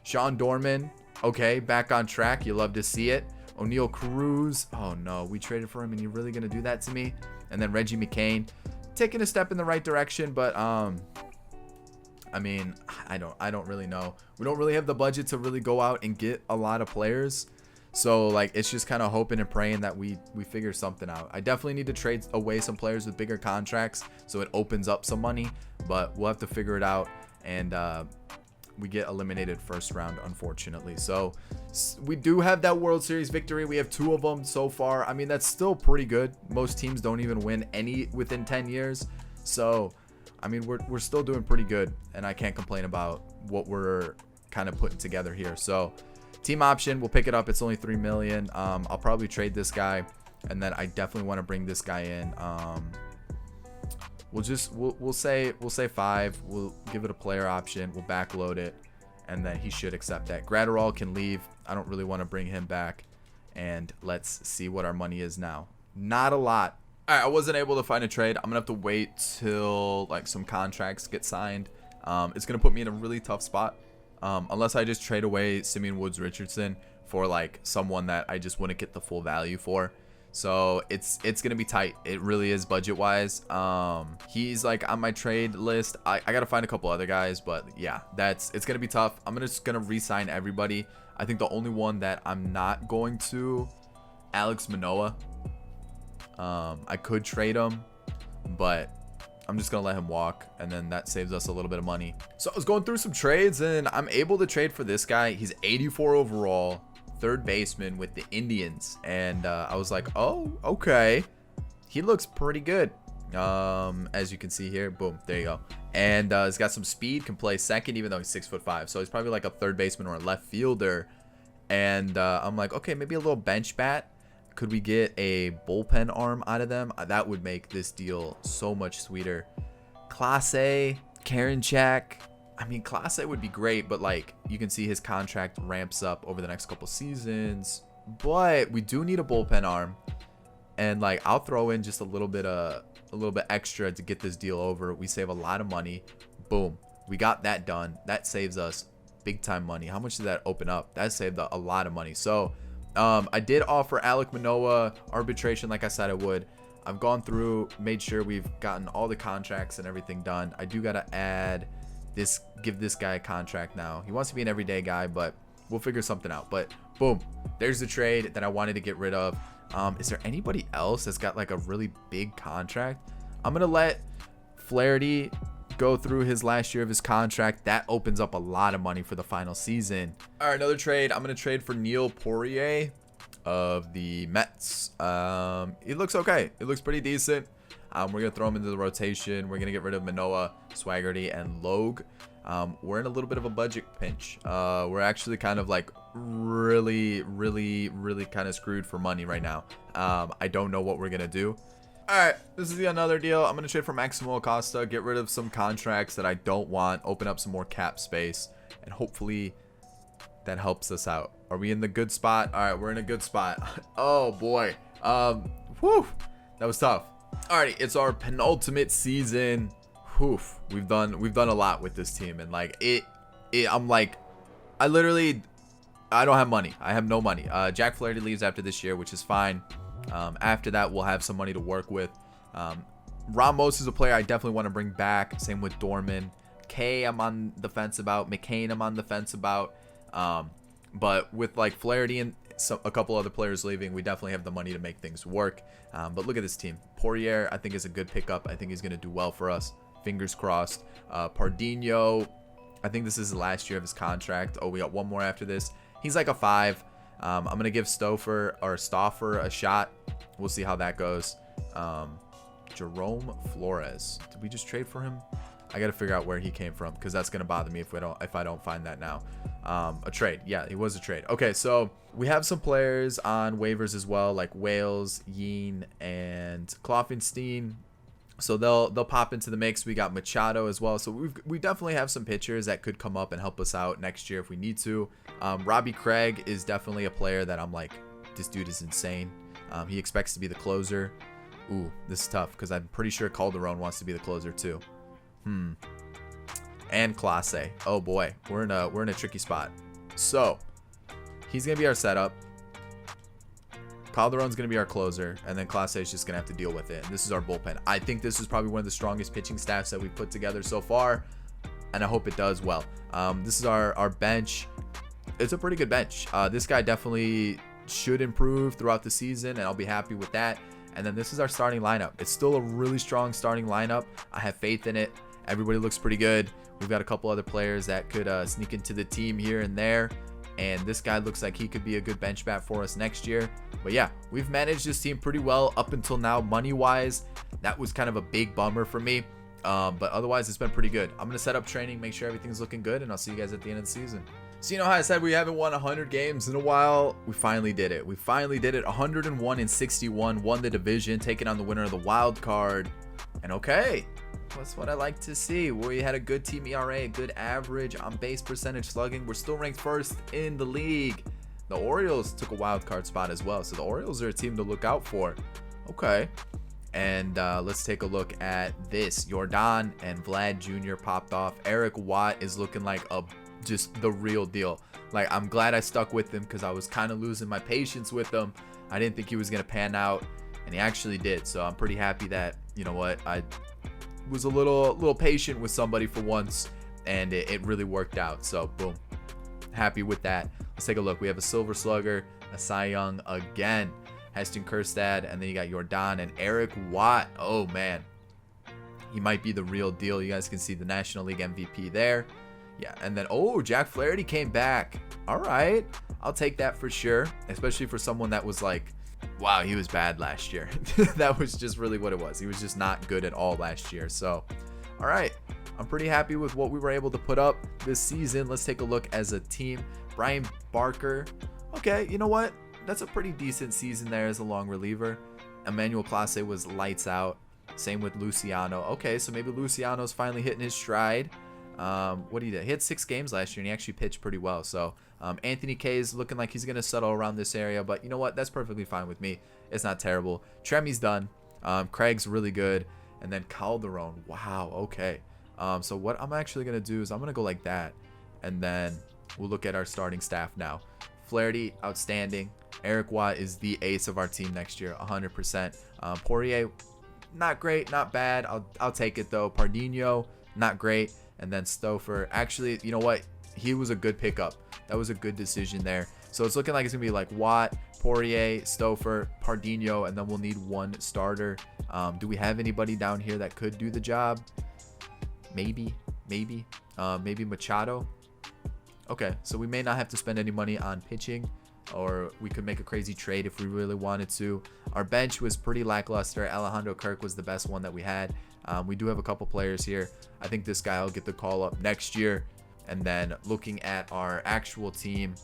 Sean Dorman, okay, back on track. You love to see it. O'Neal Cruz, oh no, we traded for him and you're really gonna do that to me? And then Reggie McCain, taking a step in the right direction, but I mean, I don't really know. We don't really have the budget to really go out and get a lot of players. So like, it's just kind of hoping and praying that we figure something out. I definitely need to trade away some players with bigger contracts so it opens up some money, but we'll have to figure it out. And we get eliminated first round, unfortunately. So we do have that World Series victory. We have 2 of them so far. I mean, that's still pretty good. Most teams don't even win any within 10 years. So I mean, we're still doing pretty good, and I can't complain about what we're kind of putting together here. So team option, we'll pick it up. It's only $3 million. I'll probably trade this guy, and then I definitely want to bring this guy in. We'll say 5. We'll give it a player option. We'll backload it, and then he should accept that. Gratterall can leave. I don't really want to bring him back. And let's see what our money is now. Not a lot. All right, I wasn't able to find a trade. I'm gonna have to wait till like some contracts get signed. It's gonna put me in a really tough spot, unless I just trade away Simeon Woods Richardson for like someone that I just wouldn't get the full value for. So it's gonna be tight. It really is budget wise. He's like on my trade list. I gotta find a couple other guys, but yeah, it's gonna be tough. I'm just gonna re-sign everybody. I think the only one that I'm not going to, Alec Manoa. I could trade him, but I'm just gonna let him walk, and then that saves us a little bit of money. So I was going through some trades, and I'm able to trade for this guy. He's 84 overall, third baseman with the Indians, and I was like, oh, okay, he looks pretty good. As you can see here, boom, there you go. And he's got some speed, can play second, even though he's 6'5", so he's probably like a third baseman or a left fielder. And I'm like, okay, maybe a little bench bat. Could we get a bullpen arm out of them? That would make this deal so much sweeter. Class A, Karinchak. I mean, Class A would be great, but like you can see his contract ramps up over the next couple seasons. But we do need a bullpen arm, and like I'll throw in just a little bit extra to get this deal over. We save a lot of money. Boom, we got that done. That saves us big time money. How much did that open up? That saved a lot of money. So I did offer Alec Manoa arbitration like I said I would. I've gone through, made sure we've gotten all the contracts and everything done. I do got to add this, give this guy a contract now. He wants to be an everyday guy, but we'll figure something out. But boom, there's the trade that I wanted to get rid of. Is there anybody else that's got like a really big contract? I'm going to let Flaherty go through his last year of his contract. That opens up a lot of money for the final season. All right, another trade. I'm going to trade for Neil Poirier of the Mets. He looks okay. It looks pretty decent. We're going to throw him into the rotation. We're going to get rid of Manoa, Swaggerty, and Logue. We're in a little bit of a budget pinch. We're actually kind of like really kind of screwed for money right now. I don't know what we're going to do. All right, this is another deal. I'm going to trade for Maximo Acosta, get rid of some contracts that I don't want, open up some more cap space, and hopefully that helps us out. Are we in the good spot? All right, we're in a good spot. Oh, boy. Whew, that was tough. All right, it's our penultimate season. Whew, we've done a lot with this team, and like I'm like, I literally I don't have money. I have no money. Jack Flaherty leaves after this year, which is fine. After that, we'll have some money to work with. Ramos is a player I definitely want to bring back. Same with Dorman. Kay, I'm on the fence about. McCain, I'm on the fence about. But with like Flaherty and a couple other players leaving, we definitely have the money to make things work. But look at this team. Poirier, I think, is a good pickup. I think he's going to do well for us. Fingers crossed. Pardinho, I think this is the last year of his contract. Oh, we got one more after this. He's like a 5. I'm going to give Stoffer a shot. We'll see how that goes. Jerome Flores. Did we just trade for him? I got to figure out where he came from, because that's going to bother me if I don't find that now. A trade. Yeah, it was a trade. Okay, so we have some players on waivers as well, like Wales, Yeen, and Kloffenstein. So they'll pop into the mix. We got Machado as well. So we definitely have some pitchers that could come up and help us out next year if we need to. Robbie Craig is definitely a player that I'm like, this dude is insane. He expects to be the closer. Ooh, this is tough because I'm pretty sure Calderon wants to be the closer too. And Clase. Oh boy, we're in a tricky spot. So he's gonna be our setup. Calderon's gonna be our closer, and then Clase is just gonna have to deal with it. And this is our bullpen. I think this is probably one of the strongest pitching staffs that we've put together so far, and I hope it does well. This is our bench. It's a pretty good bench. This guy definitely should improve throughout the season, and I'll be happy with that. And then this is our starting lineup. It's still a really strong starting lineup. I have faith in it. Everybody looks pretty good. We've got a couple other players that could sneak into the team here and there. And this guy looks like he could be a good bench bat for us next year. But yeah, we've managed this team pretty well up until now. Money-wise, that was kind of a big bummer for me. But otherwise, it's been pretty good. I'm going to set up training, make sure everything's looking good, and I'll see you guys at the end of the season. So you know how I said we haven't won 100 games in a while? We finally did it. We finally did it. 101-61, won the division, taking on the winner of the wild card. And okay, that's what I like to see. We had a good team ERA, good average on base percentage, slugging. We're still ranked first in the league. The Orioles took a wild card spot as well. So the Orioles are a team to look out for. Okay. And let's take a look at this. Jordan and Vlad Jr. popped off. Eric Watt is looking like just the real deal. Like, I'm glad I stuck with him because I was kind of losing my patience with him. I didn't think he was going to pan out, and he actually did. So I'm pretty happy that, you know what, I was a little patient with somebody for once, and it really worked out. So boom, happy with that. Let's take a look. We have a Silver Slugger, a Cy Young again, Heston Kjerstad, and then you got Jordan and Eric Watt. Oh man, he might be the real deal. You guys can see the National League MVP there. Yeah, and then, oh, Jack Flaherty came back. All right, I'll take that for sure, especially for someone that was like, wow, he was bad last year. That was just really what it was. He was just not good at all last year. So, all right, I'm pretty happy with what we were able to put up this season. Let's take a look as a team. Brian Barker. Okay, you know what? That's a pretty decent season there as a long reliever. Emmanuel Clase was lights out. Same with Luciano. Okay, so maybe Luciano's finally hitting his stride. What he did? He had 6 games last year, and he actually pitched pretty well. So Anthony K is looking like he's going to settle around this area. But you know what? That's perfectly fine with me. It's not terrible. Tremmy's done. Craig's really good. And then Calderon. Wow, okay. So what I'm actually going to do is I'm going to go like that. And then we'll look at our starting staff now. Flaherty, outstanding. Eric Watt is the ace of our team next year, 100%. Poirier, not great, not bad. I'll take it, though. Pardinho, not great. And then Stoffer, actually, you know what? He was a good pickup. That was a good decision there. So it's looking like it's going to be like Watt, Poirier, Stoffer, Pardinho, and then we'll need one starter. Do we have anybody down here that could do the job? Maybe Machado. Okay, so we may not have to spend any money on pitching, or we could make a crazy trade if we really wanted to. Our bench was pretty lackluster. Alejandro Kirk was the best one that we had. We do have a couple players here. I think this guy will get the call up next year. And then looking at our actual team,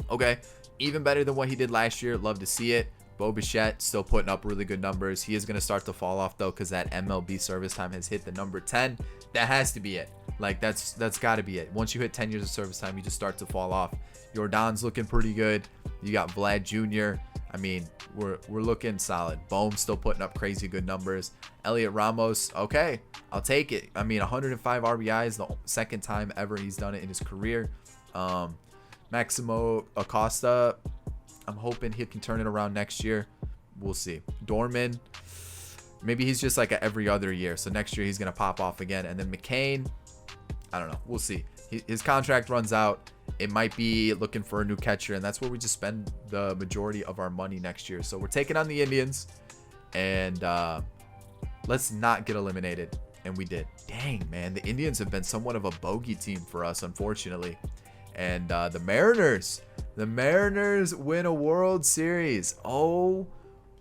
okay, even better than what he did last year. Love to see it. Bo Bichette still putting up really good numbers. He is going to start to fall off though, because that MLB service time has hit the number 10. That has to be it. Like that's got to be it. Once you hit 10 years of service time, you just start to fall off. Jordan's looking pretty good. You got Vlad Jr. I mean, we're looking solid. Bohm's still putting up crazy good numbers. Elliot Ramos, okay, I'll take it. I mean, 105 RBIs, the second time ever he's done it in his career. Maximo Acosta, I'm hoping he can turn it around next year. We'll see. Dorman, maybe he's just like a every other year. So next year he's going to pop off again. And then McCain, I don't know. We'll see. His contract runs out. It might be looking for a new catcher. And that's where we just spend the majority of our money next year. So we're taking on the Indians. And let's not get eliminated. And we did. Dang, man. The Indians have been somewhat of a bogey team for us, unfortunately. And the Mariners win a World Series. Oh,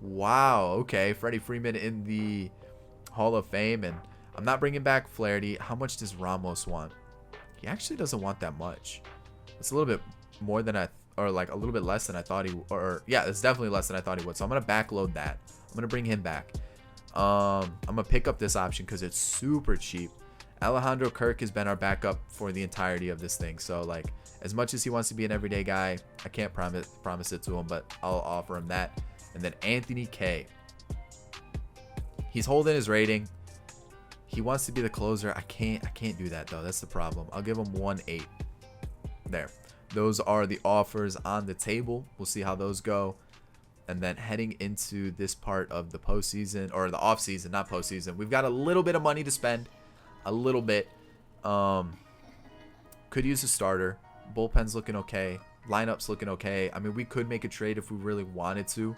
wow. Okay, Freddie Freeman in the Hall of Fame. And I'm not bringing back Flaherty. How much does Ramos want? He actually doesn't want that much. It's a little bit more than or like a little bit less than I thought he, yeah, it's definitely less than I thought he would. So I'm going to backload that. I'm going to bring him back. I'm going to pick up this option because it's super cheap. Alejandro Kirk has been our backup for the entirety of this thing. So, like, as much as he wants to be an everyday guy, I can't promise it to him, but I'll offer him that. And then Anthony K. He's holding his rating. He wants to be the closer. I can't do that, though. That's the problem. I'll give him 1.8. There. Those are the offers on the table. We'll see how those go. And then heading into this part of the postseason, or the offseason, not postseason, we've got a little bit of money to spend. A little bit. Could use a starter. Bullpen's looking okay. Lineup's looking okay. I mean, we could make a trade if we really wanted to.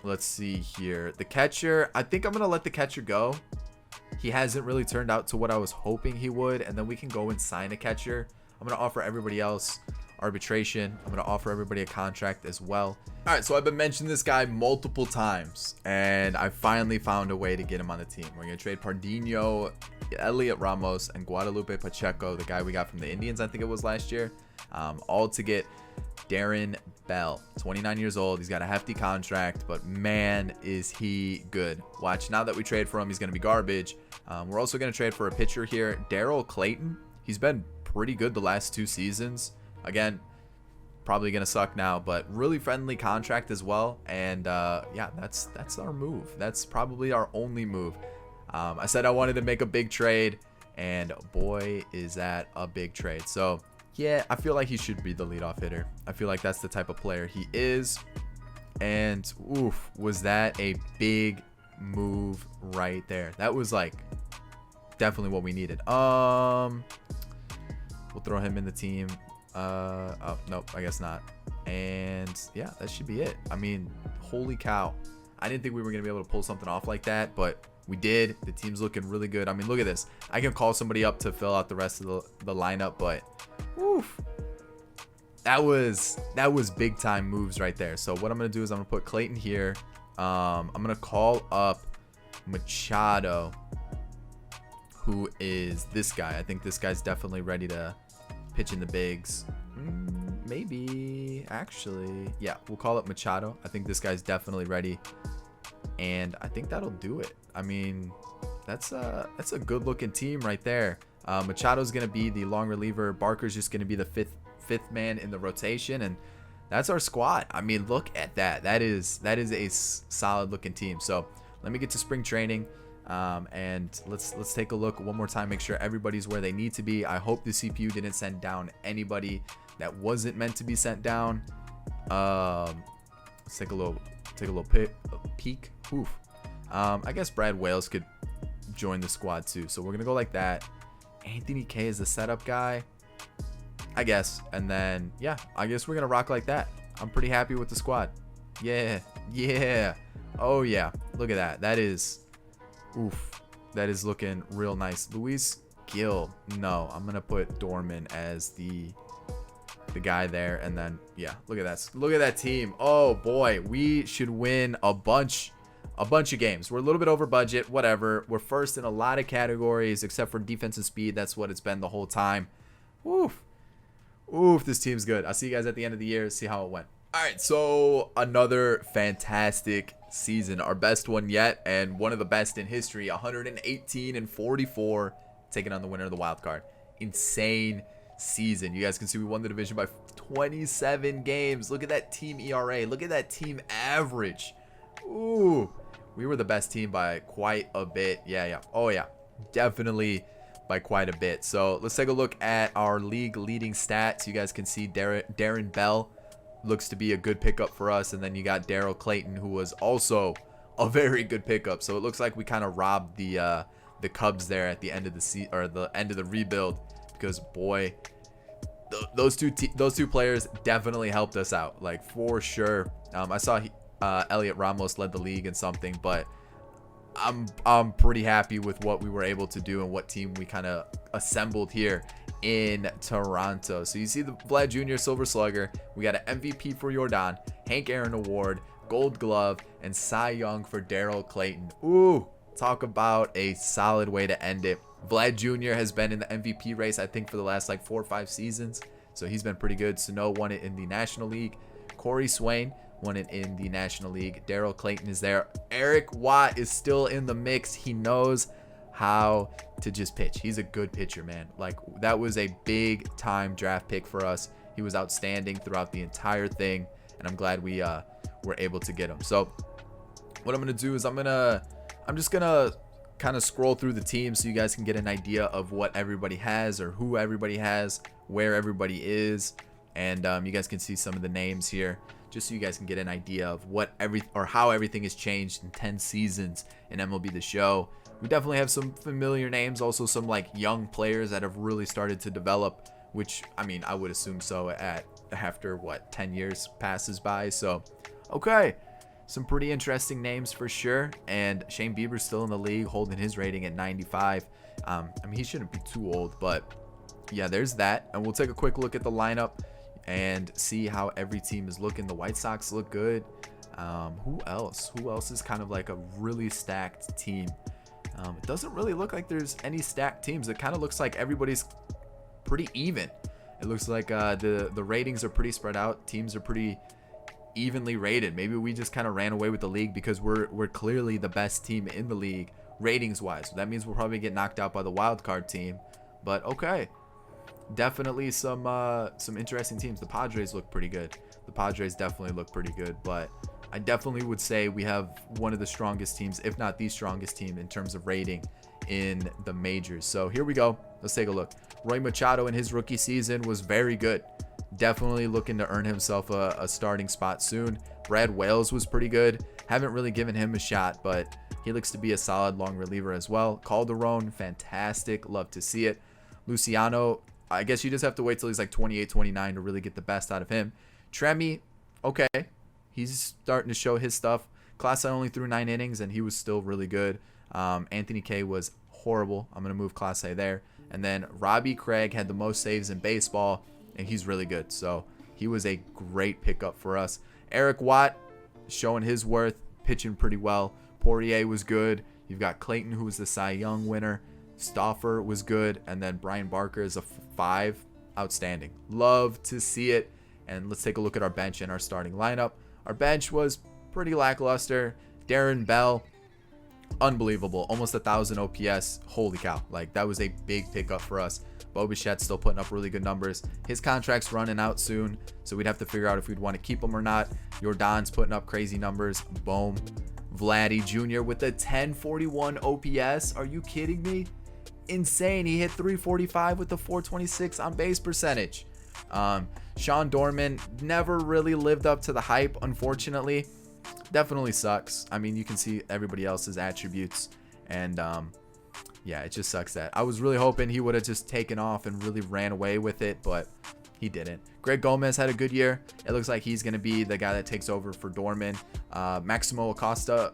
Let's see here. The catcher, I think I'm going to let the catcher go. He hasn't really turned out to what I was hoping he would. And then we can go and sign a catcher. I'm going to offer everybody else arbitration. I'm going to offer everybody a contract as well. All right, so I've been mentioning this guy multiple times, and I finally found a way to get him on the team. We're going to trade Pardinho, Elliot Ramos, and Guadalupe Pacheco, the guy we got from the Indians, I think it was last year, all to get Darren Bell, 29 years old. He's got a hefty contract, but man, is he good. Watch, now that we trade for him, he's going to be garbage. We're also going to trade for a pitcher here, Daryl Clayton. He's been pretty good the last 2 seasons. Again, probably gonna suck now, but really friendly contract as well. And yeah, that's our move. That's probably our only move. I said I wanted to make a big trade, and boy, is that a big trade. So yeah, I feel like he should be the leadoff hitter. I feel like that's the type of player he is. And oof, was that a big move right there? That was like definitely what we needed. We'll throw him in the team. Oh, nope, I guess not. And yeah, that should be it. I mean, holy cow. I didn't think we were going to be able to pull something off like that, but we did. The team's looking really good. I mean, look at this. I can call somebody up to fill out the rest of the lineup, but woof. That was big time moves right there. So what I'm going to do is I'm going to put Clayton here. I'm going to call up Machado, who is this guy. I think this guy's definitely ready to pitch in the bigs. Maybe, actually. Yeah, we'll call it Machado. I think this guy's definitely ready. And I think that'll do it. I mean, that's a good looking team right there. Machado's going to be the long reliever. Barker's just going to be the fifth man in the rotation. And that's our squad. I mean, look at that. That is a solid looking team. So let me get to spring training. And let's take a look one more time, make sure everybody's where they need to be. I hope the CPU didn't send down anybody that wasn't meant to be sent down. Let's take a little peek. Oof. I guess Brad Wales could join the squad too. So we're gonna go like that. Anthony K is the setup guy, I guess. And then yeah, I guess we're gonna rock like that. I'm pretty happy with the squad. Yeah. Oh yeah, look at that. That is looking real nice. Luis Gil. No, I'm gonna put Dorman as the guy there. And then yeah, look at that team. Oh boy, we should win a bunch of games. We're a little bit over budget, whatever. We're first in a lot of categories except for defense and speed. That's what it's been the whole time. Oof, this team's good. I'll see you guys at the end of the year, see how it went. All right, so another fantastic season, our best one yet, and one of the best in history. 118-44, taking on the winner of the wild card. Insane season. You guys can see we won the division by 27 games. Look at that team ERA. Look at that team average. Ooh, we were the best team by quite a bit. Yeah. Oh yeah, definitely by quite a bit. So let's take a look at our league leading stats. You guys can see Darren Bell looks to be a good pickup for us, and then you got Daryl Clayton, who was also a very good pickup. So it looks like we kind of robbed the Cubs there at the end of the or the end of the rebuild, because boy, those two players definitely helped us out, like for sure. I saw Elliot Ramos led the league in something, but I'm pretty happy with what we were able to do and what team we kind of assembled here in Toronto. So you see the Vlad Jr. Silver Slugger. We got an MVP for Jordan, Hank Aaron Award, Gold Glove, and Cy Young for Daryl Clayton. Ooh, talk about a solid way to end it. Vlad Jr. has been in the MVP race, I think, for the last like 4 or 5 seasons. So he's been pretty good. Sano won it in the National League. Corey Swain won it in the National League. Daryl Clayton is there. Eric Watt is still in the mix. He knows how to just pitch. He's a good pitcher, man. Like, that was a big time draft pick for us. He was outstanding throughout the entire thing, and I'm glad we were able to get him. So what I'm gonna do is I'm just gonna kind of scroll through the team so you guys can get an idea of what everybody has, or who everybody has, where everybody is, and you guys can see some of the names here, just so you guys can get an idea of how everything has changed in 10 seasons in MLB The Show. We definitely have some familiar names, also some like young players that have really started to develop, which, I mean, I would assume so after what, 10 years passes by. So okay, some pretty interesting names for sure. And Shane Bieber's still in the league, holding his rating at 95. I mean, he shouldn't be too old, but yeah, there's that. And we'll take a quick look at the lineup and see how every team is looking. The White Sox look good. Who else is kind of like a really stacked team? It doesn't really look like there's any stacked teams. It kind of looks like everybody's pretty even. It looks like the ratings are pretty spread out. Teams are pretty evenly rated. Maybe we just kind of ran away with the league because we're clearly the best team in the league ratings wise. That means we'll probably get knocked out by the wild card team. But okay, definitely some interesting teams. The Padres look pretty good. The Padres definitely look pretty good, but I definitely would say we have one of the strongest teams, if not the strongest team, in terms of rating in the majors. So here we go. Let's take a look. Roy Machado in his rookie season was very good. Definitely looking to earn himself a starting spot soon. Brad Wales was pretty good. Haven't really given him a shot, but he looks to be a solid long reliever as well. Calderon, fantastic. Love to see it. Luciano, I guess you just have to wait till he's like 28, 29 to really get the best out of him. Tremmy, okay. He's starting to show his stuff. Clase only threw 9 innings, and he was still really good. Anthony Kay was horrible. I'm going to move Clase there. And then Robbie Craig had the most saves in baseball, and he's really good. So he was a great pickup for us. Eric Watt showing his worth, pitching pretty well. Poirier was good. You've got Clayton, who was the Cy Young winner. Stoffer was good. And then Brian Barker is a 5. Outstanding. Love to see it. And let's take a look at our bench and our starting lineup. Our bench was pretty lackluster. Darren Bell, unbelievable. Almost 1,000 OPS. Holy cow. Like, that was a big pickup for us. Bo Bichette's still putting up really good numbers. His contract's running out soon, so we'd have to figure out if we'd want to keep him or not. Jordan's putting up crazy numbers. Boom. Vladdy Jr. with a 1041 OPS. Are you kidding me? Insane. He hit 345 with the 426 on base percentage. Sean Dorman never really lived up to the hype, unfortunately. Definitely sucks. I mean, you can see everybody else's attributes, and yeah, it just sucks that I was really hoping he would have just taken off and really ran away with it, but he didn't. Greg Gomez had a good year. It looks like he's going to be the guy that takes over for Dorman. Maximo Acosta,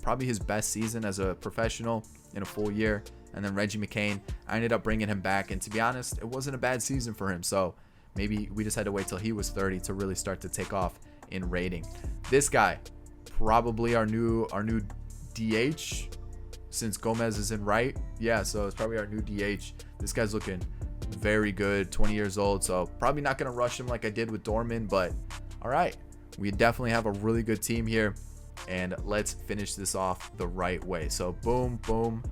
probably his best season as a professional in a full year. And then Reggie McCain, I ended up bringing him back, and to be honest, it wasn't a bad season for him. So maybe we just had to wait till he was 30 to really start to take off in rating. This guy, probably our new DH, since Gomez is in right. Yeah, so it's probably our new DH. This guy's looking very good, 20 years old. So probably not going to rush him like I did with Dorman, but all right. We definitely have a really good team here, and let's finish this off the right way. So boom, boom,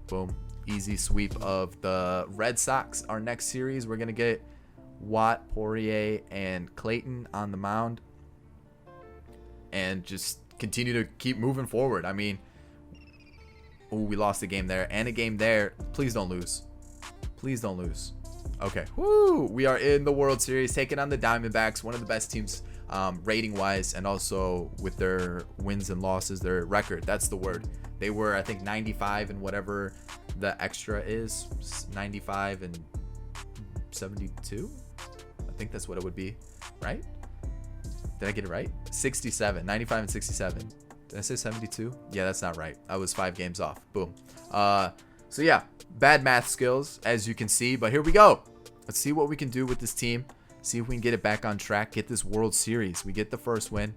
boom. Easy sweep of the Red Sox. Our next series, we're going to get Watt, Poirier, and Clayton on the mound, and just continue to keep moving forward. I mean, we lost a game there and a game there. Please don't lose. Please don't lose. Okay. Woo! We are in the World Series, taking on the Diamondbacks, one of the best teams rating-wise, and also with their wins and losses, their record. That's the word. They were, I think, 95 and whatever the extra is. 95 and 72? I think that's what it would be, right? Did I get it right? 67. 95 and 67. Did I say 72? Yeah, that's not right. I was 5 games off. Boom. So yeah, bad math skills, as you can see. But here we go. Let's see what we can do with this team. See if we can get it back on track. Get this World Series. We get the first win.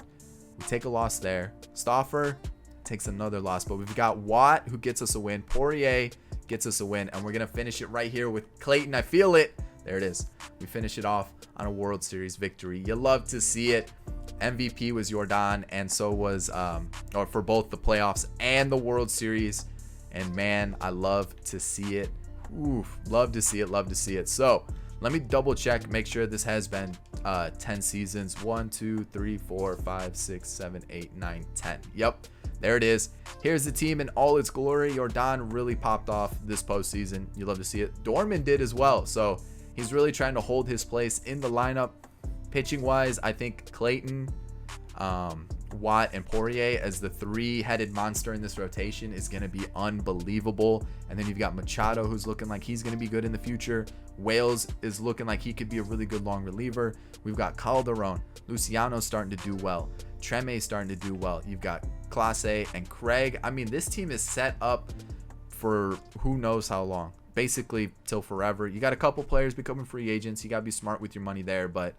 We take a loss there. Stoffer takes another loss. But we've got Watt, who gets us a win. Poirier gets us a win. And we're going to finish it right here with Clayton. I feel it. There it is. We finish it off on a World Series victory. You love to see it. MVP was Jordan, and so was or for both the playoffs and the World Series. And man, I love to see it. Oof, love to see it. Love to see it. So let me double check, make sure this has been 10 seasons. 1, 2, 3, 4, 5, 6, 7, 8, 9, 10. Yep, there it is. Here's the team in all its glory. Jordan really popped off this postseason. You love to see it. Dorman did as well. So he's really trying to hold his place in the lineup. Pitching wise, I think Clayton, Watt, and Poirier as the 3-headed monster in this rotation is going to be unbelievable. And then you've got Machado, who's looking like he's going to be good in the future. Wales is looking like he could be a really good long reliever. We've got Calderon. Luciano starting to do well. Treme starting to do well. You've got Clase and Craig. I mean, this team is set up for who knows how long. Basically, till forever. You got a couple players becoming free agents. You got to be smart with your money there. But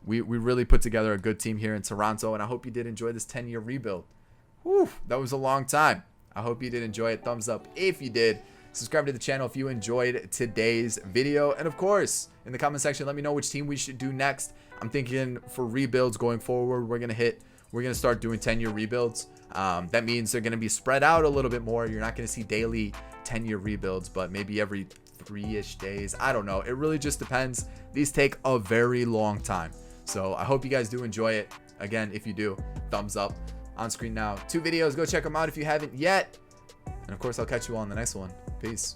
we really put together a good team here in Toronto, and I hope you did enjoy this 10-year rebuild. Whew, that was a long time. I hope you did enjoy it. Thumbs up if you did. Subscribe to the channel if you enjoyed today's video. And of course, in the comment section, let me know which team we should do next. I'm thinking for rebuilds going forward, we're going to start doing 10-year rebuilds. That means they're going to be spread out a little bit more. You're not going to see daily 10-year rebuilds, but maybe every 3-ish days. I don't know. It really just depends. These take a very long time. So I hope you guys do enjoy it. Again, if you do, thumbs up. On screen now, 2 videos. Go check them out if you haven't yet. And of course, I'll catch you all on the next one. Peace.